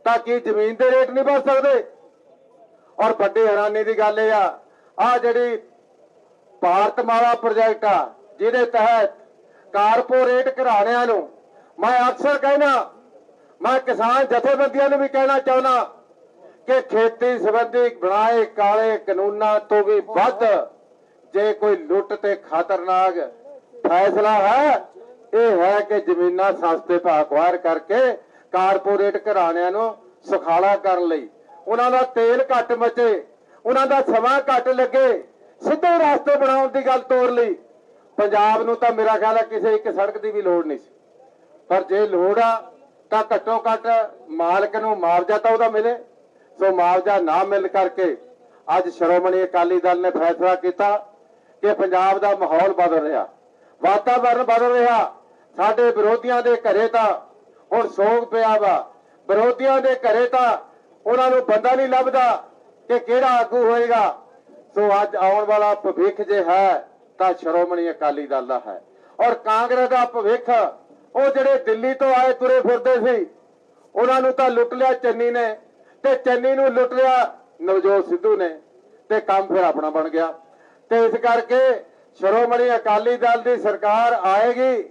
ਤਾਂ ਕੀ ਜ਼ਮੀਨ ਦੇ ਰੇਟ ਨਹੀਂ ਵੱਧ ਸਕਦੇ? ਔਰ ਵੱਡੀ ਹੈਰਾਨੀ ਦੀ ਗੱਲ ਇਹ ਆ, ਆ ਜਿਹੜੀ ਭਾਰਤਮਾਲਾ ਪ੍ਰੋਜੈਕਟ ਆ, ਜਿਹਦੇ ਤਹਿਤ ਕਾਰਪੋਰੇਟ ਘਰਾਣਿਆਂ ਨੂੰ, ਮੈਂ ਅਕਸਰ ਕਹਿਣਾ, ਮੈਂ ਕਿਸਾਨ ਜਥੇਬੰਦੀਆਂ ਨੂੰ ਵੀ ਕਹਿਣਾ ਚਾਹੁੰਦਾ ਕਿ ਖੇਤੀ ਸੰਬੰਧੀ ਬਣਾਏ ਕਾਲੇ ਕਾਨੂੰਨਾਂ ਤੋਂ ਵੀ ਵੱਧ ਜੇ ਕੋਈ ਲੁੱਟ ਤੇ ਖਤਰਨਾਕ ਫੈਸਲਾ ਹੈ, ਇਹ ਹੈ ਕਿ ਜ਼ਮੀਨਾਂ ਸਸਤੇ ਭਾਅ ਅਖਵਾਰ ਕਰਕੇ ਕਾਰਪੋਰੇਟ ਘਰਾਣਿਆਂ ਨੂੰ ਸੁਖਾਲਾ ਕਰਨ ਲਈ, ਉਹਨਾਂ ਦਾ ਤੇਲ ਘੱਟ ਮਚੇ, ਉਹਨਾਂ ਦਾ ਸਮਾਂ ਘੱਟ ਲੱਗੇ, ਸਿੱਧੇ ਰਸਤੇ ਬਣਾਉਣ ਦੀ ਗੱਲ ਤੋਰ ਲਈ। ਪੰਜਾਬ ਨੂੰ ਤਾਂ ਮੇਰਾ ਖਿਆਲ ਹੈ ਕਿਸੇ ਇੱਕ ਸੜਕ ਦੀ ਵੀ ਲੋੜ ਨਹੀਂ ਸੀ, ਪਰ ਜੇ ਲੋੜ ਆ ਤਾਂ ਘੱਟੋ ਘੱਟ ਮਾਲਕ ਨੂੰ ਮੁਆਵਜ਼ਾ ਤਾਂ ਉਹਦਾ ਮਿਲੇ। ਸੋ ਮੁਆਵਜ਼ਾ ਨਾ ਮਿਲ ਕਰਕੇ ਅੱਜ ਸ਼੍ਰੋਮਣੀ ਅਕਾਲੀ ਦਲ ਨੇ ਫੈਸਲਾ ਕੀਤਾ ਕਿ ਪੰਜਾਬ ਦਾ ਮਾਹੌਲ ਬਦਲ ਰਿਹਾ, ਵਾਤਾਵਰਨ ਬਦਲ ਰਿਹਾ। ਸਾਡੇ ਵਿਰੋਧੀਆਂ ਦੇ ਘਰੇ ਤਾਂ ਹੁਣ ਸੋਗ ਪਿਆ ਵਾ, ਵਿਰੋਧੀਆਂ ਦੇ ਘਰੇ ਤਾਂ ਉਹਨਾਂ ਨੂੰ ਬੰਦਾ ਨਹੀਂ ਲੱਭਦਾ ਕਿ ਕਿਹੜਾ ਆਗੂ ਹੋਏਗਾ। ਸੋ ਅੱਜ ਆਉਣ ਵਾਲਾ ਭਵਿੱਖ ਜੇ ਹੈ ਤਾਂ ਸ਼੍ਰੋਮਣੀ ਅਕਾਲੀ ਦਲ ਦਾ ਹੈ, ਔਰ ਕਾਂਗਰਸ ਦਾ ਭਵਿੱਖ ਉਹ ਜਿਹੜੇ ਦਿੱਲੀ ਤੋਂ ਆਏ ਤੁਰੇ ਫਿਰਦੇ ਸੀ, ਉਹਨਾਂ ਨੂੰ ਤਾਂ ਲੁੱਟ ਲਿਆ ਚੰਨੀ ਨੇ, ਤੇ ਚੰਨੀ ਨੂੰ ਲੁੱਟ ਲਿਆ ਨਵਜੋਤ ਸਿੱਧੂ ਨੇ, ਤੇ ਕੰਮ ਫਿਰ ਆਪਣਾ ਬਣ ਗਿਆ। ਤੇ ਇਸ ਕਰਕੇ ਸ਼੍ਰੋਮਣੀ ਅਕਾਲੀ ਦਲ ਦੀ ਸਰਕਾਰ ਆਏਗੀ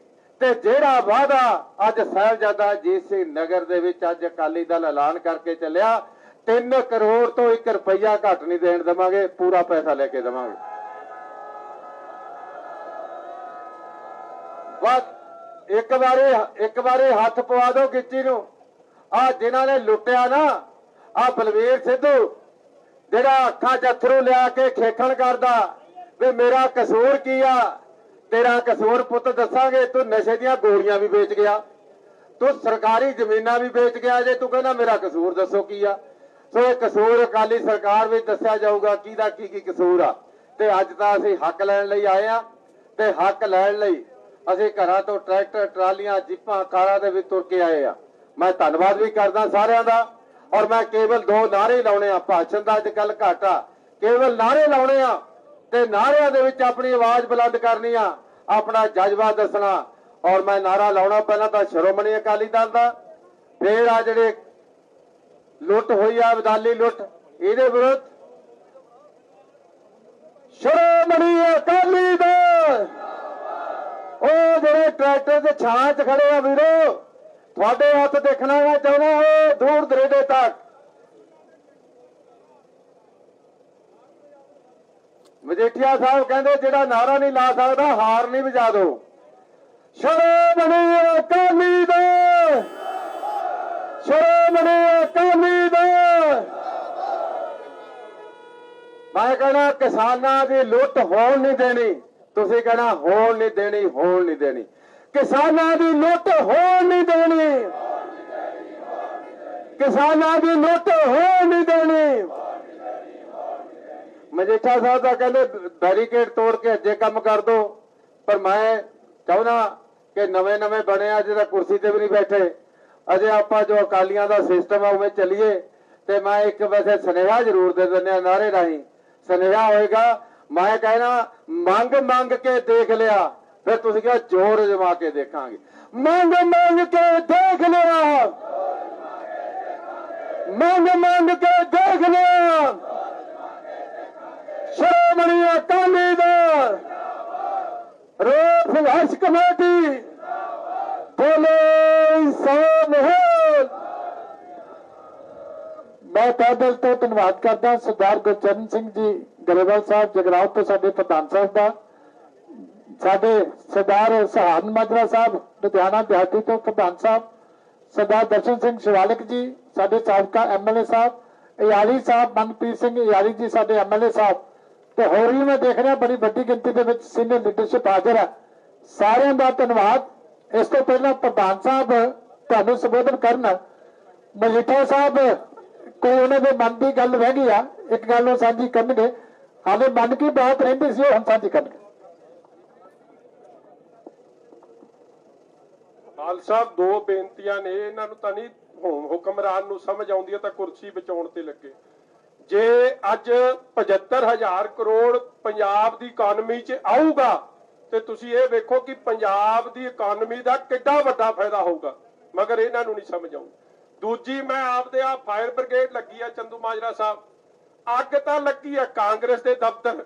ਤੇ ਜਿਹੜਾ ਵਾਅਦਾ ਅੱਜ ਸਾਹਿਬਜ਼ਾਦਾ ਅਜੀਤ ਸਿੰਘ ਨਗਰ ਦੇ ਵਿੱਚ ਅੱਜ ਅਕਾਲੀ ਦਲ ਐਲਾਨ ਕਰਕੇ ਚੱਲਿਆ, 3 ਕਰੋੜ ਤੋਂ 1 ਰੁਪਈਆ ਘੱਟ ਨਹੀਂ ਦੇਣ ਦੇਵਾਂਗੇ, ਪੂਰਾ ਪੈਸਾ ਲੈ ਕੇ ਦੇਵਾਂਗੇ। ਬਸ ਇੱਕ ਵਾਰੀ ਹੱਥ ਪਵਾ ਦਿਓ ਗਿੱਚੀ ਨੂੰ। ਆ ਜਿਨ੍ਹਾਂ ਨੇ ਲੁੱਟਿਆ ਨਾ, ਆ ਬਲਵੀਰ ਸਿੱਧੂ ਜਿਹੜਾ ਅੱਖਾਂ 'ਚ ਅਥਰੂ ਲਿਆ ਕੇ ਖੇਖਣ ਕਰਦਾ ਵੀ ਮੇਰਾ ਕਸੂਰ ਕੀ ਆ, ਤੇਰਾ ਕਸੂਰ ਪੁੱਤ ਦੱਸਾਂਗੇ, ਤੂੰ ਨਸ਼ੇ ਦੀਆਂ ਗੋਲੀਆਂ ਵੀ ਵੇਚ ਗਿਆ, ਤੂੰ ਸਰਕਾਰੀ ਜ਼ਮੀਨਾਂ ਵੀ ਵੇਚ ਗਿਆ, ਜੇ ਤੂੰ ਕਹਿੰਦਾ ਮੇਰਾ ਕਸੂਰ ਦੱਸੋ ਕੀ ਆ। ਸੋ ਇਹ ਕਸੂਰ ਅਕਾਲੀ ਸਰਕਾਰ ਵਿੱਚ ਦੱਸਿਆ ਜਾਊਗਾ ਕਿਹਦਾ ਕੀ ਕਸੂਰ ਆ। ਤੇ ਅੱਜ ਤਾਂ ਅਸੀਂ ਹੱਕ ਲੈਣ ਲਈ ਆਏ ਆ, ਤੇ ਹੱਕ ਲੈਣ ਲਈ ਅਸੀਂ ਘਰਾਂ ਤੋਂ ਟਰੈਕਟਰ ਟਰਾਲੀਆਂ ਜੀਪਾਂ ਕਾਰਾਂ ਦੇ ਵਿੱਚ ਤੁਰ ਕੇ ਆਏ ਆ। ਮੈਂ ਧੰਨਵਾਦ ਵੀ ਕਰਦਾ ਸਾਰਿਆਂ ਦਾ, ਔਰ ਮੈਂ ਕੇਵਲ 2 ਨਾਅਰੇ ਲਾਉਣੇ ਆ, ਭਾਸ਼ਣ ਦਾ ਅੱਜ ਕੱਲ ਘੱਟ ਆ, ਕੇਵਲ ਨਾਅਰੇ ਲਾਉਣੇ ਆ, ਤੇ ਨਾਅਰਿਆਂ ਦੇ ਵਿੱਚ ਆਪਣੀ ਆਵਾਜ਼ ਬੁਲੰਦ ਕਰਨੀ ਆ, ਆਪਣਾ ਜਜ਼ਬਾ ਦੱਸਣਾ। ਔਰ ਮੈਂ ਨਾਅਰਾ ਲਾਉਣਾ ਪਹਿਲਾਂ ਤਾਂ ਸ਼੍ਰੋਮਣੀ ਅਕਾਲੀ ਦਲ ਦਾ, ਫਿਰ ਆ ਜਿਹੜੇ ਲੁੱਟ ਹੋਈ ਆ ਵਿਦਾਲੀ ਲੁੱਟ, ਇਹਦੇ ਵਿਰੁੱਧ ਸ਼੍ਰੋਮਣੀ ਅਕਾਲੀ ਦਲ। ਉਹ ਜਿਹੜੇ ਟਰੈਕਟਰ ਦੇ ਛਾਂ 'ਚ ਖੜੇ ਆ ਵੀਰੋ, ਤੁਹਾਡੇ ਹੱਥ ਦੇਖਣਾ ਮੈਂ ਚਾਹੁੰਦਾ ਉਹ ਦੂਰ ਦਰੇਡੇ ਤੱਕ। ਮਜੀਠੀਆ ਸਾਹਿਬ ਕਹਿੰਦੇ ਜਿਹੜਾ ਨਾਰਾ ਨਹੀਂ ਲਾ ਸਕਦਾ ਹਾਰ ਨਹੀਂ ਵਜਾ ਦੋ। ਸ਼੍ਰੋਮਣੀ ਅਕਾਲੀ ਦਲ, ਸ਼੍ਰੋਮਣੀ ਅਕਾਲੀ ਦਲ। ਮੈਂ ਕਹਿਣਾ ਕਿਸਾਨਾਂ ਦੀ ਲੁੱਟ ਹੋਣ ਨਹੀਂ ਦੇਣੀ, ਤੁਸੀਂ ਕਹਿਣਾ ਹੋਣ ਨਹੀਂ ਦੇਣੀ, ਹੋਣ ਨਹੀਂ ਦੇਣੀ। ਕਿਸਾਨਾਂ ਦੀ ਲੁੱਟ ਹੋਣ ਨਹੀਂ ਦੇਣੀ, ਕਿਸਾਨਾਂ ਦੀ ਲੁੱਟ ਹੋਣ ਨਹੀਂ ਦੇਣੀ। ਮਜੀਠਾ ਸਾਹਿਬ ਦਾ ਕਹਿੰਦੇ ਬੈਰੀਕੇਡ ਤੋੜ ਕੇ ਅੱਜੇ ਕੰਮ ਕਰ ਦੋ, ਪਰ ਮੈਂ ਚਾਹੁੰਦਾ ਕਿ ਨਵੇਂ ਬਣੇ ਅਜੇ ਤਾਂ ਕੁਰਸੀ ਤੇ ਵੀ ਨਹੀਂ ਬੈਠੇ, ਅਜੇ ਆਪਾਂ ਜੋ ਅਕਾਲੀਆਂ ਦਾ ਸਿਸਟਮ ਆ ਉਵੇਂ ਚੱਲੀਏ। ਤੇ ਮੈਂ ਇੱਕ ਵੈਸੇ ਸੁਨੇਹਾ ਜ਼ਰੂਰ ਦੇ ਦਿੰਦੇ ਆ, ਨਾਅਰੇ ਰਾਹੀਂ ਸੁਨੇਹਾ ਹੋਏਗਾ। ਮੈਂ ਕਹਿਣਾ ਮੰਗ ਕੇ ਦੇਖ ਲਿਆ, ਫਿਰ ਤੁਸੀਂ ਕਿਹਾ ਜ਼ੋਰ ਜਮਾ ਕੇ ਦੇਖਾਂਗੇ। ਮੰਗ ਕੇ ਦੇਖ ਲਿਆ, ਮੰਗ ਕੇ ਦੇਖ ਲਿਆ। ਸ਼੍ਰੋਮਣੀ ਅਕਾਲੀ ਦਲ, ਰੋਸ ਸੰਘਰਸ਼ ਕਮੇਟੀ, ਬੋਲੇ ਸੋ ਨਿਹਾਲ। ਮੈਂ ਤਹਿ ਦਿਲ ਤੋਂ ਧੰਨਵਾਦ ਕਰਦਾ ਸਰਦਾਰ ਗੁਰਚਰਨ ਸਿੰਘ ਜੀ ਗਰੇਵਾਲ ਸਾਹਿਬ ਜਗਰਾਉਂ ਤੋਂ, ਸਾਡੇ ਪ੍ਰਧਾਨ ਸਾਹਿਬ ਦਾ, ਸਾਡੇ ਸਰਦਾਰ ਸਹਾਰਨ ਮਾਜਰਾ ਸਾਹਿਬ ਲੁਧਿਆਣਾ ਦਿਹਾਤੀ ਤੋਂ ਪ੍ਰਧਾਨ ਸਾਹਿਬ, ਸਰਦਾਰ ਦਰਸ਼ਨ ਸਿੰਘ ਸ਼ਿਵਾਲਿਕ ਜੀ ਸਾਡੇ ਸਾਬਕਾ ਐਮਐਲਏ ਸਾਹਿਬ, ਇਆਲੀ ਸਾਹਿਬ ਮਨਪ੍ਰੀਤ ਸਿੰਘ ਇਆਲੀ ਜੀ ਸਾਡੇ ਐਮਐਲਏ ਸਾਹਿਬ, ਤੇ ਹੋਰ ਵੀ ਮੈਂ ਦੇਖ ਰਿਹਾ ਬੜੀ ਵੱਡੀ ਗਿਣਤੀ ਦੇ ਵਿੱਚ ਸੀਨੀਅਰ ਲੀਡਰਸ਼ਿਪ ਹਾਜ਼ਰ ਹੈ। ਸਾਰਿਆਂ ਦਾ ਧੰਨਵਾਦ। ਇਸ ਤੋਂ ਪਹਿਲਾਂ ਪ੍ਰਧਾਨ ਸਾਹਿਬ ਤੁਹਾਨੂੰ ਸੰਬੋਧਨ ਕਰਨ, ਮਜੀਠਾ ਸਾਹਿਬ ਕੋਈ ਉਹਨਾਂ ਦੇ ਮਨ ਦੀ ਗੱਲ ਰਹਿ ਗਈ ਆ, ਇੱਕ ਗੱਲ ਉਹ ਸਾਂਝੀ ਕਰਨਗੇ, ਹਾਲੇ ਮਨ ਕੀ ਬਾਤ ਰਹਿੰਦੀ ਸੀ ਉਹ ਹੁਣ ਸਾਂਝੀ ਕਰਨਗੇ। ਖਾਲਸਾ 2 ਬੇਨਤੀਆਂ ਨੇ, ਇਹਨਾਂ ਨੂੰ ਤਾਂ ਨਹੀਂ ਹੁਕਮਰਾਨ ਨੂੰ ਸਮਝ ਆਉਂਦੀ ਹੈ ਤਾਂ ਕੁਰਸੀ ਬਚਾਉਣ ਤੇ ਲੱਗੇ। ਜੇ ਅੱਜ 75,000 ਕਰੋੜ ਪੰਜਾਬ ਦੀ ਇਕਾਨਮੀ 'ਚ ਆਊਗਾ ਤੇ ਤੁਸੀਂ ਇਹ ਵੇਖੋ ਕਿ ਪੰਜਾਬ ਦੀ ਇਕਾਨਮੀ ਦਾ ਕਿੰਨਾ ਵੱਡਾ ਫਾਇਦਾ ਹੋਊਗਾ, ਮਗਰ ਇਹਨਾਂ ਨੂੰ ਨਹੀਂ ਸਮਝ ਆਉਂਦੀ। ਦੂਜੀ, ਮੈਂ ਆਪਦੇ ਆ ਫਾਇਰ ਬ੍ਰਿਗੇਡ ਲੱਗੀ ਆ ਚੰਦੂ ਮਾਜਰਾ ਸਾਹਿਬ, ਅੱਗ ਤਾਂ ਲੱਗੀ ਆ ਕਾਂਗਰਸ ਦੇ ਦਫ਼ਤਰ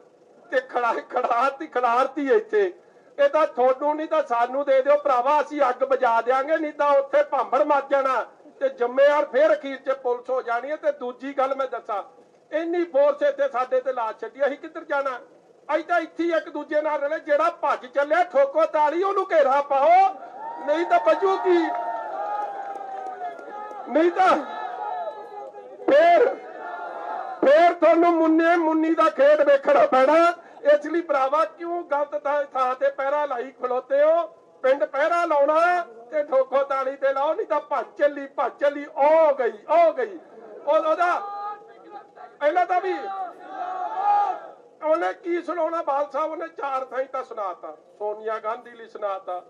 ਤੇ ਖੜਾਤੀ ਇੱਥੇ। ਇਹ ਤਾਂ ਤੁਹਾਨੂੰ ਨਹੀਂ ਤਾਂ ਸਾਨੂੰ ਦੇ ਦਿਓ ਭਰਾਵਾ, ਅਸੀਂ ਅੱਗ ਬੁਝਾ ਦਿਆਂਗੇ, ਨਹੀਂ ਤਾਂ ਉੱਥੇ ਭਾਂਬੜ ਮੱਚ ਜਾਣਾ ਤੇ ਜ਼ਿੰਮੇਵਾਰ ਫੇਰ ਅਖੀਰ 'ਚ ਪੁਲਿਸ ਹੋ ਜਾਣੀ ਹੈ। ਤੇ ਦੂਜੀ ਗੱਲ ਮੈਂ ਦੱਸਾਂ, ਇੰਨੀ ਫੋਰਸ ਇੱਥੇ ਸਾਡੇ ਤੇ ਲਾ ਛੱਡੀ, ਅਸੀਂ ਕਿੱਧਰ ਜਾਣਾ? ਅਸੀਂ ਤਾਂ ਇੱਥੇ ਇੱਕ ਦੂਜੇ ਨਾਲ ਰਲੇ, ਜਿਹੜਾ ਭੱਜ ਚੱਲਿਆ ਠੋਕੋ ਤਾਲੀ, ਉਹਨੂੰ ਘੇਰਾ ਪਾਓ, ਨਹੀਂ ਤਾਂ ਬਚੂ ਕੀ? ਨਹੀਂ ਤਾਂ ਫੇਰ ਤੁਹਾਨੂੰ ਮੁੰਨੀ ਦਾ ਖੇਡ ਵੇਖਣਾ ਪੈਣਾ। ਇਸ ਲਈ ਭਰਾਵਾ ਕਿਉਂ ਗਲਤ ਥਾਂ ਤੇ ਪਹਿਰਾ ਲਾਈ ਖਲੋਤੇ ਹੋ? ਪਿੰਡ ਪਹਿਰਾ ਲਾਉਣਾ ਤੇ ਠੋਕੋ ਤਾਲੀ ਤੇ ਲਾਓ, ਨਹੀਂ ਤਾਂ ਭੱਜ ਚੱਲੀ ਉਹ ਗਈ ਉਹਦਾ ਇਹਨਾਂ ਦਾ ਵੀ ਉਹਨੇ ਕੀ ਸੁਣਾਉਣਾ? ਬਾਲ ਸਾਹਿਬ ਉਹਨੇ 4 ਥਾਈਂ ਤਾਂ ਸੁਣਾਤਾ, ਸੋਨੀਆ ਗਾਂਧੀ ਲਈ ਸੁਣਾਤਾ।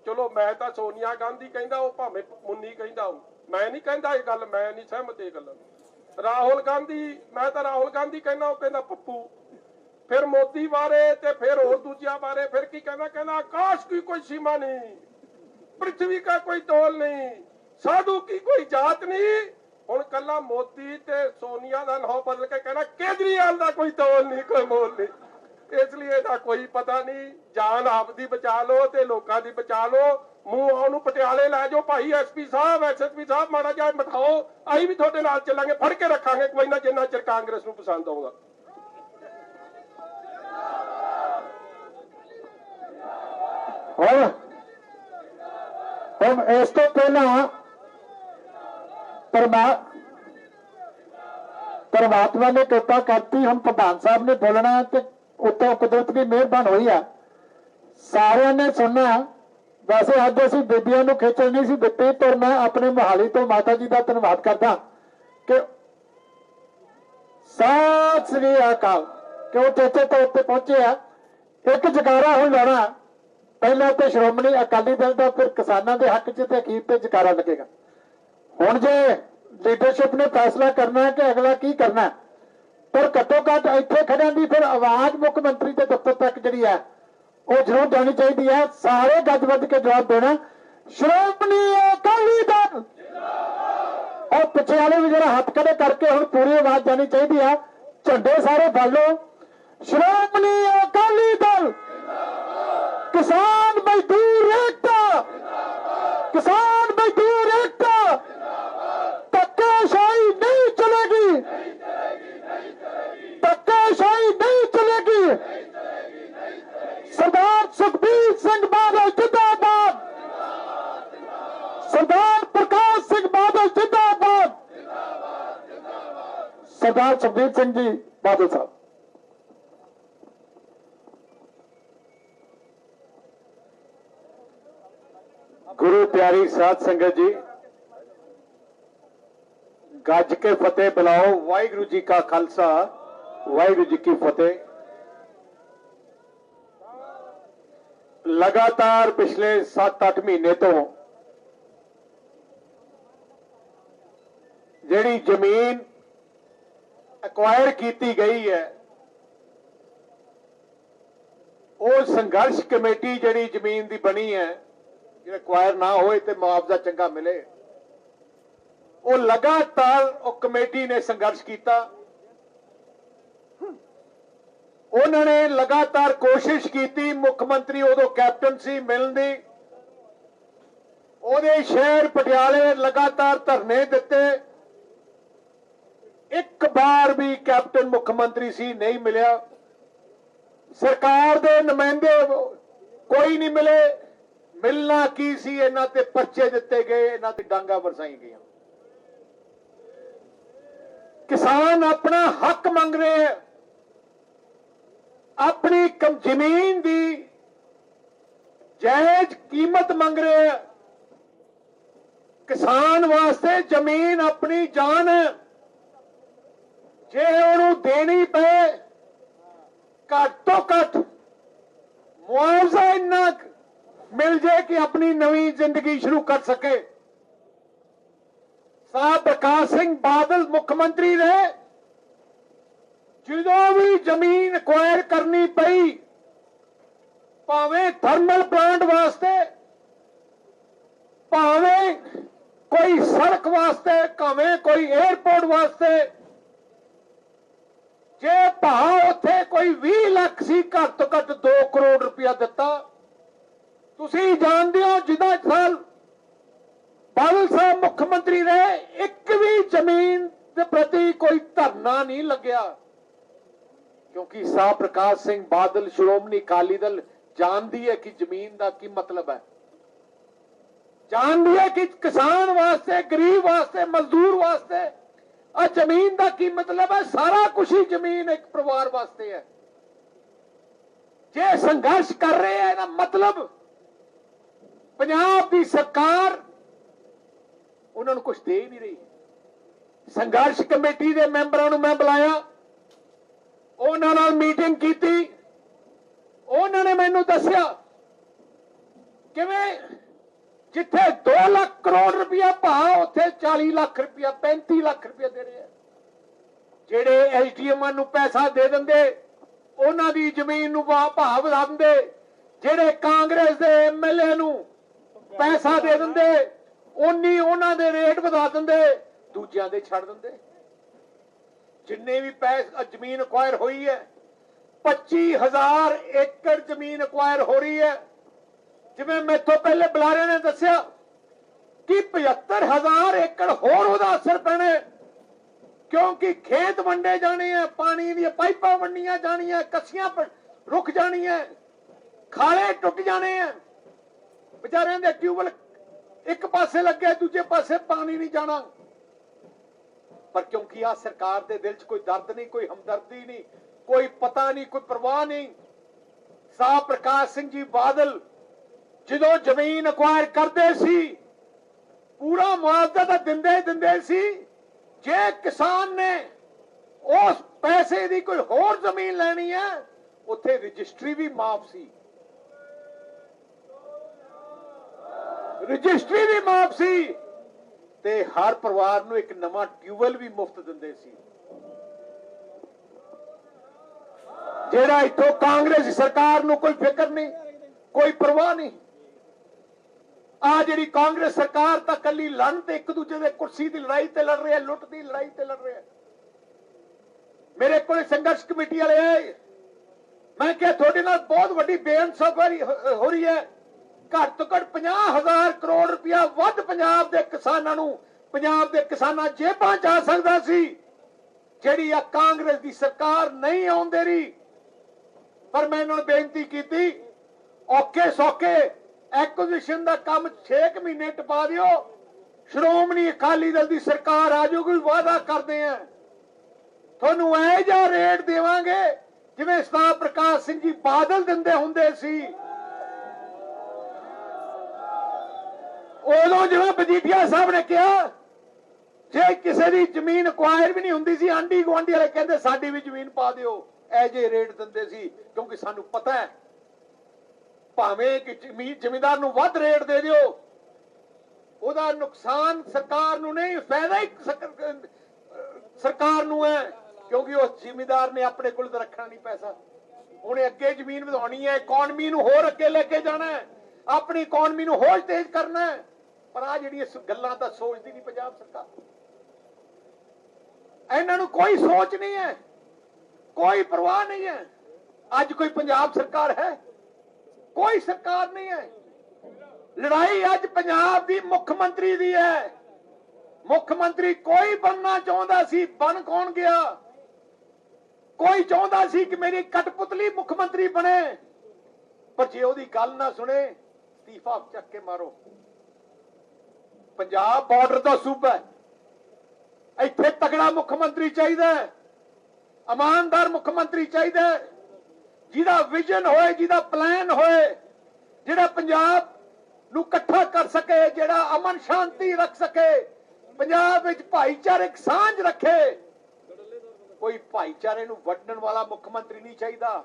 ਚਲੋ ਮੈਂ ਤਾਂ ਸੋਨੀਆ ਗਾਂਧੀ ਕਹਿੰਦਾ, ਉਹ ਭਾਵੇਂ ਮੁੰਨੀ ਕਹਿੰਦਾ, ਮੈਂ ਨਹੀਂ ਕਹਿੰਦਾ ਇਹ ਗੱਲ, ਮੈਂ ਨਹੀਂ ਸਹਿਮਤ ਇਹ ਗੱਲ। ਰਾਹੁਲ ਗਾਂਧੀ, ਮੈਂ ਤਾਂ ਰਾਹੁਲ ਗਾਂਧੀ ਕਹਿੰਦਾ, ਉਹ ਕਹਿੰਦਾ ਪੱਪੂ। फिर मोदी बारे ते फिर और दूजिया बारे फिर की कहना आकाश की कोई सीमा नहीं, पृथ्वी का कोई तोल नहीं, साधु की कोई जात नहीं। हुण कला मोदी ते सोनिया दा नाम बदल के कहना केजरीवाल दा कोई तोल नहीं, कोई मोल नहीं। इसलिए इहदा कोई पता नहीं। जान आपदी बचा लो ते लोकां दी बचा लो। मूंह ਉਹਨੂੰ ਪਟਿਆਲੇ ਲੈ ਜਾਓ ਭਾਈ, ਐਸਪੀ ਸਾਹਿਬ ਐਸਐਸਪੀ ਸਾਹਿਬ ਮਾੜਾ ਜਿਹਾ ਬਿਠਾਓ, ਅਸੀਂ ਵੀ ਤੁਹਾਡੇ ਨਾਲ ਚੱਲਾਂਗੇ, ਫੜ ਕੇ ਰੱਖਾਂਗੇ ਕੋਈ ਨਾ, ਜਿੰਨਾ ਚਿਰ ਕਾਂਗਰਸ ਨੂੰ ਪਸੰਦ ਆਉਂਦਾ। हम इस तो पहला परमात्मा ने कृपा करती, हम प्रधान साहब ने बोलना तो उत्ते कुदरत की मेहरबान हुई है, सारे ने सुनना। वैसे अज असी बीबियां नूं खिचण नहीं सी दित्ती, पर मैं अपने मोहाली तो माता जी का धन्यवाद करदा कि सत श्री अकाल कि वो चेचे तौर पर पहुंचे आ। एक जकारा हुण लाना, पहला तो श्रोमणी अकाली दल का, फिर किसानों के हक च अखीर ते जकारा लगेगा। हुण जे लीडरशिप ने फैसला करना है कि अगला की करना है, पर घट्टो घट इत्थे खड़ियां दी फिर आवाज मुख मंत्री के दफ्तर तक जिहड़ी है वो जरूर जानी चाहिए है। सारे गज वज के जवाब देना, श्रोमणी अकाली दल, और पिछे वाले भी जरा हाथ खड़े करके हुण पूरी आवाज जानी चाहिए है। झंडे सारे फड़ लो, श्रोमणी अकाली दल, किसान मजदूर एकता, किसान मजदूर एकता, धक्काशाही नहीं चलेगी, धक्काशाही नहीं चलेगी। सरदार सुखबीर सिंह बादल जिंदाबाद, सरदार प्रकाश सिंह बादल जिंदाबाद, सरदार सुखबीर सिंह जी बादल साहब। गुरु प्यारी साध संगत जी, गज के फतेह बुलाओ। वाहिगुरु जी का खालसा, वाहिगुरु जी की फतेह। लगातार पिछले 7-8 महीने तो जिहड़ी जमीन एक्वायर की गई है, वो संघर्ष कमेटी जिहड़ी जमीन की बनी है, एक्वायर ना होए ते मुआवजा चंगा मिले, वो लगातार वो कमेटी ने संघर्ष किया। उन्होंने लगातार कोशिश की, मुख्यमंत्री उदों कैप्टन सी मिलने दी, उहदे शहर पटियाले लगातार धरने दिते, एक बार भी कैप्टन मुख्यमंत्री सी नहीं मिलिया। सरकार दे नुमाइंदे कोई नहीं मिले। मिलना की सी, इन्हां ते पर्चे दिते गए, इन्हां ते डांगा बरसाई गई। किसान अपना हक मंग रहे हैं, अपनी जमीन की जायज कीमत मंग रहे हैं। किसान वास्ते जमीन अपनी जान है, जे उन्होंने देनी पे घट तो घट मुआवजा इन्ना मिल जाए कि अपनी नवी जिंदगी शुरू कर सके। साहब प्रकाश सिंह बादल मुख्यमंत्री रहे, जो भी जमीन एक्वायर करनी पई, भावें थर्मल प्लांट वास्ते, भावें कोई सड़क वास्ते, भावें कोई एयरपोर्ट वास्ते, ਜੇ ਭਾਅ ਉੱਥੇ ਕੋਈ 20 ਲੱਖ ਸੀ, ਘੱਟ ਤੋਂ ਘੱਟ 2 ਕਰੋੜ ਰੁਪਇਆ ਦਿੱਤਾ। ਤੁਸੀਂ ਜਾਣਦੇ ਹੋ ਜਿੱਦਾਂ ਸਾਲ ਬਾਦਲ ਸਾਹਿਬ ਮੁੱਖ ਮੰਤਰੀ ਰਹੇ, ਇੱਕ ਵੀ ਜ਼ਮੀਨ ਦੇ ਪ੍ਰਤੀ ਕੋਈ ਧਰਨਾ ਨਹੀਂ ਲੱਗਿਆ, ਕਿਉਂਕਿ ਸਾਹਿਬ ਪ੍ਰਕਾਸ਼ ਸਿੰਘ ਬਾਦਲ ਸ਼੍ਰੋਮਣੀ ਅਕਾਲੀ ਦਲ ਜਾਣਦੀ ਹੈ ਕਿ ਜ਼ਮੀਨ ਦਾ ਕੀ ਮਤਲਬ ਹੈ, ਜਾਣਦੀ ਹੈ ਕਿ ਕਿਸਾਨ ਵਾਸਤੇ, ਗਰੀਬ ਵਾਸਤੇ, ਮਜ਼ਦੂਰ ਵਾਸਤੇ ਆ ਜ਼ਮੀਨ ਦਾ ਕੀ ਮਤਲਬ ਹੈ। ਸਾਰਾ ਕੁਝ ਹੀ ਜ਼ਮੀਨ ਇੱਕ ਪਰਿਵਾਰ ਵਾਸਤੇ ਹੈ। ਜੇ ਸੰਘਰਸ਼ ਕਰ ਰਹੇ ਹੈ ਇਹਦਾ ਮਤਲਬ ਪੰਜਾਬ ਦੀ ਸਰਕਾਰ ਉਹਨਾਂ ਨੂੰ ਕੁਝ ਦੇ ਹੀ ਨਹੀਂ ਰਹੀ। ਸੰਘਰਸ਼ ਕਮੇਟੀ ਦੇ ਮੈਂਬਰਾਂ ਨੂੰ ਮੈਂ ਬੁਲਾਇਆ, ਉਹਨਾਂ ਨਾਲ ਮੀਟਿੰਗ ਕੀਤੀ, ਉਹਨਾਂ ਨੇ ਮੈਨੂੰ ਦੱਸਿਆ ਕਿਵੇਂ ਜਿੱਥੇ 2 ਲੱਖ ਕਰੋੜ ਰੁਪਇਆ ਭਾਅ ਉੱਥੇ 40 ਲੱਖ ਰੁਪਇਆ 35 ਲੱਖ ਰੁਪਇਆ ਦੇ ਰਹੇ ਆ। ਜਿਹੜੇ ਐਸਡੀਐਮਾਂ ਨੂੰ ਪੈਸਾ ਦੇ ਦਿੰਦੇ ਉਹਨਾਂ ਦੀ ਜ਼ਮੀਨ ਨੂੰ ਭਾਅ ਵਧਾ ਦਿੰਦੇ, ਜਿਹੜੇ ਕਾਂਗਰਸ ਦੇ ਐਮਐਲਏ ਨੂੰ ਪੈਸਾ ਦੇ ਦਿੰਦੇ ਉਨੀ ਉਹਨਾਂ ਦੇ ਰੇਟ ਵਧਾ ਦਿੰਦੇ, ਦੂਜਿਆਂ ਦੇ ਛੱਡ ਦਿੰਦੇ। ਜਿੰਨੇ ਵੀ ਜ਼ਮੀਨ ਅਕਵਾਇਰ ਹੋਈ ਹੈ 25,000 ਏਕੜ ਜ਼ਮੀਨ ਅਕਵਾਇਰ ਹੋ ਰਹੀ ਹੈ। ਜਿਵੇਂ ਮੈਥੋਂ ਪਹਿਲੇ ਬੁਲਾਰੇ ਨੇ ਦੱਸਿਆ ਕਿ 75,000 ਏਕੜ ਹੋਰ ਉਹਦਾ ਅਸਰ ਪੈਣਾ, ਕਿਉਂਕਿ ਖੇਤ ਵੰਡੇ ਜਾਣੇ ਆ, ਪਾਣੀ ਦੀਆਂ ਪਾਈਪਾਂ ਵੰਡੀਆਂ ਜਾਣੀਆਂ, ਕੱਸੀਆਂ ਰੁਕ ਜਾਣੀਆਂ, ਖਾਲੇ ਟੁੱਟ ਜਾਣੇ ਆ, ਵਿਚਾਰਿਆਂ ਦੇ ਟਿਊਬਲ ਇੱਕ ਪਾਸੇ ਲੱਗੇ, ਦੂਜੇ ਪਾਸੇ ਪਾਣੀ ਨਹੀਂ ਜਾਣਾ। ਪਰ ਕਿਉਂਕਿ ਆ ਸਰਕਾਰ ਦੇ ਦਿਲ 'ਚ ਕੋਈ ਦਰਦ ਨਹੀਂ, ਕੋਈ ਹਮਦਰਦੀ ਨਹੀਂ, ਕੋਈ ਪਤਾ ਨਹੀਂ, ਕੋਈ ਪਰਵਾਹ ਨਹੀਂ। ਸਾਹਿਬ ਪ੍ਰਕਾਸ਼ ਸਿੰਘ ਜੀ ਬਾਦਲ ਜਦੋਂ ਜ਼ਮੀਨ ਅਕਵਾਇਰ ਕਰਦੇ ਸੀ ਪੂਰਾ ਮੁਆਵਜ਼ਾ ਤਾਂ ਦਿੰਦੇ ਸੀ। ਜੇ ਕਿਸਾਨ ਨੇ ਉਸ ਪੈਸੇ ਦੀ ਕੋਈ ਹੋਰ ਜ਼ਮੀਨ ਲੈਣੀ ਹੈ ਉੱਥੇ ਰਜਿਸਟਰੀ ਵੀ ਮਾਫ ਸੀ, ਰਜਿਸਟਰੀ ਵੀ ਮਾਫ ਸੀ, ਤੇ ਹਰ ਪਰਿਵਾਰ ਨੂੰ ਇੱਕ ਨਵਾਂ ਟਿਊਬਵੈਲ ਵੀ ਮੁਫਤ ਦਿੰਦੇ ਸੀ। ਜਿਹੜਾ ਇੱਥੋਂ ਕਾਂਗਰਸ ਸਰਕਾਰ ਨੂੰ ਕੋਈ ਫਿਕਰ ਨਹੀਂ, ਕੋਈ ਪਰਵਾਹ ਨਹੀਂ। ਆ ਜਿਹੜੀ ਕਾਂਗਰਸ ਸਰਕਾਰ ਤਾਂ ਕੱਲੀ ਲੜਨ ਤੇ ਇੱਕ ਦੂਜੇ ਦੇ ਕੁਰਸੀ ਦੀ ਲੜਾਈ ਤੇ ਲੜ ਰਿਹਾ, ਲੁੱਟ ਦੀ ਲੜਾਈ ਤੇ ਲੜ ਰਿਹਾ। ਮੇਰੇ ਕੋਲ ਸੰਘਰਸ਼ ਕਮੇਟੀ ਵਾਲੇ ਆਏ, ਮੈਂ ਕਿਹਾ ਤੁਹਾਡੇ ਨਾਲ ਬਹੁਤ ਵੱਡੀ ਬੇਇਨਸਾਫੀ ਹੋ ਰਹੀ ਹੈ। ਘੱਟ ਤੋਂ ਘੱਟ 50,000 ਕਰੋੜ ਰੁਪਇਆ ਵੱਧ ਪੰਜਾਬ ਦੇ ਕਿਸਾਨਾਂ ਨੂੰ, ਪੰਜਾਬ ਦੇ ਕਿਸਾਨਾਂ ਜੇਬਾਂ ਚ ਆ ਸਕਦਾ ਸੀ, ਜਿਹੜੀ ਆ ਕਾਂਗਰਸ ਦੀ ਸਰਕਾਰ ਨਹੀਂ ਆਉਣ ਦੇ ਰਹੀ। ਪਰ ਮੈਂ ਇਹਨਾਂ ਨੂੰ ਬੇਨਤੀ ਕੀਤੀ, ਔਖੇ ਸੌਖੇ ਐਕੁਜੀਸ਼ਨ ਦਾ ਕੰਮ 6 ਮਹੀਨੇ ਟਪਾ ਦਿਓ, ਸ਼੍ਰੋਮਣੀ ਅਕਾਲੀ ਦਲ ਦੀ ਸਰਕਾਰ ਆ ਜਾਊਗੀ, ਵਾਅਦਾ ਕਰਦੇ ਆ ਤੁਹਾਨੂੰ ਇਹ ਜਿਹਾ ਰੇਟ ਦੇਵਾਂਗੇ ਜਿਵੇਂ ਸਾਹਿਬ ਪ੍ਰਕਾਸ਼ ਸਿੰਘ ਜੀ ਬਾਦਲ ਦਿੰਦੇ ਹੁੰਦੇ ਸੀ। ਉਦੋਂ ਜਿਵੇਂ ਮਜੀਠੀਆ ਸਾਹਿਬ ਨੇ ਕਿਹਾ ਜੇ ਕਿਸੇ ਦੀ ਜ਼ਮੀਨ ਅਕਵਾਇਰ ਵੀ ਨਹੀਂ ਹੁੰਦੀ ਸੀ, ਆਂਢੀ ਗੁਆਂਢੀ ਵਾਲੇ ਕਹਿੰਦੇ ਸਾਡੀ ਵੀ ਜ਼ਮੀਨ ਪਾ ਦਿਓ, ਇਹ ਜੇ ਰੇਟ ਦਿੰਦੇ ਸੀ, ਕਿਉਂਕਿ ਸਾਨੂੰ ਪਤਾ ਹੈ ਭਾਵੇਂ ਕਿ ਜ਼ਮੀਂਦਾਰ ਨੂੰ ਵੱਧ ਰੇਟ ਦੇ ਦਿਓ ਉਹਦਾ ਨੁਕਸਾਨ ਸਰਕਾਰ ਨੂੰ ਨਹੀਂ, ਫਾਇਦਾ ਹੀ ਸਰਕਾਰ ਨੂੰ ਹੈ, ਕਿਉਂਕਿ ਉਸ ਜ਼ਿਮੀਂਦਾਰ ਨੇ ਆਪਣੇ ਕੋਲ ਤਾਂ ਰੱਖਣਾ ਨਹੀਂ ਪੈਸਾ, ਉਹਨੇ ਅੱਗੇ ਜ਼ਮੀਨ ਵਧਾਉਣੀ ਹੈ, ਇਕਨੋਮੀ ਨੂੰ ਹੋਰ ਅੱਗੇ ਲੈ ਕੇ ਜਾਣਾ ਹੈ, ਆਪਣੀ ਇਕਨੋਮੀ ਨੂੰ ਹੋਰ ਤੇਜ਼ ਕਰਨਾ ਹੈ। ਪਰ ਆ ਜਿਹੜੀਆਂ ਗੱਲਾਂ ਤਾਂ ਸੋਚਦੀ ਨਹੀਂ ਪੰਜਾਬ ਸਰਕਾਰ, ਇਹਨਾਂ ਨੂੰ ਕੋਈ ਸੋਚ ਨਹੀਂ ਹੈ, ਕੋਈ ਪਰਵਾਹ ਨਹੀਂ ਹੈ। ਅੱਜ ਕੋਈ ਪੰਜਾਬ ਸਰਕਾਰ ਹੈ? ਕੋਈ ਸਰਕਾਰ ਨਹੀਂ ਹੈ। ਲੜਾਈ ਅੱਜ ਪੰਜਾਬ ਦੀ ਮੁੱਖ ਮੰਤਰੀ ਦੀ ਹੈ। ਮੁੱਖ ਮੰਤਰੀ ਕੋਈ ਬਣਨਾ ਚਾਹੁੰਦਾ ਸੀ, ਬਣ ਕੌਣ ਗਿਆ? ਕੋਈ ਚਾਹੁੰਦਾ ਸੀ ਕਿ ਮੇਰੀ ਕਠਪੁਤਲੀ ਮੁੱਖ ਮੰਤਰੀ ਬਣੇ, ਪਰ ਜੇ ਉਹਦੀ ਗੱਲ ਨਾ ਸੁਣੇ ਅਸਤੀਫਾ ਚੱਕ ਕੇ ਮਾਰੋ। ਪੰਜਾਬ ਬਾਰਡਰ ਦਾ ਸੂਬਾ ਹੈ, ਇੱਥੇ ਤਗੜਾ ਮੁੱਖ ਮੰਤਰੀ ਚਾਹੀਦਾ ਹੈ, ਇਮਾਨਦਾਰ ਮੁੱਖ ਮੰਤਰੀ ਚਾਹੀਦਾ ਹੈ, ਜਿਹਦਾ ਵਿਜ਼ਨ ਹੋਏ, ਜਿਹਦਾ ਪਲਾਨ ਹੋਏ, ਜਿਹੜਾ ਪੰਜਾਬ ਨੂੰ ਇਕੱਠਾ ਕਰ ਸਕੇ, ਜਿਹੜਾ ਅਮਨ ਸ਼ਾਂਤੀ ਰੱਖ ਸਕੇ, ਪੰਜਾਬ ਵਿੱਚ ਭਾਈਚਾਰਕ ਸਾਂਝ ਰੱਖੇ। ਕੋਈ ਭਾਈਚਾਰੇ ਨੂੰ ਵੰਡਣ ਵਾਲਾ ਮੁੱਖ ਮੰਤਰੀ ਨਹੀਂ ਚਾਹੀਦਾ,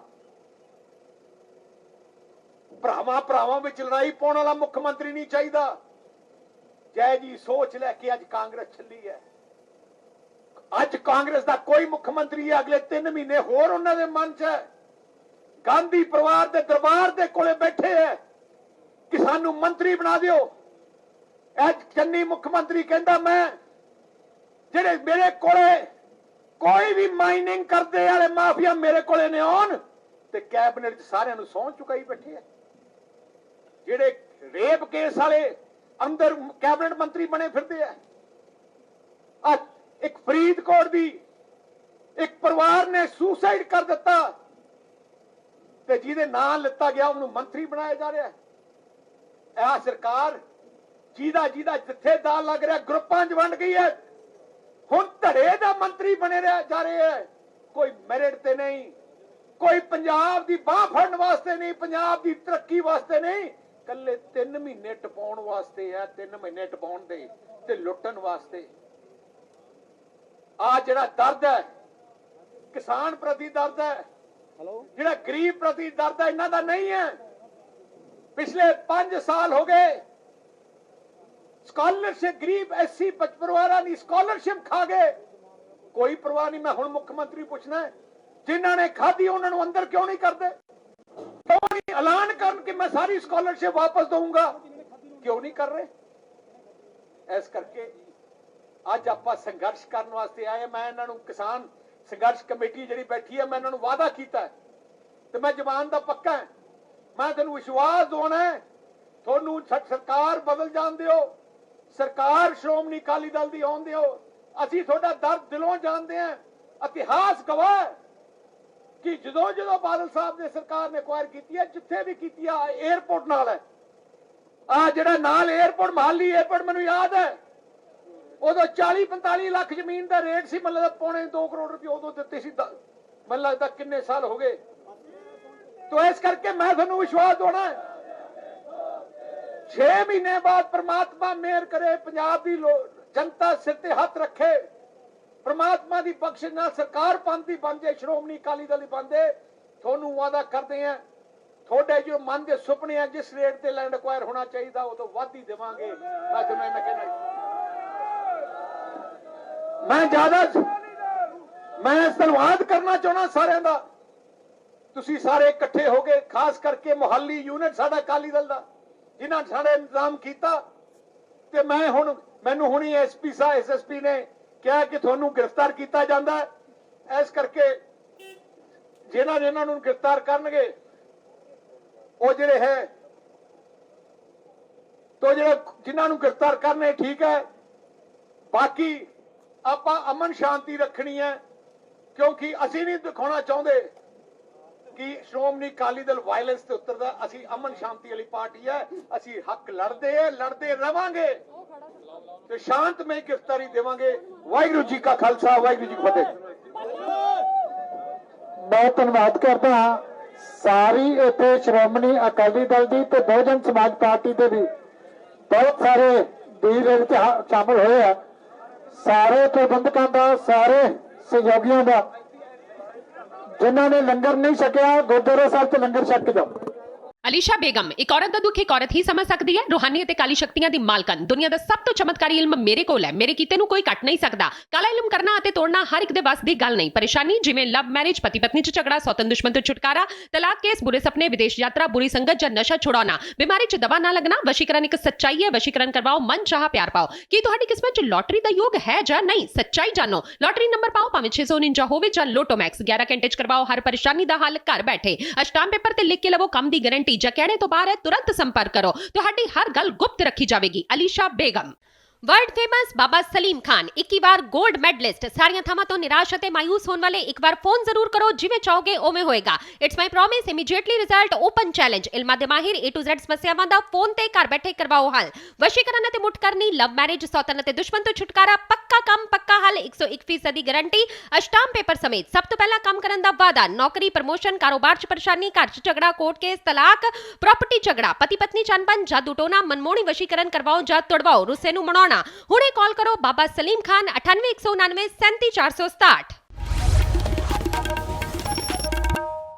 ਭਰਾਵਾਂ ਵਿੱਚ ਲੜਾਈ ਪਾਉਣ ਵਾਲਾ ਮੁੱਖ ਮੰਤਰੀ ਨਹੀਂ ਚਾਹੀਦਾ। ਜੈ ਜੀ ਸੋਚ ਲੈ ਕੇ ਅੱਜ ਕਾਂਗਰਸ ਚੱਲੀ ਹੈ। ਅੱਜ ਕਾਂਗਰਸ ਦਾ ਕੋਈ ਮੁੱਖ ਮੰਤਰੀ ਹੈ, ਅਗਲੇ 3 ਮਹੀਨੇ ਹੋਰ ਉਹਨਾਂ ਦੇ ਮਨ 'ਚ ਹੈ। ਗਾਂਧੀ ਪਰਿਵਾਰ ਦੇ ਦਰਬਾਰ ਦੇ ਕੋਲੇ ਬੈਠੇ ਹੈ ਕਿ ਸਾਨੂੰ ਮੰਤਰੀ ਬਣਾ ਦਿਓ। ਅੱਜ ਚੰਨੀ ਮੁੱਖ ਮੰਤਰੀ ਕਹਿੰਦਾ ਮੈਂ ਜਿਹੜੇ ਮੇਰੇ ਕੋਲੇ ਕੋਈ ਵੀ ਮਾਈਨਿੰਗ ਕਰਦੇ ਵਾਲੇ ਮਾਫੀਆ ਮੇਰੇ ਕੋਲੇ ਨੇ ਆਉਣ ਤੇ ਕੈਬਨਿਟ 'ਚ ਸਾਰਿਆਂ ਨੂੰ ਸਹੁੰ ਚੁਕਾਈ ਬੈਠੇ ਆ। ਜਿਹੜੇ ਰੇਪ ਕੇਸ ਵਾਲੇ ਅੰਦਰ ਕੈਬਨਿਟ ਮੰਤਰੀ ਬਣੇ ਫਿਰਦੇ ਆ। ਅੱਜ ਇੱਕ ਫਰੀਦਕੋਟ ਦੀ ਇੱਕ ਪਰਿਵਾਰ ਨੇ ਸੁਸਾਈਡ ਕਰ ਦਿੱਤਾ ਤੇ ਜਿਹਦੇ ਨਾਂ ਲਿੱਤਾ ਗਿਆ ਉਹਨੂੰ ਮੰਤਰੀ ਬਣਾਇਆ ਜਾ ਰਿਹਾ। ਇਹ ਸਰਕਾਰ ਜਿਹਦਾ ਜਿੱਥੇ ਦਾ ਲੱਗ ਰਿਹਾ ਗਰੁੱਪਾਂ 'ਚ ਵੰਡ ਗਈ ਹੈ। ਹੁਣ ਧੜੇ ਦਾ ਮੰਤਰੀ ਬਣੇ ਜਾ ਰਹੇ ਹੈ। ਕੋਈ ਮੈਰਿਟ ਤੇ ਨਹੀਂ, ਕੋਈ ਪੰਜਾਬ ਦੀ ਬਾਹ ਫੜਨ ਵਾਸਤੇ ਨਹੀਂ, ਪੰਜਾਬ ਦੀ ਤਰੱਕੀ ਵਾਸਤੇ ਨਹੀਂ, ਕੱਲੇ 3 ਮਹੀਨੇ ਟਪਾਉਣ ਵਾਸਤੇ ਹੈ। 3 ਮਹੀਨੇ ਟਪਾਉਣ ਦੇ ਤੇ ਲੁੱਟਣ ਵਾਸਤੇ। ਆ ਜਿਹੜਾ ਦਰਦ ਹੈ ਕਿਸਾਨ ਪ੍ਰਤੀ ਦਰਦ ਹੈ, ਜਿਹੜਾ ਗਰੀਬ ਪ੍ਰਤੀ ਦਰਦ ਹੈ, ਇਹਨਾਂ ਦਾ ਨਹੀਂ ਹੈ। ਪਿਛਲੇ 5 ਸਾਲ ਹੋ ਗਏ स्कॉलरशिप गरीब SC परिवारों की स्कॉलरशिप खा गए। कोई परवाह नहीं। मैं हुण मुख्यमंत्री पूछना है जिन्होंने खाधी उन्होंने अंदर क्यों नहीं करते? क्यों नहीं ऐलान कर कि मैं सारी स्कॉलरशिप वापस दूंगा? क्यों नहीं कर रहे? इस करके अज आपां संघर्ष करने वास्ते आए। मैं इन्होंने किसान संघर्ष कमेटी जिहड़ी बैठी है मैं इन्होंने वादा किया है तो मैं जवान दा पक्का है। मैं तुहानूं विश्वास दिवाउणा है तुहानूं सरकार बदल जाण दिओ, सरकार श्रोमणी अकाली दल दी आउण दिओ। असीं तुहाडा दर्द दिलों जानदे हां। इतिहास गवाह है कि ਜਦੋਂ ਬਾਦਲ ਸਾਹਿਬ ने सरकार ने एक्वायर की है जिथे भी की एयरपोर्ट नाल है। आ ਜਿਹੜਾ ਨਾਲ एयरपोर्ट मोहाली एयरपोर्ट मैनूं याद है उदों 40-45 लाख जमीन का रेट सी। मतलब पौने 2 करोड़ रुपये उदों दित्ते सी। मैनूं लगदा किन्ने साल हो गए। तो इस करके मैं तुहानूं विश्वास दिवाउणा है 6 महीने बाद परमात्मा मेहर करे, पंजाब की जनता सिर ते हथ रखे, परमात्मा की बख्शिश नाल सरकार पंथी बन जाए, श्रोमणी अकाली दल बन जाए। तुहानूं वादा करते हैं थोड़े जो मन के सुपने हैं जिस रेट ते लैंड एक्वायर होना चाहिए उदों वध ही देवांगे। मैं तुहानूं इन्ना कहना मैं ज्यादा मैं धन्नवाद करना चाहना सारिਆਂ ਦਾ। ਤੁਸੀਂ ਸਾਰੇ इकट्ठे हो गए, खास करके मोहाली यूनिट साडा अकाली दल दा जिन्हां साडे इंतजाम किया। ते मैं हुण मैनूं हुणी SP साहब SSP ने कहा कि तुहानूं गिरफ्तार किया जांदा है। इस करके जिन्हां नूं गिरफ्तार करनगे ਉਹ ਜਿਹੜੇ है तो जिन्हां नूं गिरफ्तार करने ठीक है। बाकी ਆਪਾਂ अमन शांति रखनी है क्योंकि असीं नहीं दिखाना चाहते कि श्रोमणी अकाली दल वायलेंस से उतरदा। असीं अमन शांति वाली पार्टी है। असीं हक लड़ते रवांगे ते शांतमय गिरफ्तारी देवांगे। वाहिगुरू जी का खालसा वाहिगुरू जी की फतेह। बहुत धन्यवाद करता हाँ सारी इत्थे श्रोमणी अकाली दल की ते बहुजन समाज पार्टी के भी बहुत सारे वीर शामिल होए हैं। सारे प्रबंधकों का, सारे सहयोगियों का जिन्होंने लंगर नहीं छकिया गुरुद्वारा साहब से लंगर छक के जाओ। ਅਲੀਸ਼ਾ ਬੇਗਮ ਇੱਕ ਔਰਤ ਦਾ ਦੁੱਖ ਇੱਕ ਔਰਤ ਹੀ ਸਮਝ ਸਕਦੀ ਹੈ। ਰੂਹਾਨੀ ਅਤੇ ਕਾਲੀ ਸ਼ਕਤੀਆਂ ਦੀ ਮਾਲਕਨ, ਦੁਨੀਆ ਦਾ ਸਭ ਤੋਂ ਚਮਤਕਾਰੀ ਇਲਮ ਮੇਰੇ ਕੋਲ ਹੈ। ਮੇਰੇ ਕੀਤੇ ਨੂੰ ਕੋਈ ਕੱਟ ਨਹੀਂ ਸਕਦਾ। ਕਾਲਾ ਇਲਮ ਕਰਨਾ ਅਤੇ ਤੋੜਨਾ ਹਰ ਇੱਕ ਦੇ ਵੱਸ ਦੀ ਗੱਲ ਨਹੀਂ। ਪਰੇਸ਼ਾਨੀ ਜਿਵੇਂ ਲਵ ਮੈਰਿਜ, ਪਤੀ ਪਤਨੀ 'ਚ ਝਗੜਾ, ਸੌਤਨ ਦੁਸ਼ਮਣ ਤੋਂ ਛੁਟਕਾਰਾ, ਤਲਾਕ ਕੇਸ, ਬੁਰੇ ਸੁਪਨੇ, ਵਿਦੇਸ਼ ਯਾਤਰਾ, ਬੁਰੀ ਸੰਗਤ ਜਾਂ ਨਸ਼ਾ ਛੁਡਾਉਣਾ, ਬਿਮਾਰੀ 'ਚ ਦਵਾ ਨਾ ਲੱਗਣਾ। ਵਸ਼ੀਕਰਨ ਇੱਕ ਸੱਚਾਈ ਹੈ। ਵਸ਼ੀਕਰਨ ਕਰਵਾਓ, ਮਨ ਚਾਹਾ ਪਿਆਰ ਪਾਓ। ਕੀ ਤੁਹਾਡੀ ਕਿਸਮਤ 'ਚ ਲੋਟਰੀ ਦਾ ਯੋਗ ਹੈ ਜਾਂ ਨਹੀਂ? ਸੱਚਾਈ ਜਾਣੋ। ਲੋਟਰੀ ਨੰਬਰ ਪਾਓ, ਭਾਵੇਂ 649 ਹੋਵੇ ਜਾਂ ਲੋਟੋ ਮੈਕਸ। 11 ਘੰਟੇ 'ਚ ਕਰਵਾਓ ਹਰ ਪਰੇਸ਼ਾਨੀ ਦਾ ਹੱਲ ਘਰ ਬੈਠੇ। ਅਸ਼ਟਾਮ ਪੇਪਰ ਤੇ ਲਿਖ ਕੇ ਲਵੋ ਕੰਮ ਦੀ ਗਾਰੰਟੀ। ਜਾਂ ਕਹਿਣੇ ਤੋਂ ਬਾਹਰ तुरंत संपर्क करो। ਤੁਹਾਡੀ ਹਰ ਗੱਲ ਗੁਪਤ ਰੱਖੀ ਜਾਵੇਗੀ। ਅਲੀਸ਼ਾ ਬੇਗਮ। वर्ल्ड फेमस बाबा सलीम खान 21 बार गोल्ड मेडलिस्ट। सारियां थावां तो निराश अते मायूस होने वाले एक बार फोन जरूर करो, जिवें चाहोगे उवें होएगा। It's my promise, immediately result, open challenge. इल्मां दे माहिर A to Z समस्यावां दा फोन ते घर बैठे करवाओ हल। वशीकरण अते मुठ करनी, लव मैरिज, सौतन अते दुश्मन तो छुटकारा, पक्का काम पक्का हल, 101% गारंटी, अष्टाम पेपर समेत। सब तो पहला काम करन दा वादा, नौकरी, प्रमोशन, कारोबार च परेशानी, घर च झगड़ा, कोर्ट केस, तलाक, प्रॉपर्टी झगड़ा, पति पत्नी च अनबन, जादू टोना, मनमोहनी वशीकरण करवाओ ਜਾਂ तोड़वाओ, रुस्से नूं मनाउणा। हुणे कॉल करो बाबा सलीम खान 98 199 37 467।